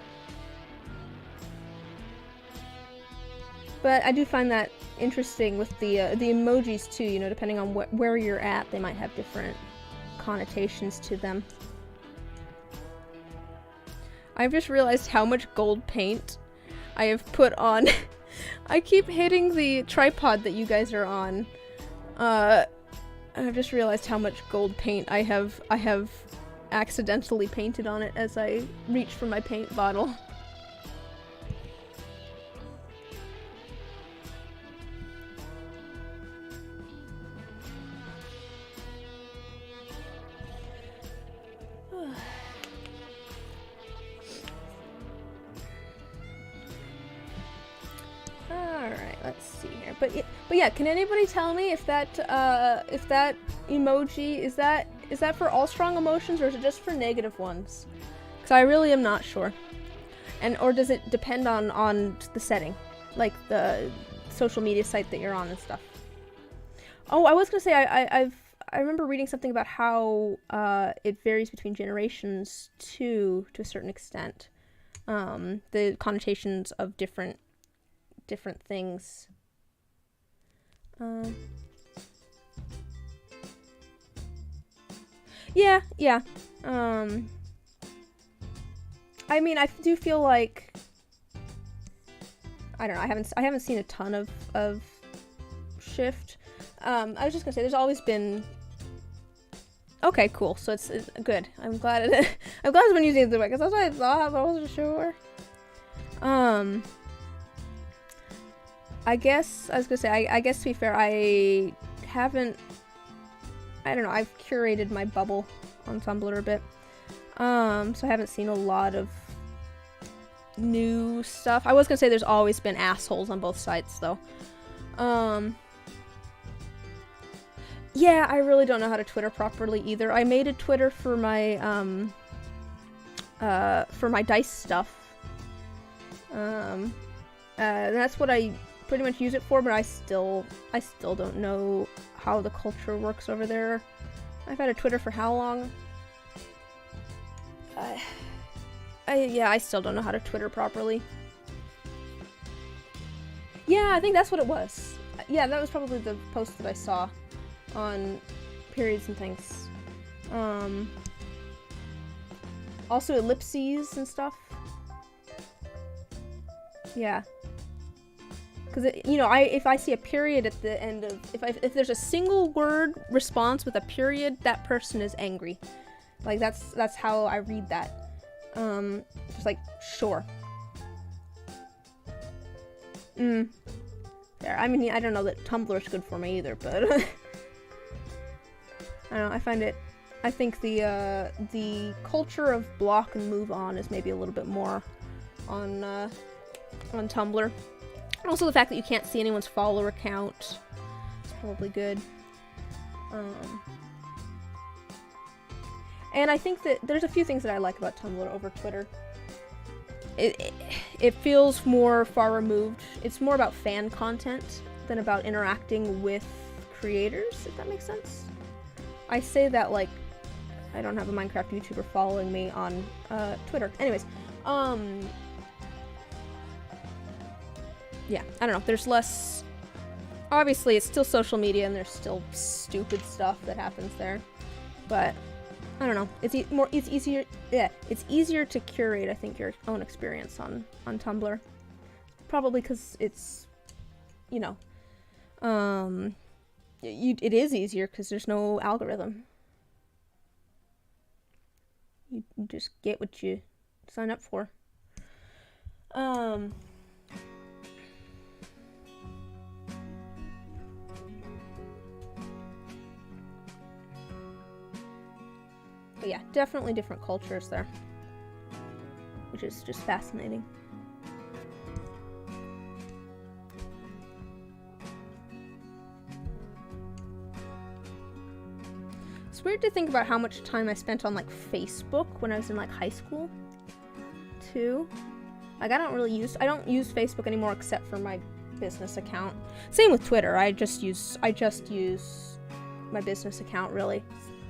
Speaker 1: But I do find that interesting with the emojis too, you know, depending on where you're at, they might have different connotations to them. I've just realized how much gold paint I have put on. I keep hitting the tripod that you guys are on. I've just realized how much gold paint I have accidentally painted on it as I reach for my paint bottle. Let's see here, but yeah, can anybody tell me if that emoji is that for all strong emotions or is it just for negative ones? Because I really am not sure, or does it depend on the setting, like the social media site that you're on and stuff? Oh, I was gonna say I remember reading something about how it varies between generations too, to a certain extent. The connotations of different things. Yeah. I mean, I do feel like, I don't know, I haven't seen a ton of shift. I was just gonna say, there's always been. Okay, cool. So it's good. I'm glad I'm glad it's been using it the way, because that's what I thought, but I wasn't sure. I guess I was gonna say, I guess to be fair, I haven't. I don't know. I've curated my bubble on Tumblr a bit, so I haven't seen a lot of new stuff. I was gonna say there's always been assholes on both sides, though. Yeah, I really don't know how to Twitter properly either. I made a Twitter for my dice stuff. That's what I pretty much use it for, but I still don't know how the culture works over there. I've had a Twitter for how long? Yeah, I still don't know how to Twitter properly. Yeah, I think that's what it was. Yeah, that was probably the post that I saw on periods and things. Also ellipses and stuff. Yeah. Because, you know, if I see a period at the end of... If there's a single word response with a period, that person is angry. Like, that's how I read that. Just like, sure. There. I mean, I don't know that Tumblr's good for me either, but... I don't know, I think the culture of block and move on is maybe a little bit more on Tumblr. Also, the fact that you can't see anyone's follower count is probably good. And I think that there's a few things that I like about Tumblr over Twitter. It feels more far removed. It's more about fan content than about interacting with creators, if that makes sense. I say that like I don't have a Minecraft YouTuber following me on Twitter. Anyways, yeah, I don't know. There's less. Obviously, it's still social media, and there's still stupid stuff that happens there. But I don't know. It's easier. Yeah, it's easier to curate, I think, your own experience on Tumblr. Probably because it's, you know, it is easier because there's no algorithm. You just get what you sign up for. But yeah, definitely different cultures there, which is just fascinating. It's weird to think about how much time I spent on, like, Facebook when I was in, like, high school, too. Like, I don't use Facebook anymore except for my business account. Same with Twitter. I just use my business account, really.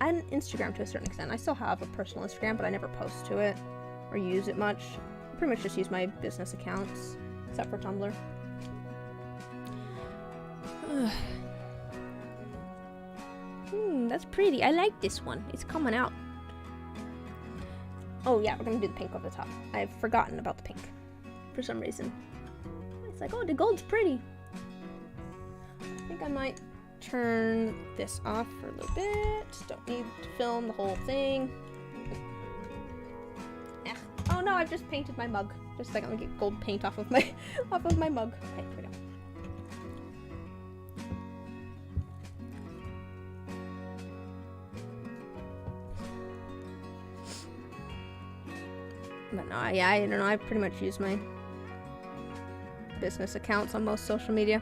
Speaker 1: And Instagram to a certain extent. I still have a personal Instagram, but I never post to it or use it much. I pretty much just use my business accounts, except for Tumblr. That's pretty. I like this one. It's coming out. Oh yeah, we're gonna do the pink over the top. I've forgotten about the pink for some reason. It's like, oh, the gold's pretty. I think I might turn this off for a little bit. Don't need to film the whole thing. Oh no, I've just painted my mug. Just a second, let me get gold paint off of my mug. Okay, here we go. But no, yeah, I don't know. I pretty much use my business accounts on most social media.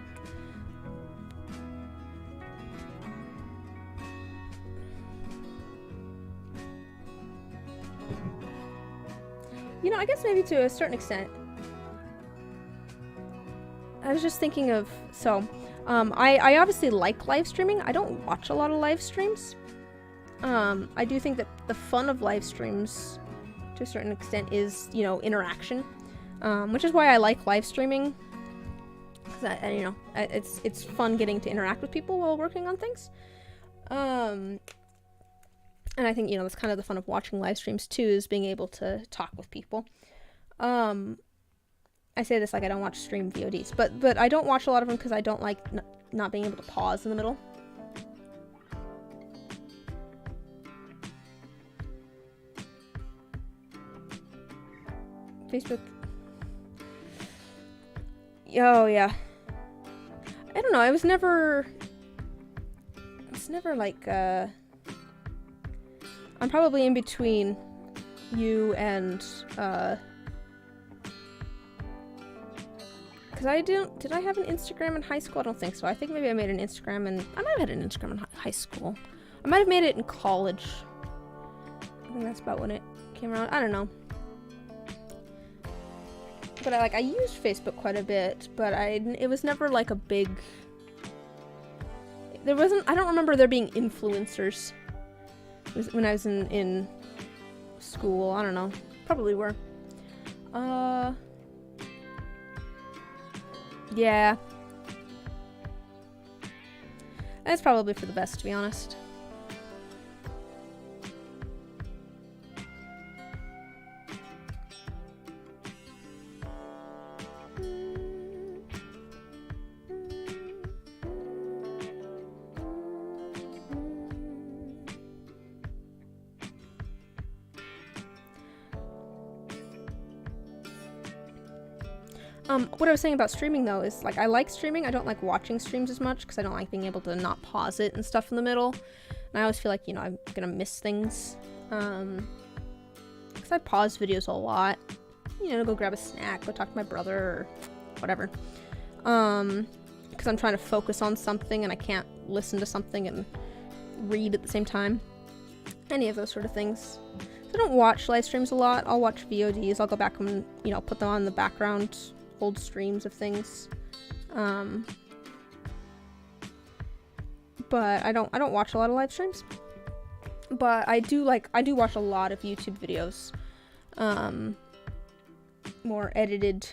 Speaker 1: You know, I guess maybe to a certain extent. I was just thinking of, I obviously like live streaming. I don't watch a lot of live streams. I do think that the fun of live streams, to a certain extent, is, you know, interaction, which is why I like live streaming. Because you know, it's fun getting to interact with people while working on things. And I think, that's kind of the fun of watching live streams too, is being able to talk with people. I say this like I don't watch stream VODs, but I don't watch a lot of them because I don't like not being able to pause in the middle. Facebook. Oh, yeah. I don't know, I was never like, I'm probably in between you and, because did I have an Instagram in high school? I don't think so. I think maybe I made an Instagram I might have had an Instagram in high school. I might have made it in college. I think that's about when it came around. I don't know. But I used Facebook quite a bit, but it was never like a big, I don't remember there being influencers when I was in school. I don't know. Probably were. Yeah. That's probably for the best, to be honest. What I was saying about streaming, though, is, like, I like streaming. I don't like watching streams as much, because I don't like being able to not pause it and stuff in the middle. And I always feel like, I'm gonna miss things. Because I pause videos a lot. Go grab a snack, go talk to my brother, or whatever. Because I'm trying to focus on something, and I can't listen to something and read at the same time. Any of those sort of things. So I don't watch live streams a lot. I'll watch VODs. I'll go back and, put them on in the background. Old streams of things, but I don't watch a lot of live streams. But I do watch a lot of YouTube videos, more edited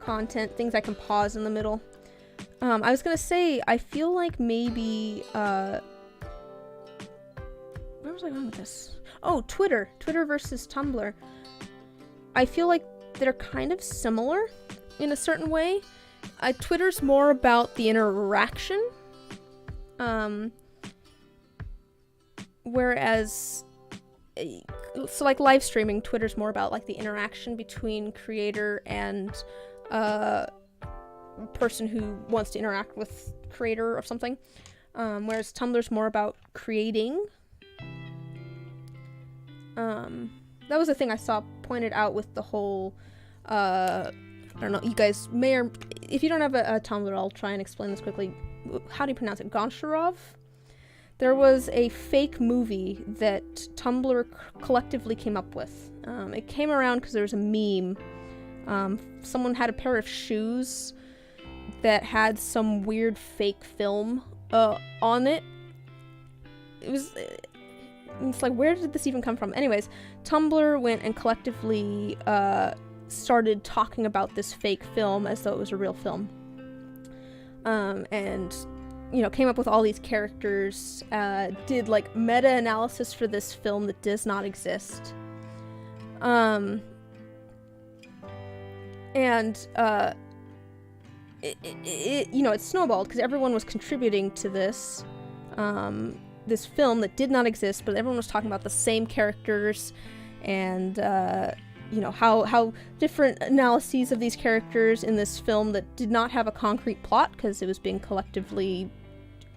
Speaker 1: content, things I can pause in the middle. I was gonna say, I feel like maybe where was I going with this? Oh, Twitter versus Tumblr. I feel like they're kind of similar in a certain way. Twitter's more about the interaction, whereas, so like live streaming, Twitter's more about like the interaction between creator and person who wants to interact with creator of something, whereas Tumblr's more about creating. That was the thing I saw pointed out with the whole, I don't know, you guys may or, if you don't have a Tumblr, I'll try and explain this quickly. How do you pronounce it? Goncharov? There was a fake movie that Tumblr collectively came up with. It came around because there was a meme. Someone had a pair of shoes that had some weird fake film on it. It's like, where did this even come from? Anyways, Tumblr went and collectively started talking about this fake film as though it was a real film. And, came up with all these characters, did like meta-analysis for this film that does not exist. It snowballed because everyone was contributing to this. This film that did not exist, but everyone was talking about the same characters and, how different analyses of these characters in this film that did not have a concrete plot because it was being collectively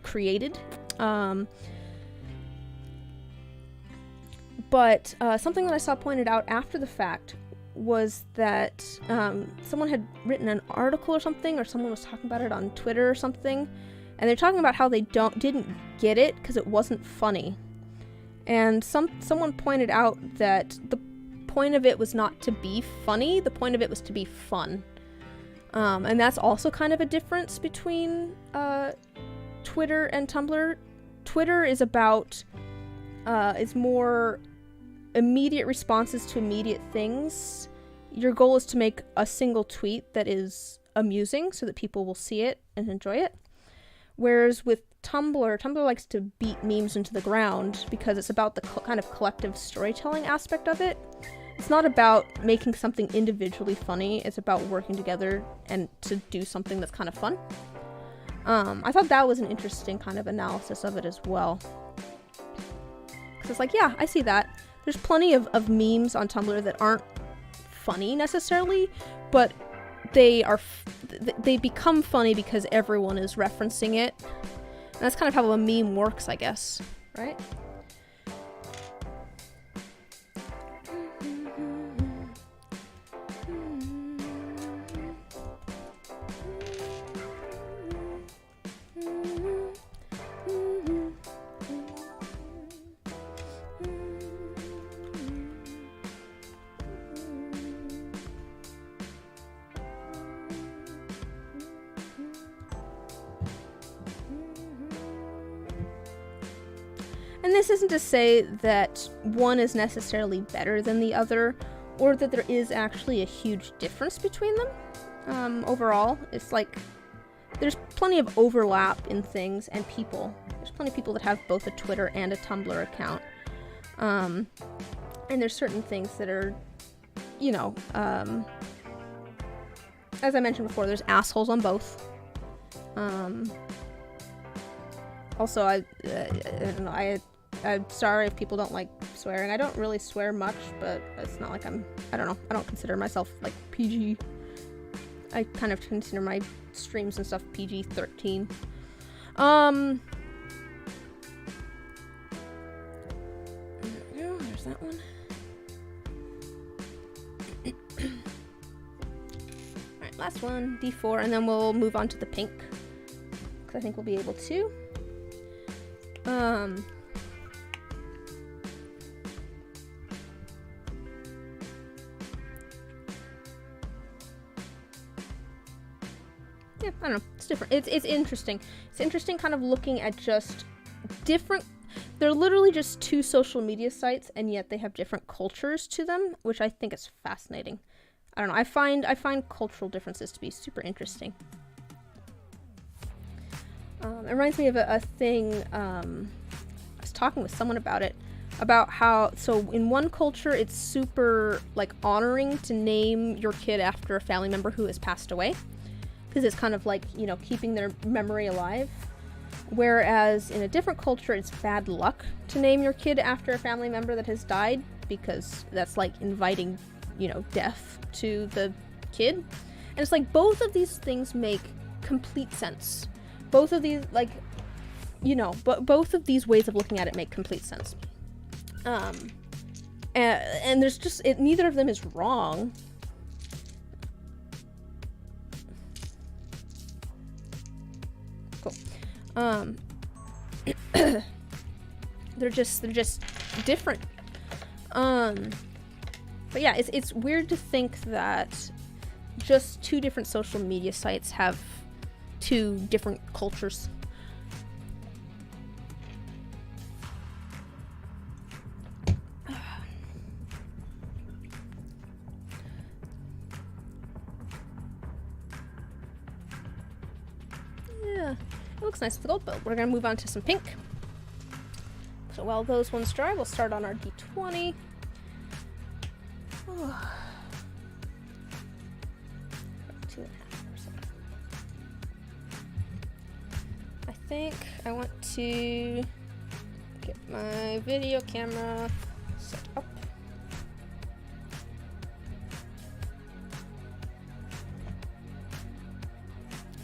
Speaker 1: created. But something that I saw pointed out after the fact was that someone had written an article or something, or someone was talking about it on Twitter or something, and they're talking about how they didn't get it because it wasn't funny. And someone pointed out that the point of it was not to be funny, the point of it was to be fun. And that's also kind of a difference between Twitter and Tumblr. Twitter is about, is more immediate responses to immediate things. Your goal is to make a single tweet that is amusing so that people will see it and enjoy it. Whereas with Tumblr likes to beat memes into the ground because it's about the kind of collective storytelling aspect of it. It's not about making something individually funny, it's about working together and to do something that's kind of fun. I thought that was an interesting kind of analysis of it as well. Because it's like, yeah, I see that. There's plenty of memes on Tumblr that aren't funny necessarily, but they become funny because everyone is referencing it. And that's kind of how a meme works, I guess, right? And this isn't to say that one is necessarily better than the other, or that there is actually a huge difference between them. Overall, it's like there's plenty of overlap in things and people. There's plenty of people that have both a Twitter and a Tumblr account. And there's certain things that are, you know, as I mentioned before, there's assholes on both. Also, I don't know, I'm sorry if people don't like swearing. I don't really swear much, but it's not like I don't know, I don't consider myself like PG. I kind of consider my streams and stuff PG-13. There's that one. Alright, last one, D4, and then we'll move on to the pink. Because I think we'll be able to. Yeah, I don't know. It's different. It's interesting. It's interesting kind of looking at just different... They're literally just two social media sites, and yet they have different cultures to them, which I think is fascinating. I don't know. I find cultural differences to be super interesting. It reminds me of a thing... I was talking with someone about it. About how... So, in one culture, it's super, like, honoring to name your kid after a family member who has passed away. Because it's kind of like, you know, keeping their memory alive. Whereas in a different culture, it's bad luck to name your kid after a family member that has died, because that's like inviting, you know, death to the kid. And it's like both of these things make complete sense. Both of these, like, you know, but both of these ways of looking at it make complete sense. And there's just, neither of them is wrong. Cool. They're just different. But yeah, it's weird to think that just two different social media sites have two different cultures. Yeah, it looks nice with the gold, but we're gonna move on to some pink. So while those ones dry, we'll start on our D20. Oh. 2.5%. I think I want to get my video camera set up.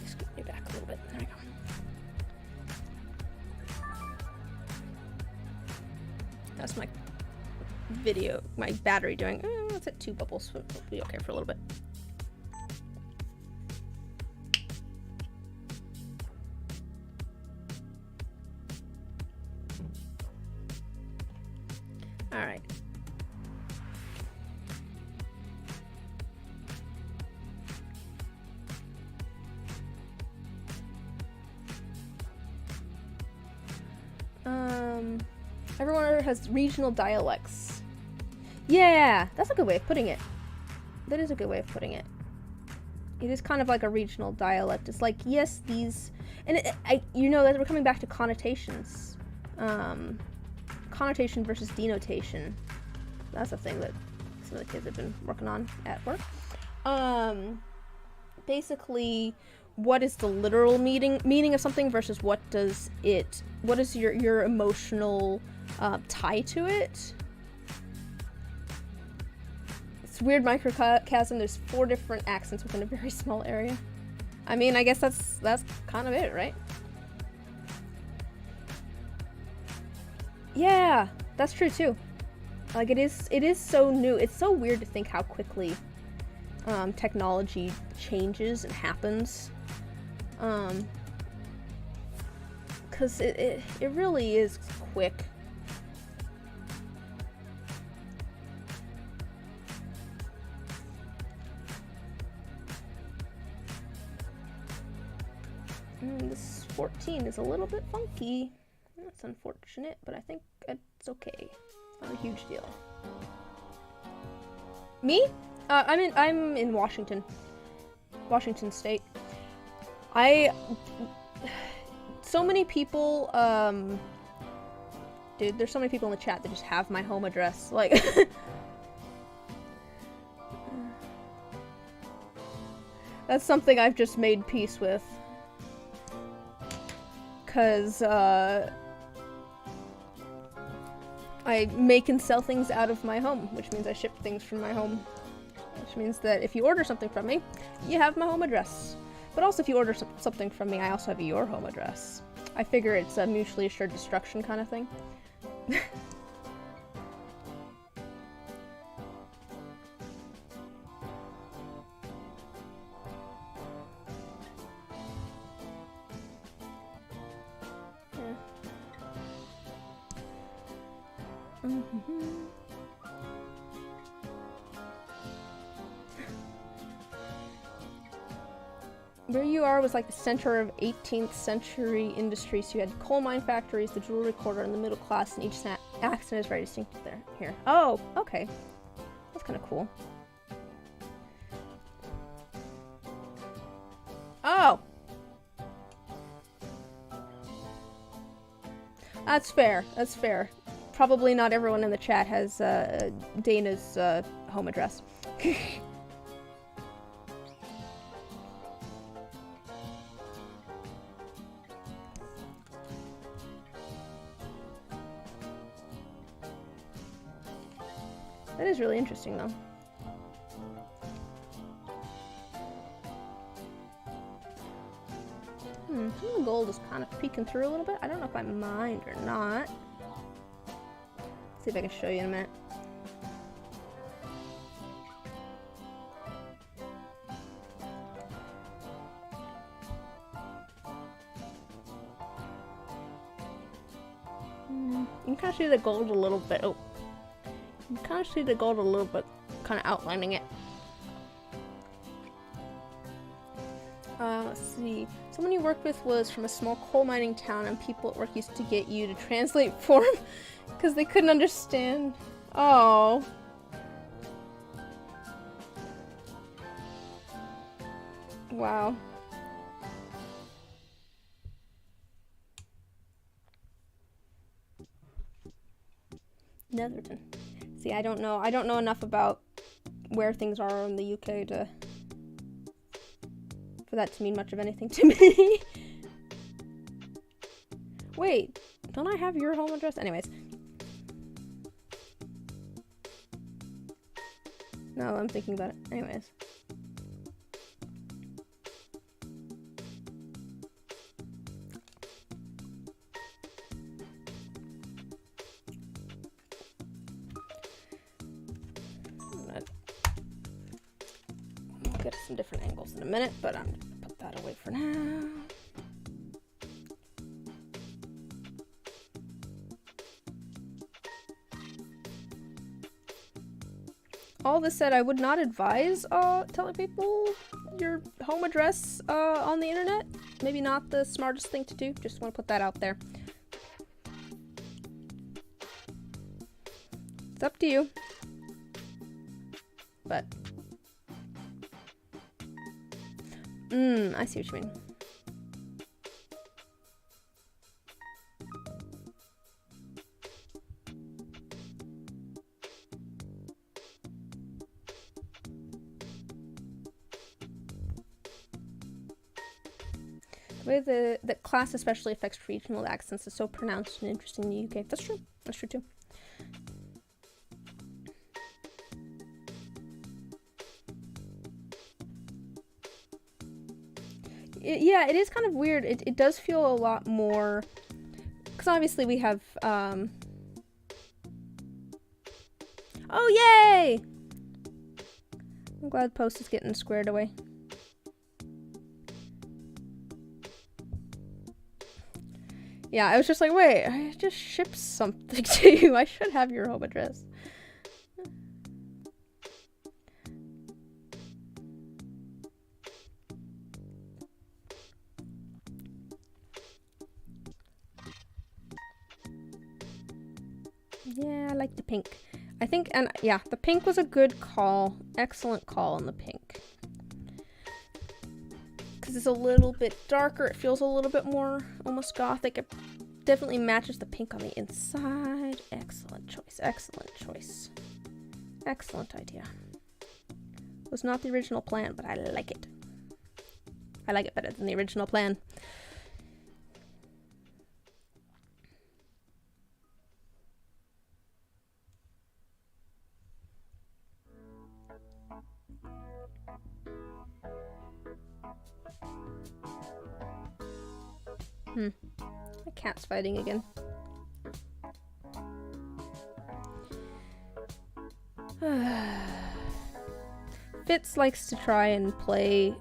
Speaker 1: Scoot me back a little bit. There we go. That's my video, my battery doing, it's at 2 bubbles, so it'll be okay for a little bit. All right. Everyone has regional dialects. Yeah, that's a good way of putting it. That is a good way of putting it. It is kind of like a regional dialect. It's like, yes, these, and you know that we're coming back to connotations. Connotation versus denotation. That's a thing that some of the kids have been working on at work. Basically, what is the literal meaning of something versus what is your emotional tie to it? It's weird microcosm. There's 4 different accents within a very small area. I mean, I guess that's kind of it, right? Yeah, that's true too. Like, it is so new. It's so weird to think how quickly technology changes and happens. Because it really is quick. This 14 is a little bit funky. That's unfortunate, but I think it's okay. It's not a huge deal. Me? I'm in Washington State. So many people, dude, there's so many people in the chat that just have my home address. Like, that's something I've just made peace with. 'Cause, I make and sell things out of my home, which means I ship things from my home. Which means that if you order something from me, you have my home address. But also if you order something from me, I also have your home address. I figure it's a mutually assured destruction kind of thing. Where you are was like the center of 18th century industry, so you had coal mine factories, the jewelry quarter, and the middle class, and each accent is very distinctive there. Here. Oh, okay. That's kind of cool. Oh! That's fair. That's fair. Probably not everyone in the chat has Dana's home address. That is really interesting, though. Some of the gold is kind of peeking through a little bit. I don't know if I mind or not. Let's see if I can show you in a minute. You can kind of see the gold a little bit. Oh. You can kind of see the gold a little bit, kind of outlining it. Let's see. Someone you worked with was from a small coal mining town, and people at work used to get you to translate for them because they couldn't understand. Oh. Wow. Netherton. See, I don't know enough about where things are in the UK for that to mean much of anything to me. Wait, don't I have your home address? Anyways. No, I'm thinking about it. Anyways. We'll get some different angles in a minute, but I'm gonna put that away for now. All this said, I would not advise telling people your home address on the internet. Maybe not the smartest thing to do. Just want to put that out there. It's up to you. But I see what you mean. The way the class especially affects regional accents is so pronounced and interesting in the UK. That's true. That's true too. Yeah, it is kind of weird. It does feel a lot more, because obviously we have oh yay! I'm glad Post is getting squared away. Yeah, I was just like, wait, I just shipped something to you. I should have your home address. Yeah, I like the pink. I think, and yeah, the pink was a good call. Excellent call on the pink. Because it's a little bit darker. It feels a little bit more almost gothic. It definitely matches the pink on the inside. Excellent choice. Excellent choice. Excellent idea. Was not the original plan, but I like it. I like it better than the original plan. The cat's fighting again. Fitz likes to try and play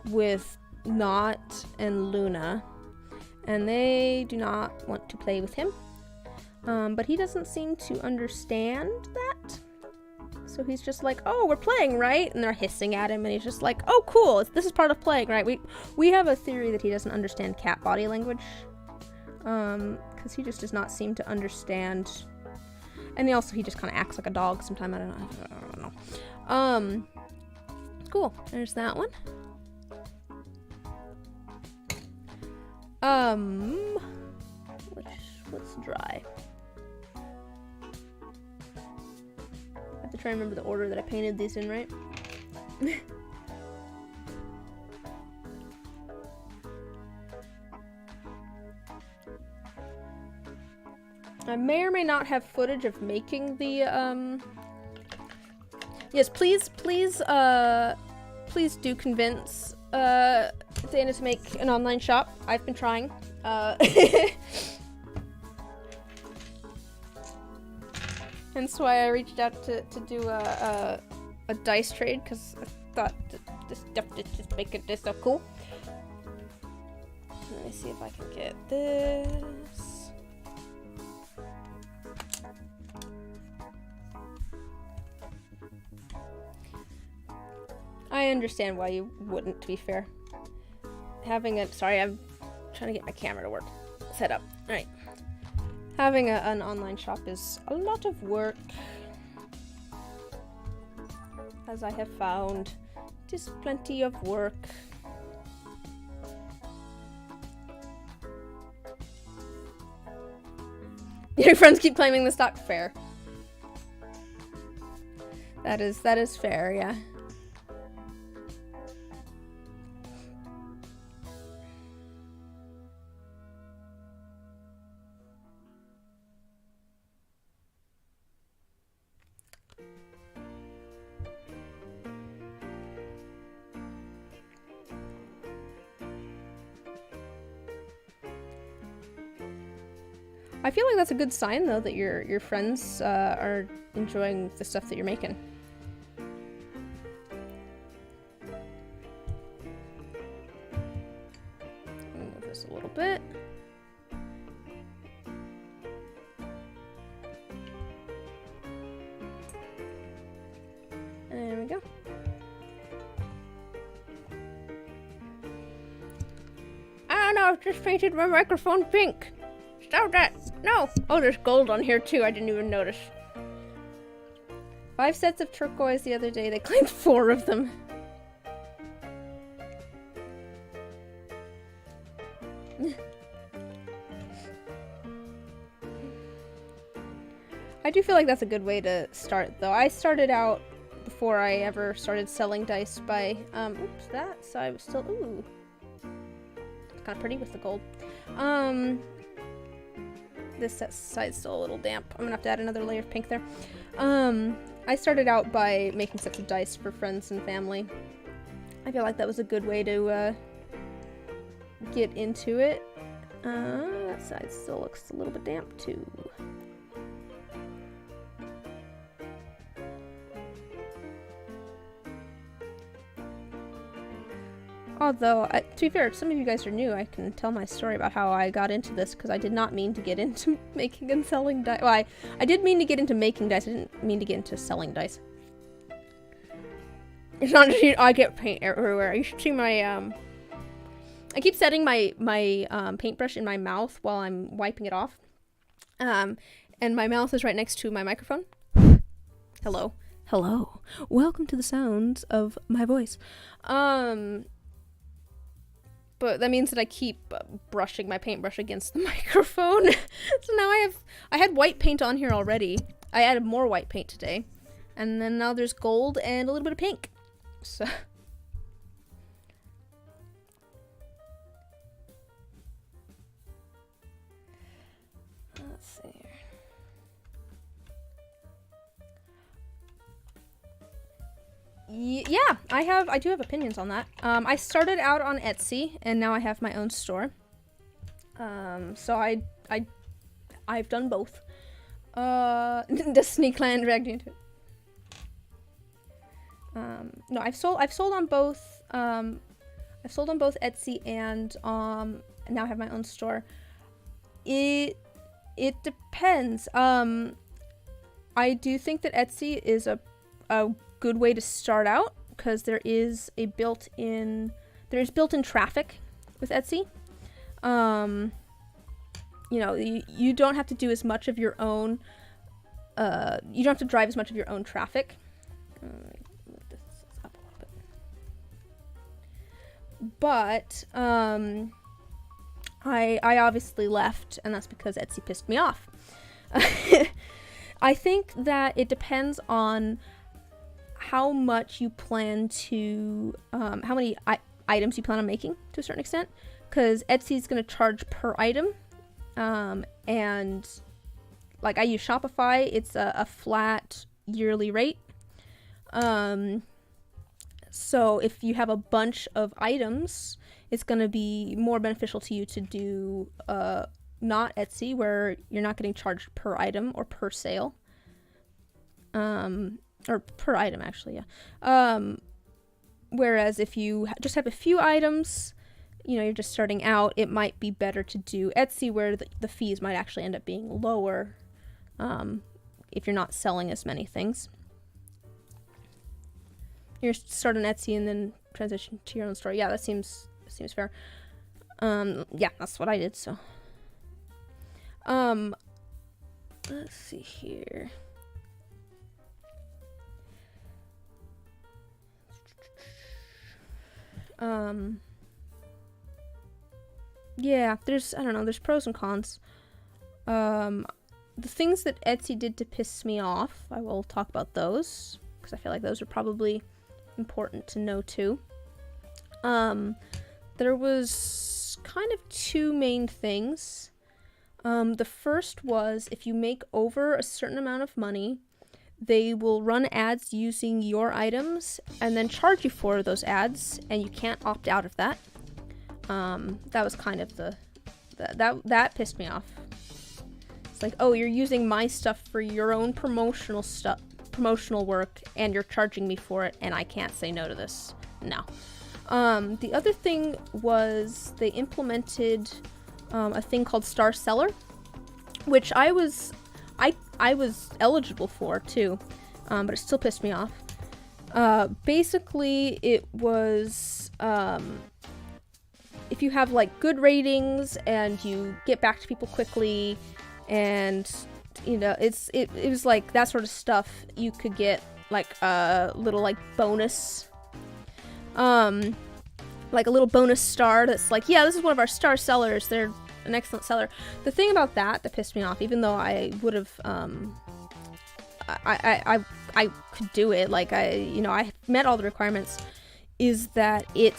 Speaker 1: with Not and Luna, and they do not want to play with him. But he doesn't seem to understand that. So he's just like, oh, we're playing, right? And they're hissing at him, and he's just like, oh, cool. This is part of playing, right? We have a theory that he doesn't understand cat body language. Because he just does not seem to understand. And he just kind of acts like a dog sometimes. I don't know. Cool. There's that one. What's dry? I have to try and remember the order that I painted these in, right? I may or may not have footage of making the, Yes, please do convince, Dana to make an online shop. I've been trying. Hence why I reached out to do a dice trade, because I thought that this stuff just make it so cool. Let me see if I can get this. I understand why you wouldn't, to be fair. Sorry, I'm trying to get my camera to work. Set up. Alright. Having an online shop is a lot of work, as I have found. It is plenty of work. Your friends keep claiming the stock. Fair. That is fair, yeah. I feel like that's a good sign, though, that your friends are enjoying the stuff that you're making. Move this a little bit. There we go. I don't know, I've just painted my microphone pink. Stop that! No! Oh, there's gold on here too, I didn't even notice. 5 sets of turquoise the other day, they claimed 4 of them. feel like that's a good way to start, though. I started out, before I ever started selling dice, by, oops, that side was still, ooh. It's kind of pretty with the gold. This side's still a little damp. I'm gonna have to add another layer of pink there. I started out by making sets of dice for friends and family. I feel like that was a good way to, get into it. That side still looks a little bit damp, too. Although, to be fair, some of you guys are new, I can tell my story about how I got into this, because I did not mean to get into making and selling dice. Well, I did mean to get into making dice, I didn't mean to get into selling dice. It's not just, I get paint everywhere. You should see my, I keep setting my paintbrush in my mouth while I'm wiping it off. And my mouth is right next to my microphone. Hello. Hello. Welcome to the sounds of my voice. But that means that I keep brushing my paintbrush against the microphone. So now I had white paint on here already. I added more white paint today. And then now there's gold and a little bit of pink. So... let's see here. Yeah, I do have opinions on that. I started out on Etsy, and now I have my own store. So I've done both. Destiny Clan dragged you into it. No, I've sold on both. I've sold on both Etsy and now I have my own store. It depends. I do think that Etsy is a good way to start out, because there's built-in traffic with Etsy. You know, you don't have to do as much of your own, you don't have to drive as much of your own traffic. Move this up a little bit. But, I obviously left, and that's because Etsy pissed me off. I think that it depends on how much you plan to, how many items you plan on making, to a certain extent, because Etsy's going to charge per item, and, like, I use Shopify, it's a flat yearly rate, so if you have a bunch of items, it's going to be more beneficial to you to do, not Etsy, where you're not getting charged per item or per sale, or per item, actually, yeah. Whereas if you just have a few items, you know, you're just starting out, it might be better to do Etsy, where the fees might actually end up being lower, if you're not selling as many things. You're start on Etsy and then transition to your own store. Yeah, that seems fair. Yeah, that's what I did, so. Let's see here. Yeah, there's pros and cons. The things that Etsy did to piss me off, I will talk about those, because I feel like those are probably important to know too. There was kind of two main things. The first was, if you make over a certain amount of money, they will run ads using your items and then charge you for those ads, and you can't opt out of that. That was kind of that pissed me off. It's like, oh, you're using my stuff for your own promotional work, and you're charging me for it, and I can't say no to this. No. The other thing was they implemented a thing called Star Seller, which I was eligible for too, but it still pissed me off. Basically, it was if you have like good ratings and you get back to people quickly, and you know, it was like that sort of stuff, you could get like a little like bonus, like a little bonus star that's like, yeah, this is one of our star sellers, they're an excellent seller. The thing about that pissed me off, even though I would have I could do it. Like, I met all the requirements. Is that it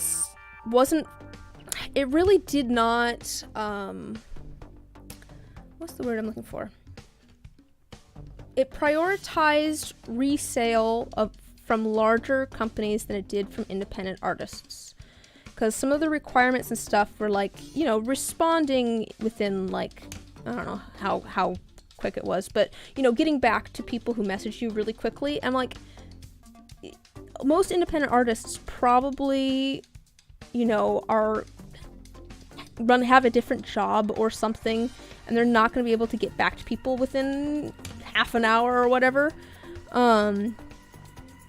Speaker 1: really did not, what's the word I'm looking for? It prioritized resale from larger companies than it did from independent artists. Because some of the requirements and stuff were like, responding within like, I don't know how quick it was, but, getting back to people who message you really quickly. I'm like, most independent artists probably, have a different job or something, and they're not going to be able to get back to people within half an hour or whatever,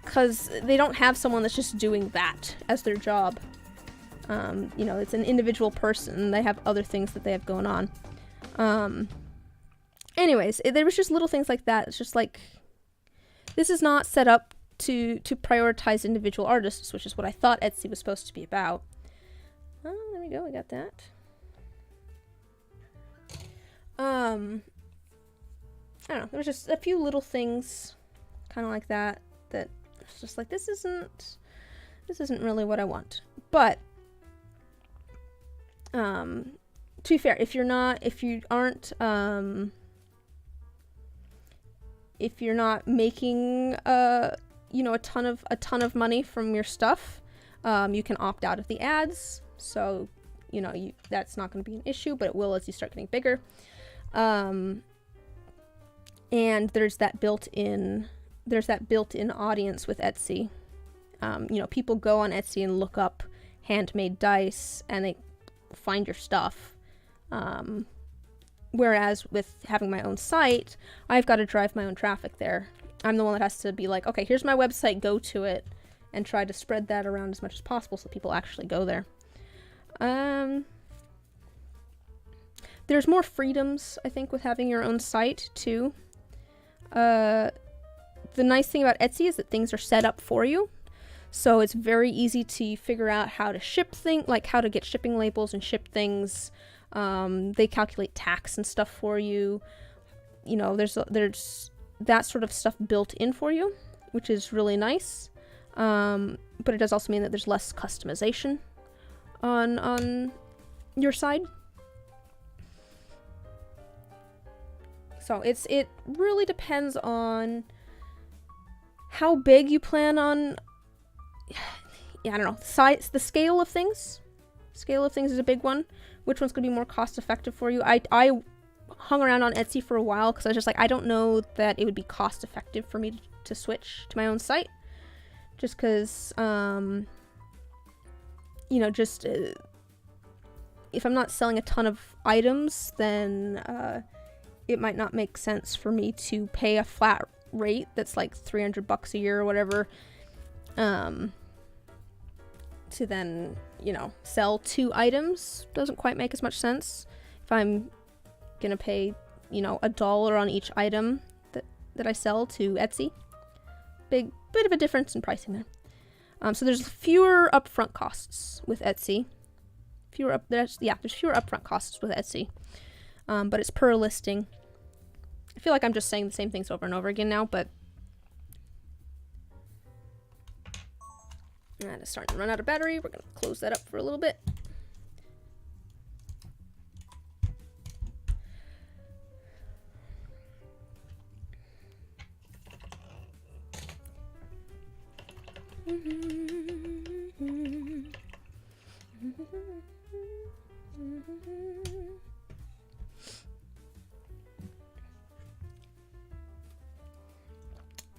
Speaker 1: because they don't have someone that's just doing that as their job. It's an individual person. They have other things that they have going on. Anyways, there was just little things like that. It's just like, this is not set up to prioritize individual artists, which is what I thought Etsy was supposed to be about. Oh, there we go. We got that. I don't know. There was just a few little things, kind of like that it's just like, this isn't really what I want. But to be fair, if you're not making a ton of money from your stuff, you can opt out of the ads. So, that's not going to be an issue, but it will as you start getting bigger. And there's that built-in audience with Etsy. People go on Etsy and look up handmade dice, and they find your stuff. Whereas with having my own site, I've got to drive my own traffic there. I'm the one that has to be like, okay, here's my website, go to it, and try to spread that around as much as possible so people actually go there. There's more freedoms, I think, with having your own site, too. The nice thing about Etsy is that things are set up for you. So it's very easy to figure out how to ship things, like how to get shipping labels and ship things. They calculate tax and stuff for you. There's that sort of stuff built in for you, which is really nice. But it does also mean that there's less customization on your side. So it really depends on how big you plan on. Yeah, I don't know. The scale of things. Scale of things is a big one. Which one's going to be more cost effective for you? I hung around on Etsy for a while because I was just like, I don't know that it would be cost effective for me to switch to my own site. Just because, if I'm not selling a ton of items, then it might not make sense for me to pay a flat rate that's like $300 a year or whatever, to then, sell 2 items. Doesn't quite make as much sense. If I'm gonna pay, $1 on each item that I sell to Etsy. Big bit of a difference in pricing there. So there's fewer upfront costs with Etsy. There's fewer upfront costs with Etsy. But it's per listing. I feel like I'm just saying the same things over and over again now, but and it's starting to run out of battery. We're going to close that up for a little bit.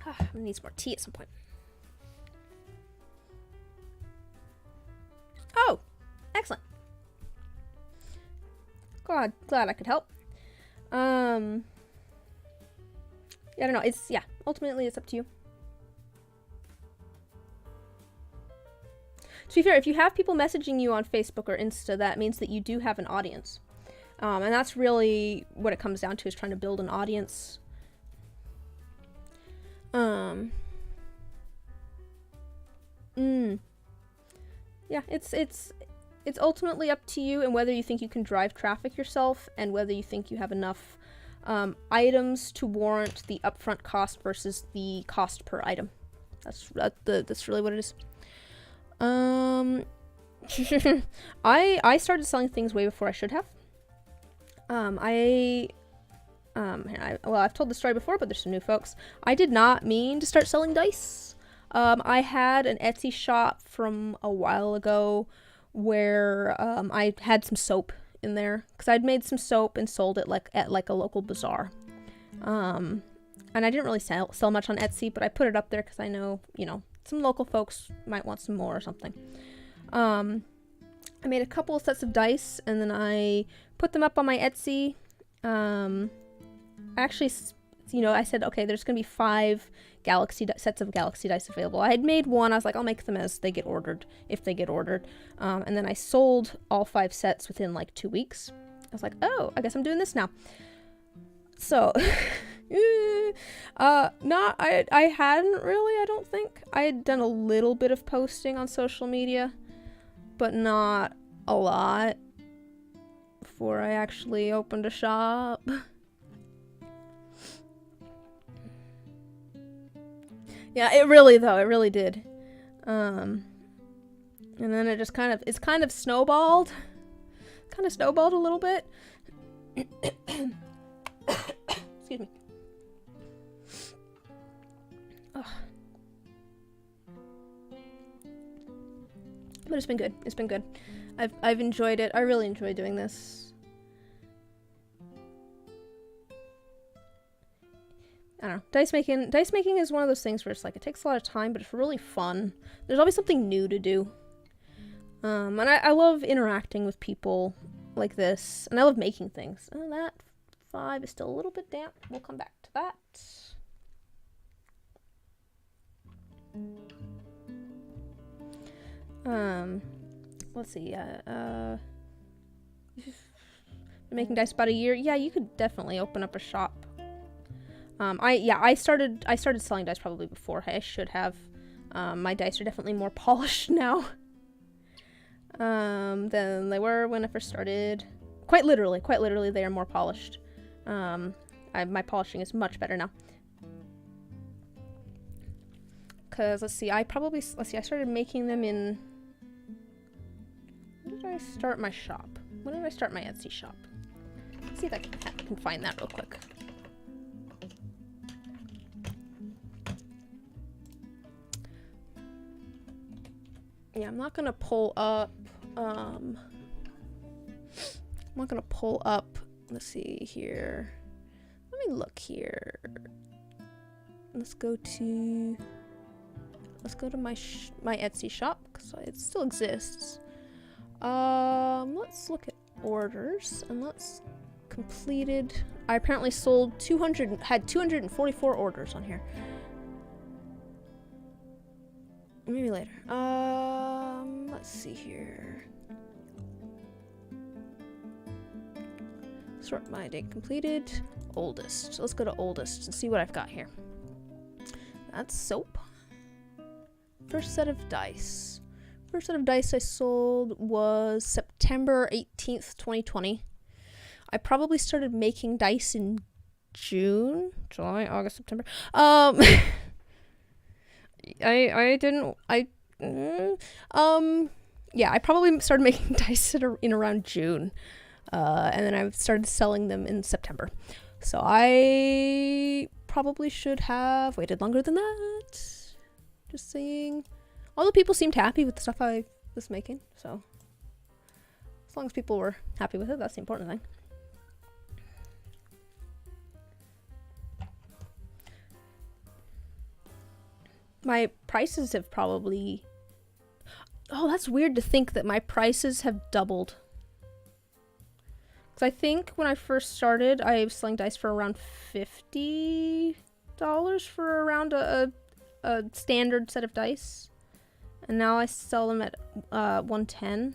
Speaker 1: I'm going to need some more tea at some point. Oh, excellent. Glad I could help. I don't know. Ultimately it's up to you. To be fair, if you have people messaging you on Facebook or Insta, that means that you do have an audience. And that's really what it comes down to, is trying to build an audience. Yeah, it's ultimately up to you and whether you think you can drive traffic yourself and whether you think you have enough items to warrant the upfront cost versus the cost per item. That's really what it is. I started selling things way before I should have. I've told the story before, but there's some new folks. I did not mean to start selling dice. I had an Etsy shop from a while ago where I had some soap in there because I'd made some soap and sold it at a local bazaar. And I didn't really sell much on Etsy, but I put it up there because I know, some local folks might want some more or something. I made a couple of sets of dice, and then I put them up on my Etsy. Actually, I said, okay, there's going to be 5 sets of Galaxy dice available. I had made one. I was like, I'll make them as they get ordered, if they get ordered. And then I sold all 5 sets within 2 weeks. I was like, oh, I guess I'm doing this now. So, I hadn't really, I don't think. I had done a little bit of posting on social media, but not a lot before I actually opened a shop. Yeah, it really did. And then it just it's kind of snowballed. Kind of snowballed a little bit. Excuse me. Ugh. But it's been good. It's been good. I've enjoyed it. I really enjoy doing this. I don't know. Dice making is one of those things where it's it takes a lot of time, but it's really fun. There's always something new to do. And I love interacting with people like this, and I love making things. And that 5 is still a little bit damp. We'll come back to that. Let's see. Been making dice about a year. Yeah, you could definitely open up a shop. I started selling dice probably before I should have. My dice are definitely more polished now than they were when I first started. Quite literally, they are more polished. My polishing is much better now. Cause I started making them in. When did I start my shop? When did I start my Etsy shop? Let's see if I can find that real quick. Yeah, I'm not gonna pull up, let's see here. Let me look here. Let's go to my Etsy shop, because it still exists. Let's look at orders, and let's completed. I apparently had 244 orders on here. Maybe later. Let's see here. Sort by date completed. Oldest. So let's go to oldest and see what I've got here. That's soap. First set of dice. First set of dice I sold was September 18th, 2020. I probably started making dice in June, July, August, September. Yeah, I probably started making dice in around June, and then I started selling them in September. So I probably should have waited longer than that. Just saying. All the people seemed happy with the stuff I was making, so as long as people were happy with it, that's the important thing. My prices have probably... Oh, that's weird to think that my prices have doubled. Because I think when I first started, I was selling dice for around $50 for around a standard set of dice. And now I sell them at $110.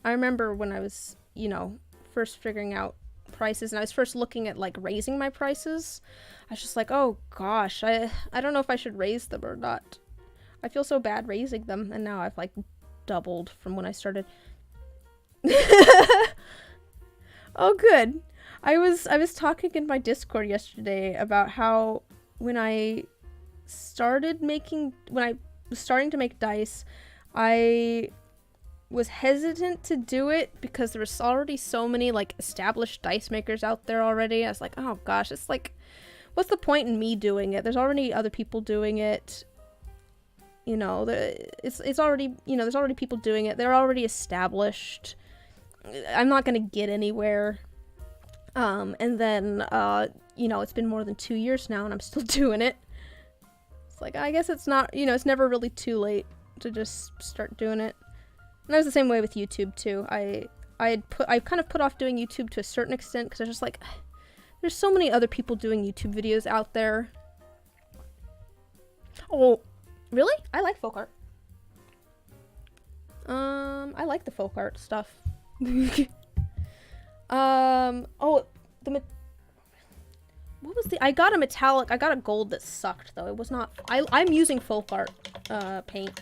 Speaker 1: I remember when I was, first figuring out prices, and I was first looking at raising my prices. I was just like, oh gosh, I don't know if I should raise them or not. I feel so bad raising them, and now I've doubled from when I started. Oh, good. I was talking in my Discord yesterday about how when I was starting to make dice, I was hesitant to do it because there was already so many like established dice makers out there already. I was like, oh gosh, it's like, what's the point in me doing it? There's already other people doing it. You know, it's already, you know, there's already people doing it. They're already established. I'm not gonna get anywhere. And then, you know, it's been more than 2 years now and I'm still doing it. It's like, I guess it's not, you know, it's never really too late to just start doing it. And I was the same way with YouTube too. I kind of put off doing YouTube to a certain extent because I was just like, there's so many other people doing YouTube videos out there. Oh, really? I like folk art. I like the folk art stuff. Oh, what was I got a metallic, I got a gold that sucked though. It was not, I'm using folk art, paint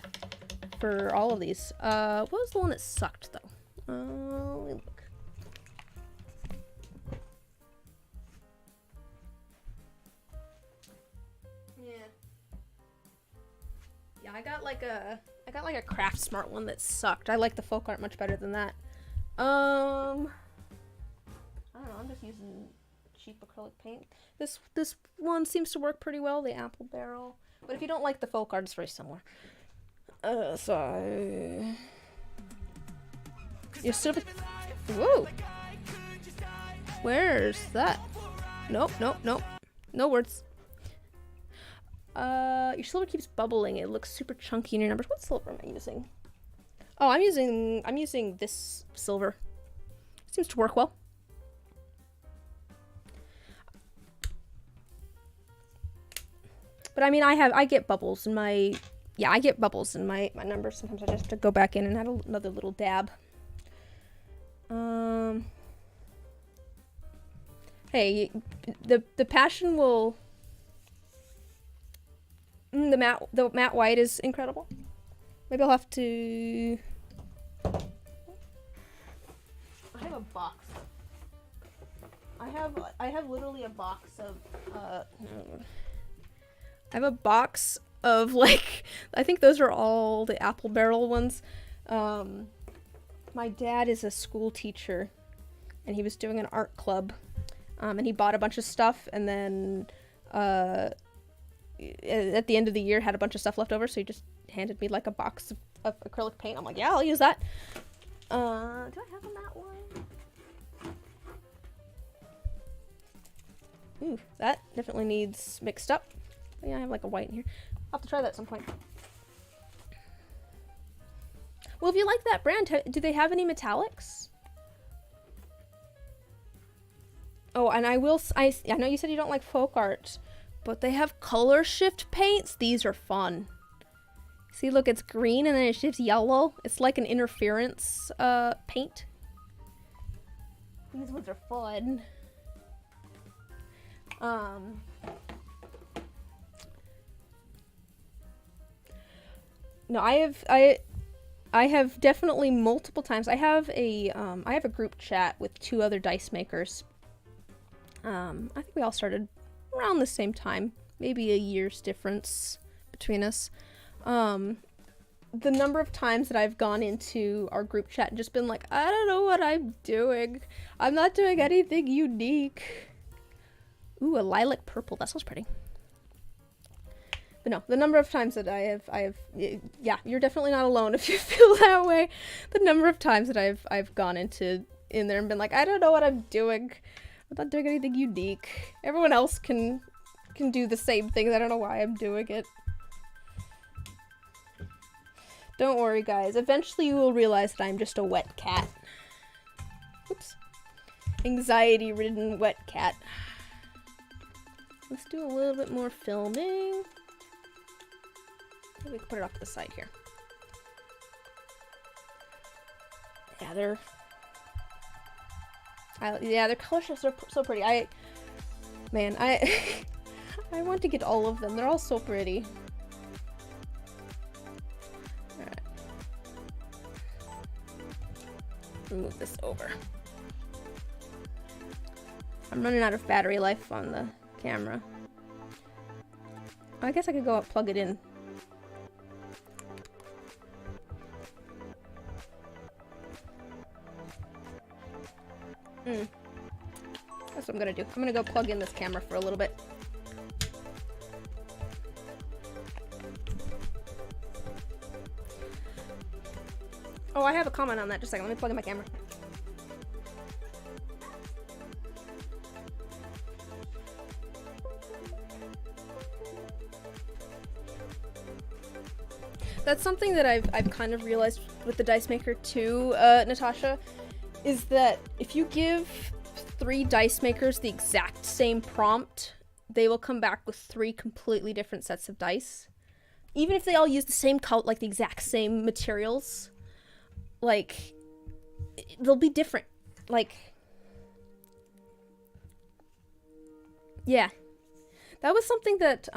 Speaker 1: for all of these. What was the one that sucked though? Let me look. Yeah, I got like a Craft Smart one that sucked. I like the folk art much better than that. I don't know, I'm just using cheap acrylic paint. This one seems to work pretty well, the apple barrel. But if you don't like the folk art, it's very similar. So you're still. Whoa. Where's that? Nope. No words. Your silver keeps bubbling. It looks super chunky in your numbers. What silver am I using? Oh, I'm using this silver. Seems to work well. But I mean, I get bubbles in my, yeah, I get bubbles in my numbers. Sometimes I just have to go back in and add another little dab. Hey, the passion will. The matte white is incredible. Maybe I'll have to. I have a box. I have literally a box of I have a box of like, I think those are all the apple barrel ones. My dad is a school teacher and he was doing an art club. And he bought a bunch of stuff and then at the end of the year had a bunch of stuff left over, so he just handed me like a box of acrylic paint. I'm like, yeah, I'll use that. Do I have a matte one? Ooh, that definitely needs mixed up. Yeah, I have like a white in here. I'll have to try that at some point. Well, if you like that brand, do they have any metallics? Oh, and I know you said you don't like folk art, but they have color shift paints. These are fun. See, look, it's green and then it shifts yellow. It's like an interference paint. These ones are fun. No, I have definitely multiple times. I have a group chat with 2 other dice makers. I think we all started around the same time, maybe a year's difference between us. The number of times that I've gone into our group chat and just been like, I don't know what I'm doing. I'm not doing anything unique. Ooh, a lilac purple. That sounds pretty. But no, the number of times that I have, yeah, you're definitely not alone if you feel that way. The number of times that I've gone in there and been like, I don't know what I'm doing. I'm not doing anything unique. Everyone else can do the same things. I don't know why I'm doing it. Don't worry, guys. Eventually you will realize that I'm just a wet cat. Oops. Anxiety-ridden wet cat. Let's do a little bit more filming. Maybe we can put it off to the side here. Yeah, their color shifts are so pretty. I want to get all of them. They're all so pretty. Alright. Move this over. I'm running out of battery life on the camera. I guess I could go up, plug it in. That's what I'm gonna do. I'm gonna go plug in this camera for a little bit. Oh, I have a comment on that. Just a second. Let me plug in my camera. That's something that I've kind of realized with the Dice Maker too, Natasha, is that if you give 3 dice makers the exact same prompt, they will come back with 3 completely different sets of dice. Even if they all use the same color, like the exact same materials, like, they'll be different. Like, yeah. That was something that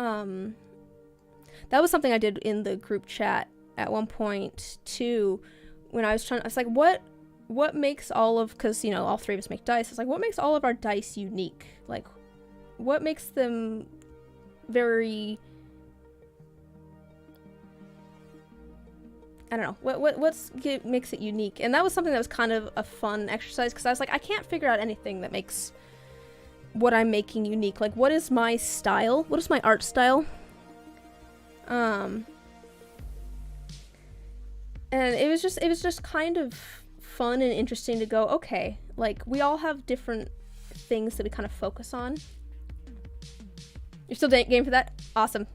Speaker 1: I did in the group chat at one point too, when I was like, what makes all of, because, you know, all 3 of us make dice. It's like, what makes all of our dice unique? Like, what makes them very, I don't know, what makes it unique? And that was something that was kind of a fun exercise, because I was like, I can't figure out anything that makes what I'm making unique. Like, what is my style? What is my art style? And it was just kind of fun and interesting to go, okay, like, we all have different things that we kind of focus on. You're still game for that? Awesome.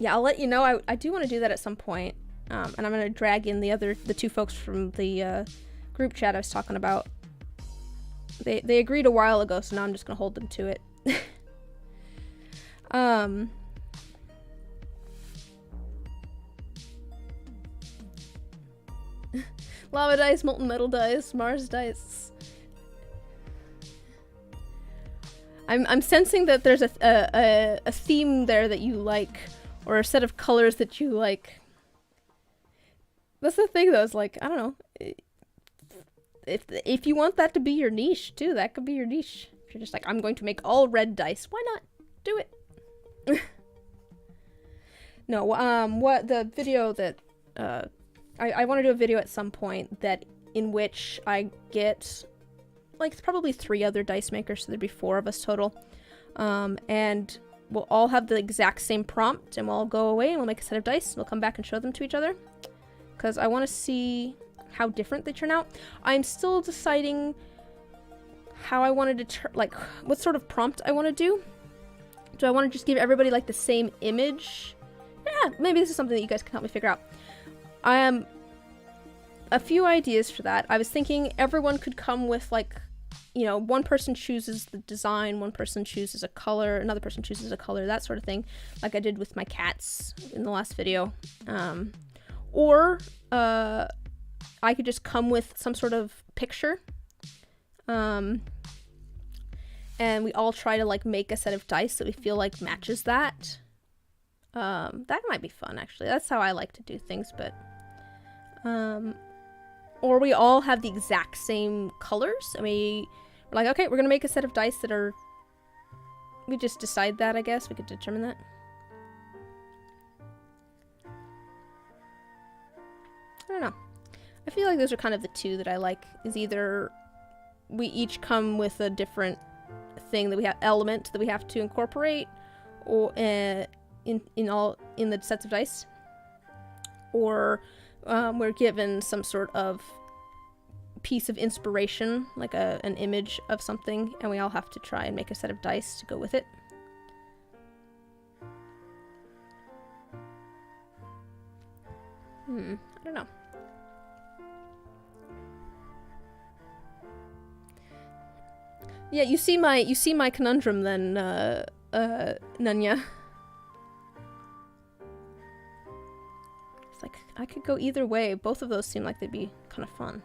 Speaker 1: Yeah, I'll let you know. I do want to do that at some point. And I'm going to drag in the 2 folks from the group chat I was talking about. They agreed a while ago, so now I'm just going to hold them to it. Lava dice, molten metal dice, Mars dice. I'm sensing that there's a theme there that you like, or a set of colors that you like. That's the thing, though. Is like, I don't know. If you want that to be your niche too, that could be your niche. If you're just like, I'm going to make all red dice, why not do it? No, what the video that I want to do a video at some point that in which I get like probably 3 other dice makers, so there'd be 4 of us total, and we'll all have the exact same prompt, and we'll all go away and we'll make a set of dice and we'll come back and show them to each other, because I want to see how different they turn out. I'm still deciding how I wanted to like what sort of prompt I want to do. Do I want to just give everybody like the same image? Yeah, maybe this is something that you guys can help me figure out. A few ideas for that. I was thinking everyone could come with, like, you know, one person chooses the design, one person chooses a color, another person chooses a color, that sort of thing, like I did with my cats in the last video. Or I could just come with some sort of picture, and we all try to like make a set of dice that we feel like matches that. That might be fun, actually. That's how I like to do things. But or we all have the exact same colors, and we're like, okay, we're gonna make a set of dice that are, we just decide that, I guess we could determine that. I don't know. I feel like those are kind of the 2 that I like, is either we each come with a different thing that we have, element that we have to incorporate, or in the sets of dice, or we're given some sort of piece of inspiration, like an image of something, and we all have to try and make a set of dice to go with it. I don't know. Yeah, you see my conundrum then, Nunya. It's like, I could go either way. Both of those seem like they'd be kind of fun.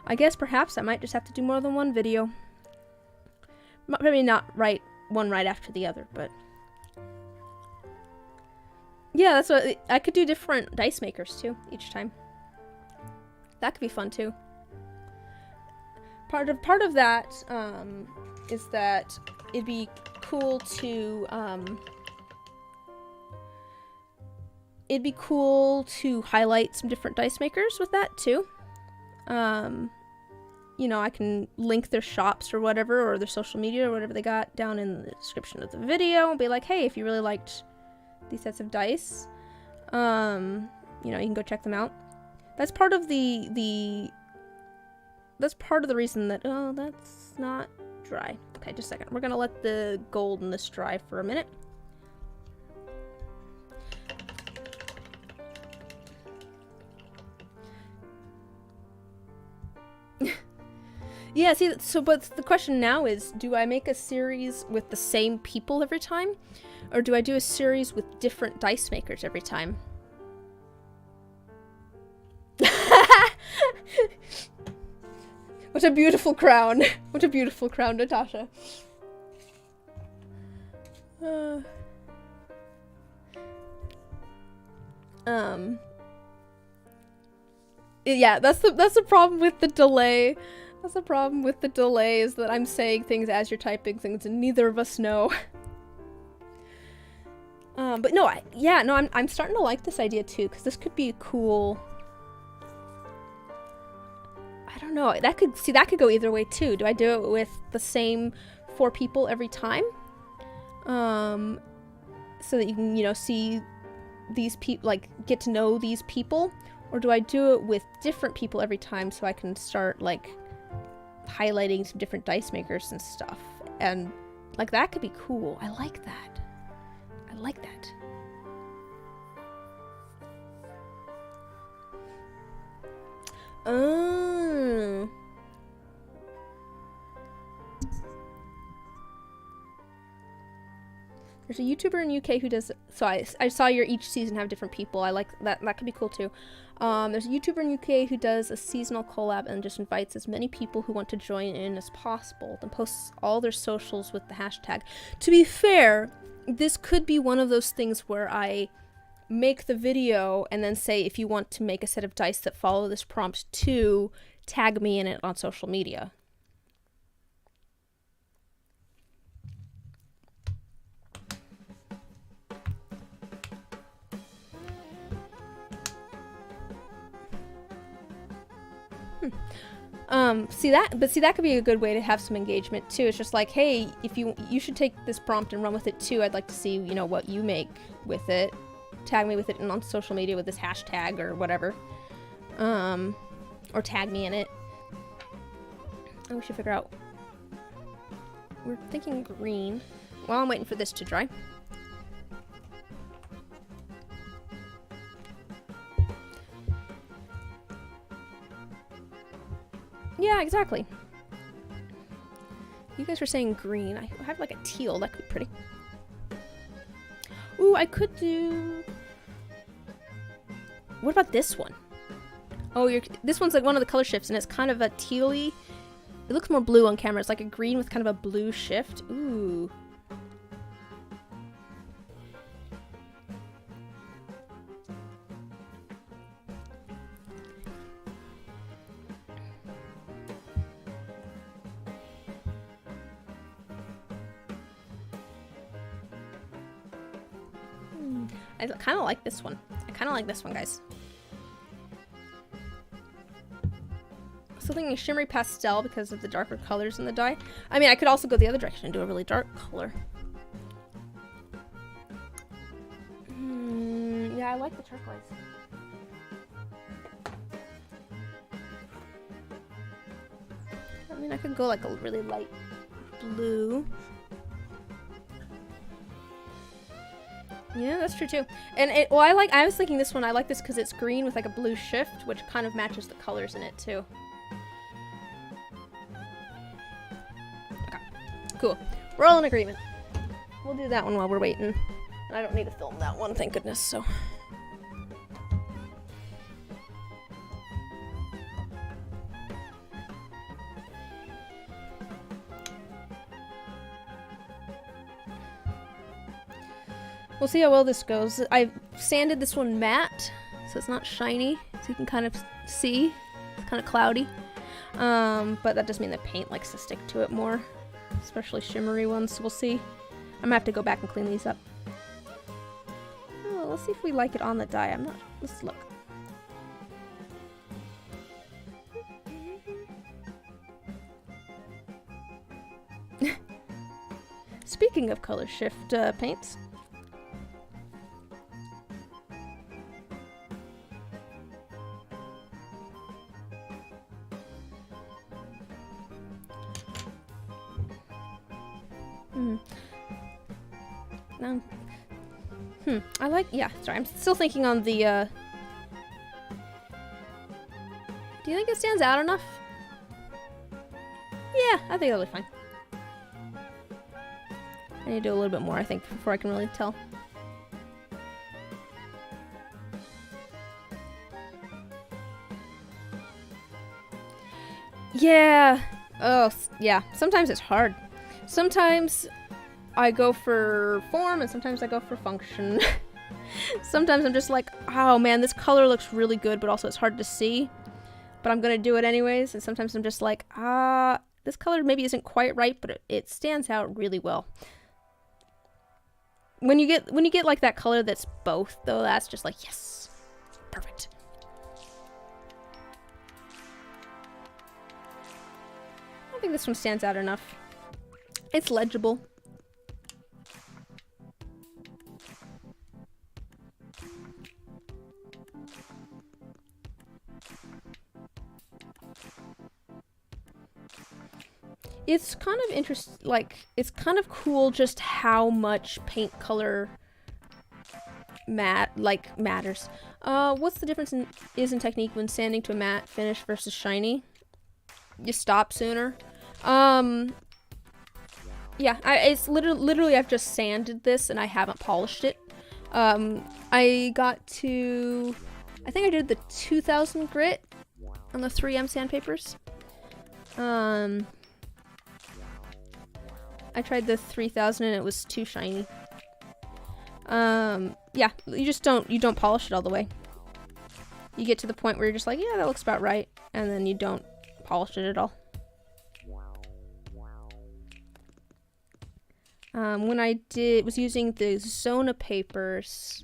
Speaker 1: I guess perhaps I might just have to do more than one video. Maybe not one right after the other, but yeah, that's what I could do. Different dice makers too each time. That could be fun too. part of that is that it'd be cool to highlight some different dice makers with that too. You know, I can link their shops or whatever, or their social media or whatever they got down in the description of the video, and be like, hey, if you really liked these sets of dice, you know, you can go check them out. That's part of that's part of the reason that, oh, that's not dry. Okay, just a second. We're gonna let the gold in this dry for a minute. Yeah, see, so, but the question now is, do I make a series with the same people every time? Or do I do a series with different dice makers every time? What a beautiful crown. What a beautiful crown, Natasha. Yeah, that's the problem with the delay. That's the problem with the delay, is that I'm saying things as you're typing things and neither of us know. But no, I'm starting to like this idea too, because this could be a cool... I don't know, that could go either way too. Do I do it with the same 4 people every time? So that you can, you know, see these people, like, get to know these people? Or do I do it with different people every time so I can start, like, highlighting some different dice makers and stuff? And, like, that could be cool. I like that. I like that. There's a YouTuber in UK who does, so I saw your each season have different people. I like that. That could be cool too. There's a YouTuber in UK who does a seasonal collab and just invites as many people who want to join in as possible, then posts all their socials with the hashtag. To be fair, this could be one of those things where I make the video and then say, if you want to make a set of dice that follow this prompt too, tag me in it on social media. See that could be a good way to have some engagement too. It's just like, hey, if you should take this prompt and run with it too. I'd like to see, you know, what you make with it. Tag me with it on social media with this hashtag or whatever. Or tag me in it. Oh, we should figure out. We're thinking green. While I'm waiting for this to dry. Yeah, exactly. You guys were saying green. I have like a teal. That could be pretty. Ooh, I could do... What about this one? Oh, this one's like one of the color shifts, and it's kind of a tealy... It looks more blue on camera. It's like a green with kind of a blue shift. Ooh. I kind of like this one. I kind of like this one, guys. Still thinking shimmery pastel because of the darker colors in the dye. I mean, I could also go the other direction and do a really dark color. Yeah, I like the turquoise. I mean, I could go like a really light blue. Yeah, that's true too. And I was thinking this one, I like this because it's green with like a blue shift, which kind of matches the colors in it too. Okay, cool. We're all in agreement. We'll do that one while we're waiting. I don't need to film that one, thank goodness, so. We'll see how well this goes. I sanded this one matte, so it's not shiny, so you can kind of see. It's kind of cloudy. But that does mean the paint likes to stick to it more, especially shimmery ones. So we'll see. I'm gonna have to go back and clean these up. Oh, let's see if we like it on the die. Let's look. Speaking of color shift paints. I like, yeah, sorry, I'm still thinking on the, do you think it stands out enough? Yeah, I think that'll be fine. I need to do a little bit more, I think, before I can really tell. Yeah. Oh, yeah. Sometimes it's hard. Sometimes I go for form and sometimes I go for function. Sometimes I'm just like, oh man, this color looks really good, but also it's hard to see. But I'm gonna do it anyways. And sometimes I'm just like, this color maybe isn't quite right, but it stands out really well. When you get like that color that's both, though, that's just like, yes, perfect. I think this one stands out enough. It's legible. It's kind of it's kind of cool just how much paint color matters. What's the difference in technique when sanding to a matte finish versus shiny? You stop sooner. Yeah, it's literally I've just sanded this and I haven't polished it. I got to, I think I did the 2000 grit on the 3M sandpapers. I tried the 3000 and it was too shiny. Yeah, you don't polish it all the way. You get to the point where you're just like, yeah, that looks about right, and then you don't polish it at all. When I was using the Zona papers,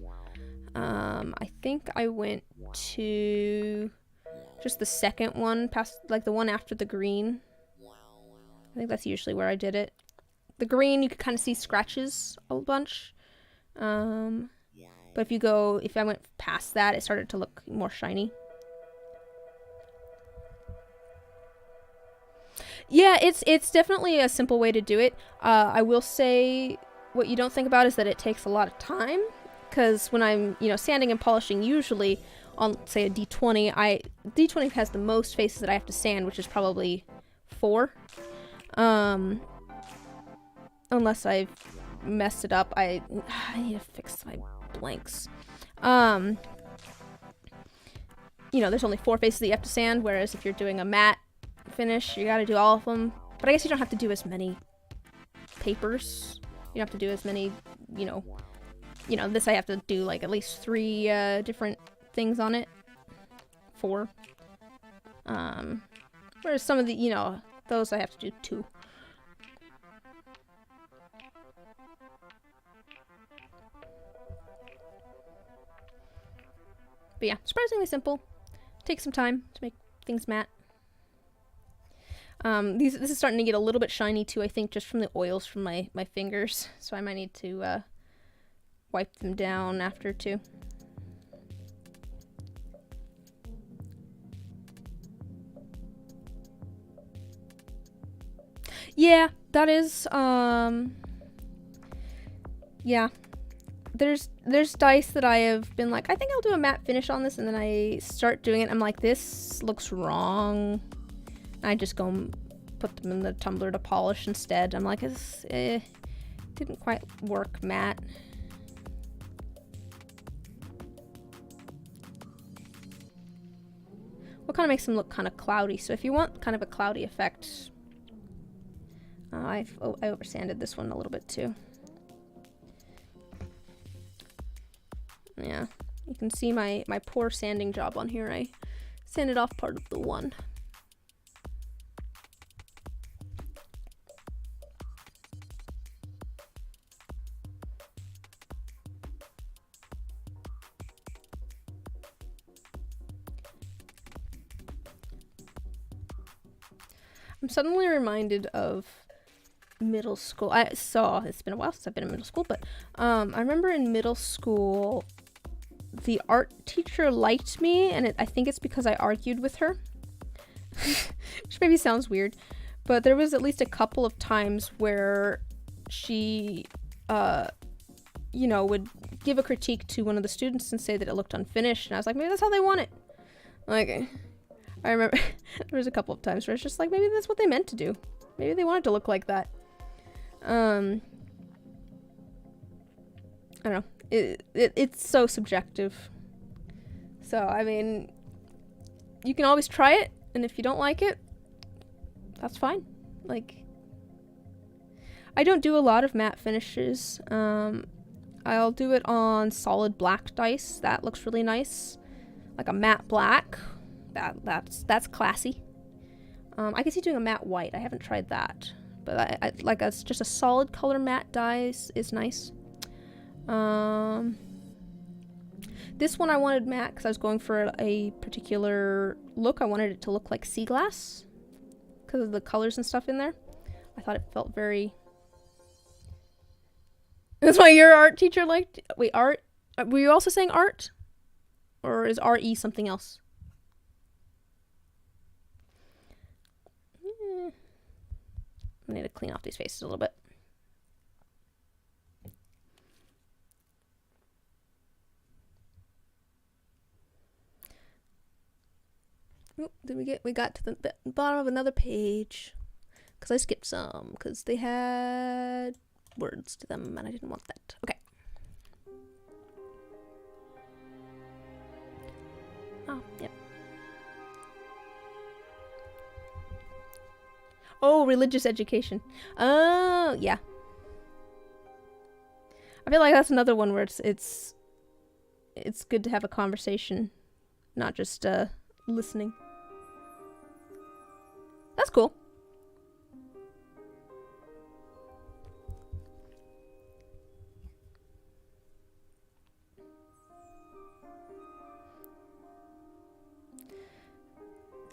Speaker 1: I think I went to just the second one, past like the one after the green. I think that's usually where I did it. The green, you could kind of see scratches a bunch. But if I went past that, it started to look more shiny. Yeah, it's definitely a simple way to do it. I will say what you don't think about is that it takes a lot of time, because when I'm, sanding and polishing, usually on, say, a D20, D20 has the most faces that I have to sand, which is probably 4. Unless I've messed it up. I need to fix my blanks. There's only 4 faces that you have to sand, whereas if you're doing a matte finish, you gotta do all of them. But I guess you don't have to do as many papers. You don't have to do as many, this I have to do like at least 3 different things on it. 4. Whereas some of the, those I have to do 2. But yeah, surprisingly simple. Takes some time to make things matte. This is starting to get a little bit shiny too, I think, just from the oils from my fingers. So I might need to wipe them down after too. Yeah, that is, yeah. There's dice that I have been like, I think I'll do a matte finish on this, and then I start doing it, I'm like, this looks wrong. I just go and put them in the tumbler to polish instead. I'm like, didn't quite work matte. What kind of makes them look kind of cloudy? So if you want kind of a cloudy effect, I oversanded this one a little bit too. Yeah, you can see my poor sanding job on here. I sanded off part of the one. I'm suddenly reminded of middle school. It's been a while since I've been in middle school, but I remember in middle school, the art teacher liked me, and I think it's because I argued with her. Which maybe sounds weird, but there was at least a couple of times where she, you know, would give a critique to one of the students and say that it looked unfinished, and I was like, maybe that's how they want it. Like, I remember there was a couple of times where it's just like, maybe that's what they meant to do. Maybe they wanted to look like that. I don't know. It's so subjective. So, I mean, you can always try it, and if you don't like it, that's fine. Like, I don't do a lot of matte finishes. I'll do it on solid black dice. That looks really nice. Like a matte black. That's classy. I can see doing a matte white. I haven't tried that. But I like just a solid color matte dice is nice. This one I wanted matte because I was going for a particular look. I wanted it to look like sea glass because of the colors and stuff in there. I thought it felt very... That's why your art teacher liked... Wait, art? Were you also saying art? Or is R-E something else? I need to clean off these faces a little bit. Oh, we got to the bottom of another page. Because I skipped some. Because they had words to them and I didn't want that. Okay. Oh, yep. Oh, religious education. Oh, yeah. I feel like that's another one where it's good to have a conversation, not just listening. That's cool.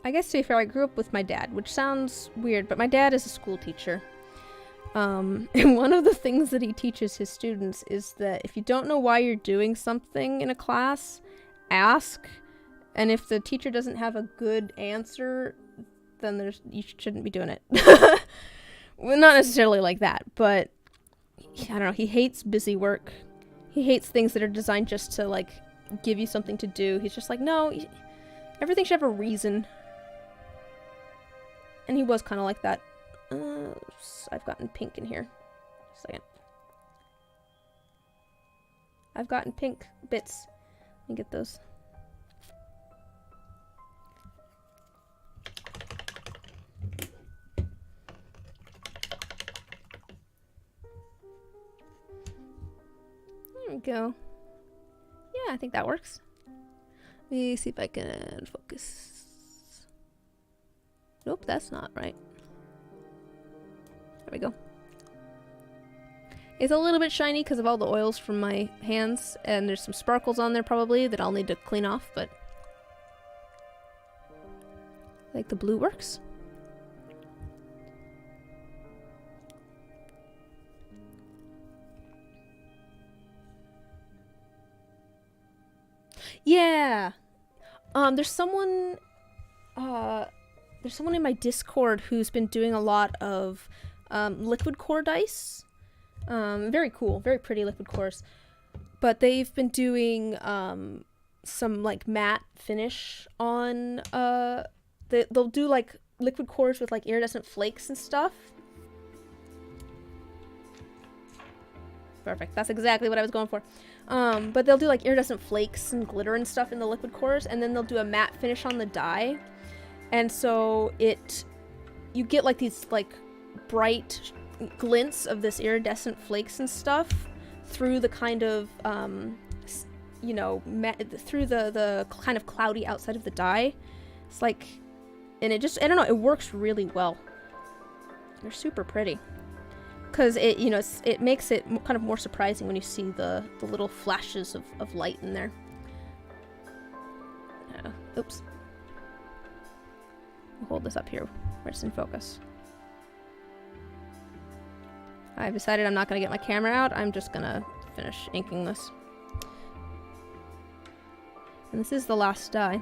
Speaker 1: I guess to be fair, I grew up with my dad, which sounds weird, but my dad is a school teacher. And one of the things that he teaches his students is that if you don't know why you're doing something in a class, ask. And if the teacher doesn't have a good answer, then you shouldn't be doing it. Well, not necessarily like that, but I don't know. He hates busy work. He hates things that are designed just to, like, give you something to do. He's just like, no, everything should have a reason. And he was kind of like that. I've gotten pink in here. Just a second. I've gotten pink bits. Let me get those. There we go. Yeah, I think that works. Let me see if I can focus. Nope, that's not right. There we go. It's a little bit shiny because of all the oils from my hands, and there's some sparkles on there probably that I'll need to clean off, but I think the blue works. Yeah. There's someone in my Discord who's been doing a lot of liquid core dice. Very cool, very pretty liquid cores. But they've been doing some like matte finish on they'll do like liquid cores with like iridescent flakes and stuff. Perfect. That's exactly what I was going for. But they'll do like iridescent flakes and glitter and stuff in the liquid cores, and then they'll do a matte finish on the die. And so you get like these like bright glints of this iridescent flakes and stuff through the kind of, you know, through the kind of cloudy outside of the die. It's like, and it just, I don't know, it works really well. They're super pretty. Because it, you know, it makes it kind of more surprising when you see the little flashes of light in there. Oops. I'll hold this up here. Where's in focus? I've decided I'm not going to get my camera out. I'm just going to finish inking this. And this is the last die.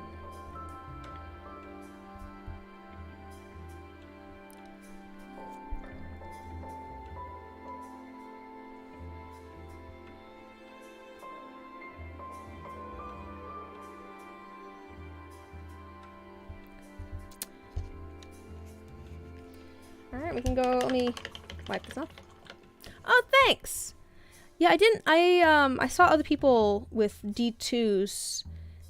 Speaker 1: Alright, we can go. Let me wipe this off. Oh, thanks! Yeah, I saw other people with D2s,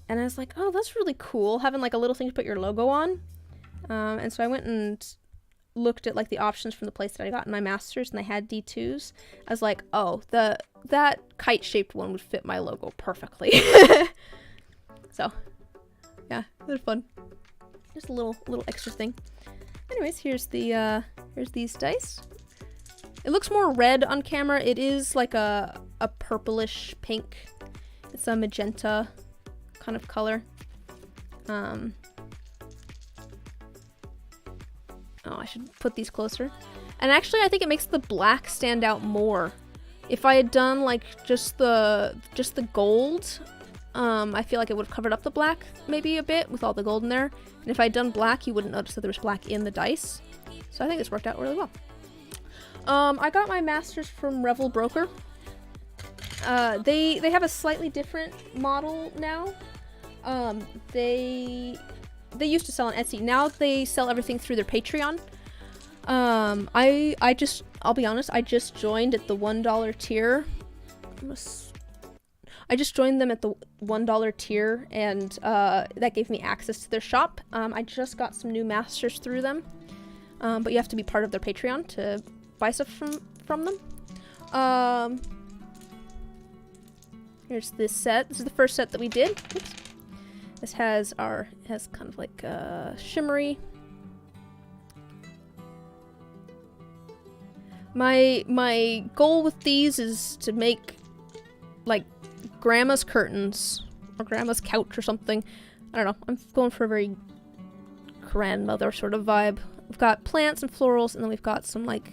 Speaker 1: and I was like, oh, that's really cool, having like a little thing to put your logo on. And so I went and looked at like the options from the place that I got in my masters, and they had D2s. I was like, oh, that kite-shaped one would fit my logo perfectly. So, yeah, it was fun. Just a little extra thing. Anyways, here's these dice. It looks more red on camera. It is like a purplish pink. It's a magenta kind of color. Oh, I should put these closer. And actually, I think it makes the black stand out more. If I had done like just the gold, I feel like it would have covered up the black maybe a bit with all the gold in there. And if I'd done black, you wouldn't notice that there was black in the dice. So I think this worked out really well. I got my masters from Revel Broker. They have a slightly different model now. They used to sell on Etsy. Now they sell everything through their Patreon. I'll be honest, I just joined at the $1 tier. I just joined them at the $1 tier, and that gave me access to their shop. I just got some new masters through them, but you have to be part of their Patreon to buy stuff from them. Here's this set. This is the first set that we did. Oops. This has kind of like shimmery. My goal with these is to make like grandma's curtains or grandma's couch or something. I don't know. I'm going for a very grandmother sort of vibe. We've got plants and florals, and then we've got some like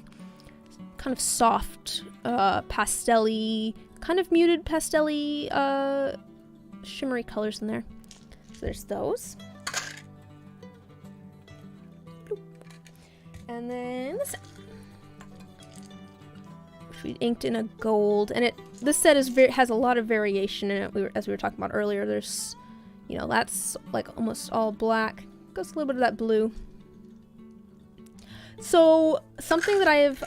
Speaker 1: kind of soft pastel-y, kind of muted pastel-y shimmery colors in there. So there's those. Bloop. And then this set, which we inked in a gold, and this set has a lot of variation in it. As we were talking about earlier, there's, that's like almost all black. Goes a little bit of that blue. So something that I have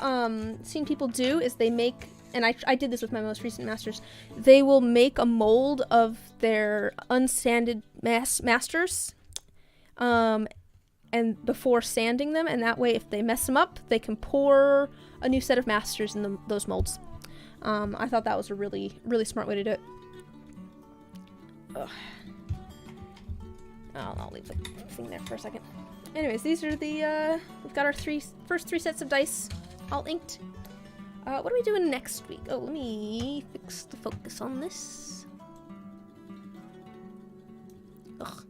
Speaker 1: seen people do is they make, and I did this with my most recent masters, they will make a mold of their unsanded masters and before sanding them, and that way if they mess them up, they can pour a new set of masters in those molds. I thought that was a really, really smart way to do it. Ugh. I'll leave the thing there for a second. Anyways, these are we've got our first three sets of dice all inked. What are we doing next week? Oh, let me fix the focus on this. Ugh.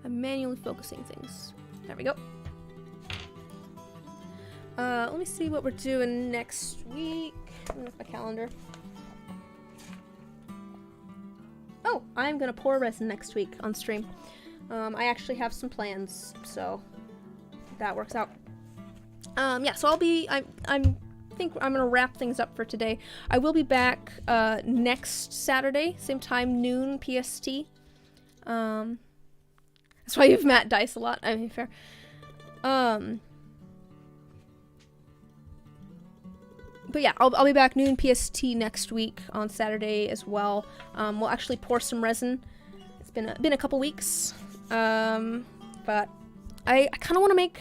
Speaker 1: I'm manually focusing things. There we go. Let me see what we're doing next week. With my calendar. Oh, I'm gonna pour resin next week on stream. I actually have some plans, so that works out. Yeah, so I think I'm gonna wrap things up for today. I will be back next Saturday, same time, noon PST. That's why you've Matt dice a lot. I mean, fair. But yeah, I'll be back noon PST next week on Saturday as well. We'll actually pour some resin. It's been a couple weeks, but I kind of want to make.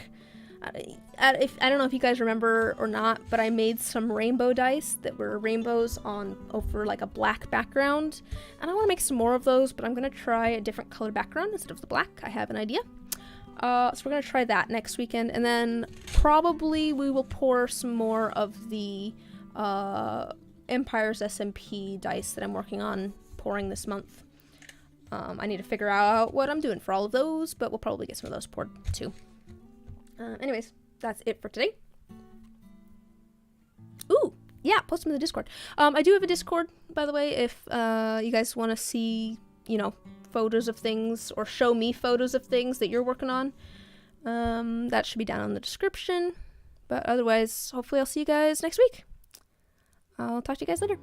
Speaker 1: I don't know if you guys remember or not, but I made some rainbow dice that were rainbows over like a black background, and I want to make some more of those. But I'm gonna try a different color background instead of the black. I have an idea. So we're gonna try that next weekend, and then probably we will pour some more of the Empire's SMP dice that I'm working on pouring this month. I need to figure out what I'm doing for all of those, but we'll probably get some of those poured too. Anyways, that's it for today. Ooh, yeah, post them in the Discord. I do have a Discord, by the way, if you guys want to see, you know, photos of things or show me photos of things that you're working on. That should be down in the description. But otherwise, hopefully I'll see you guys next week. I'll talk to you guys later.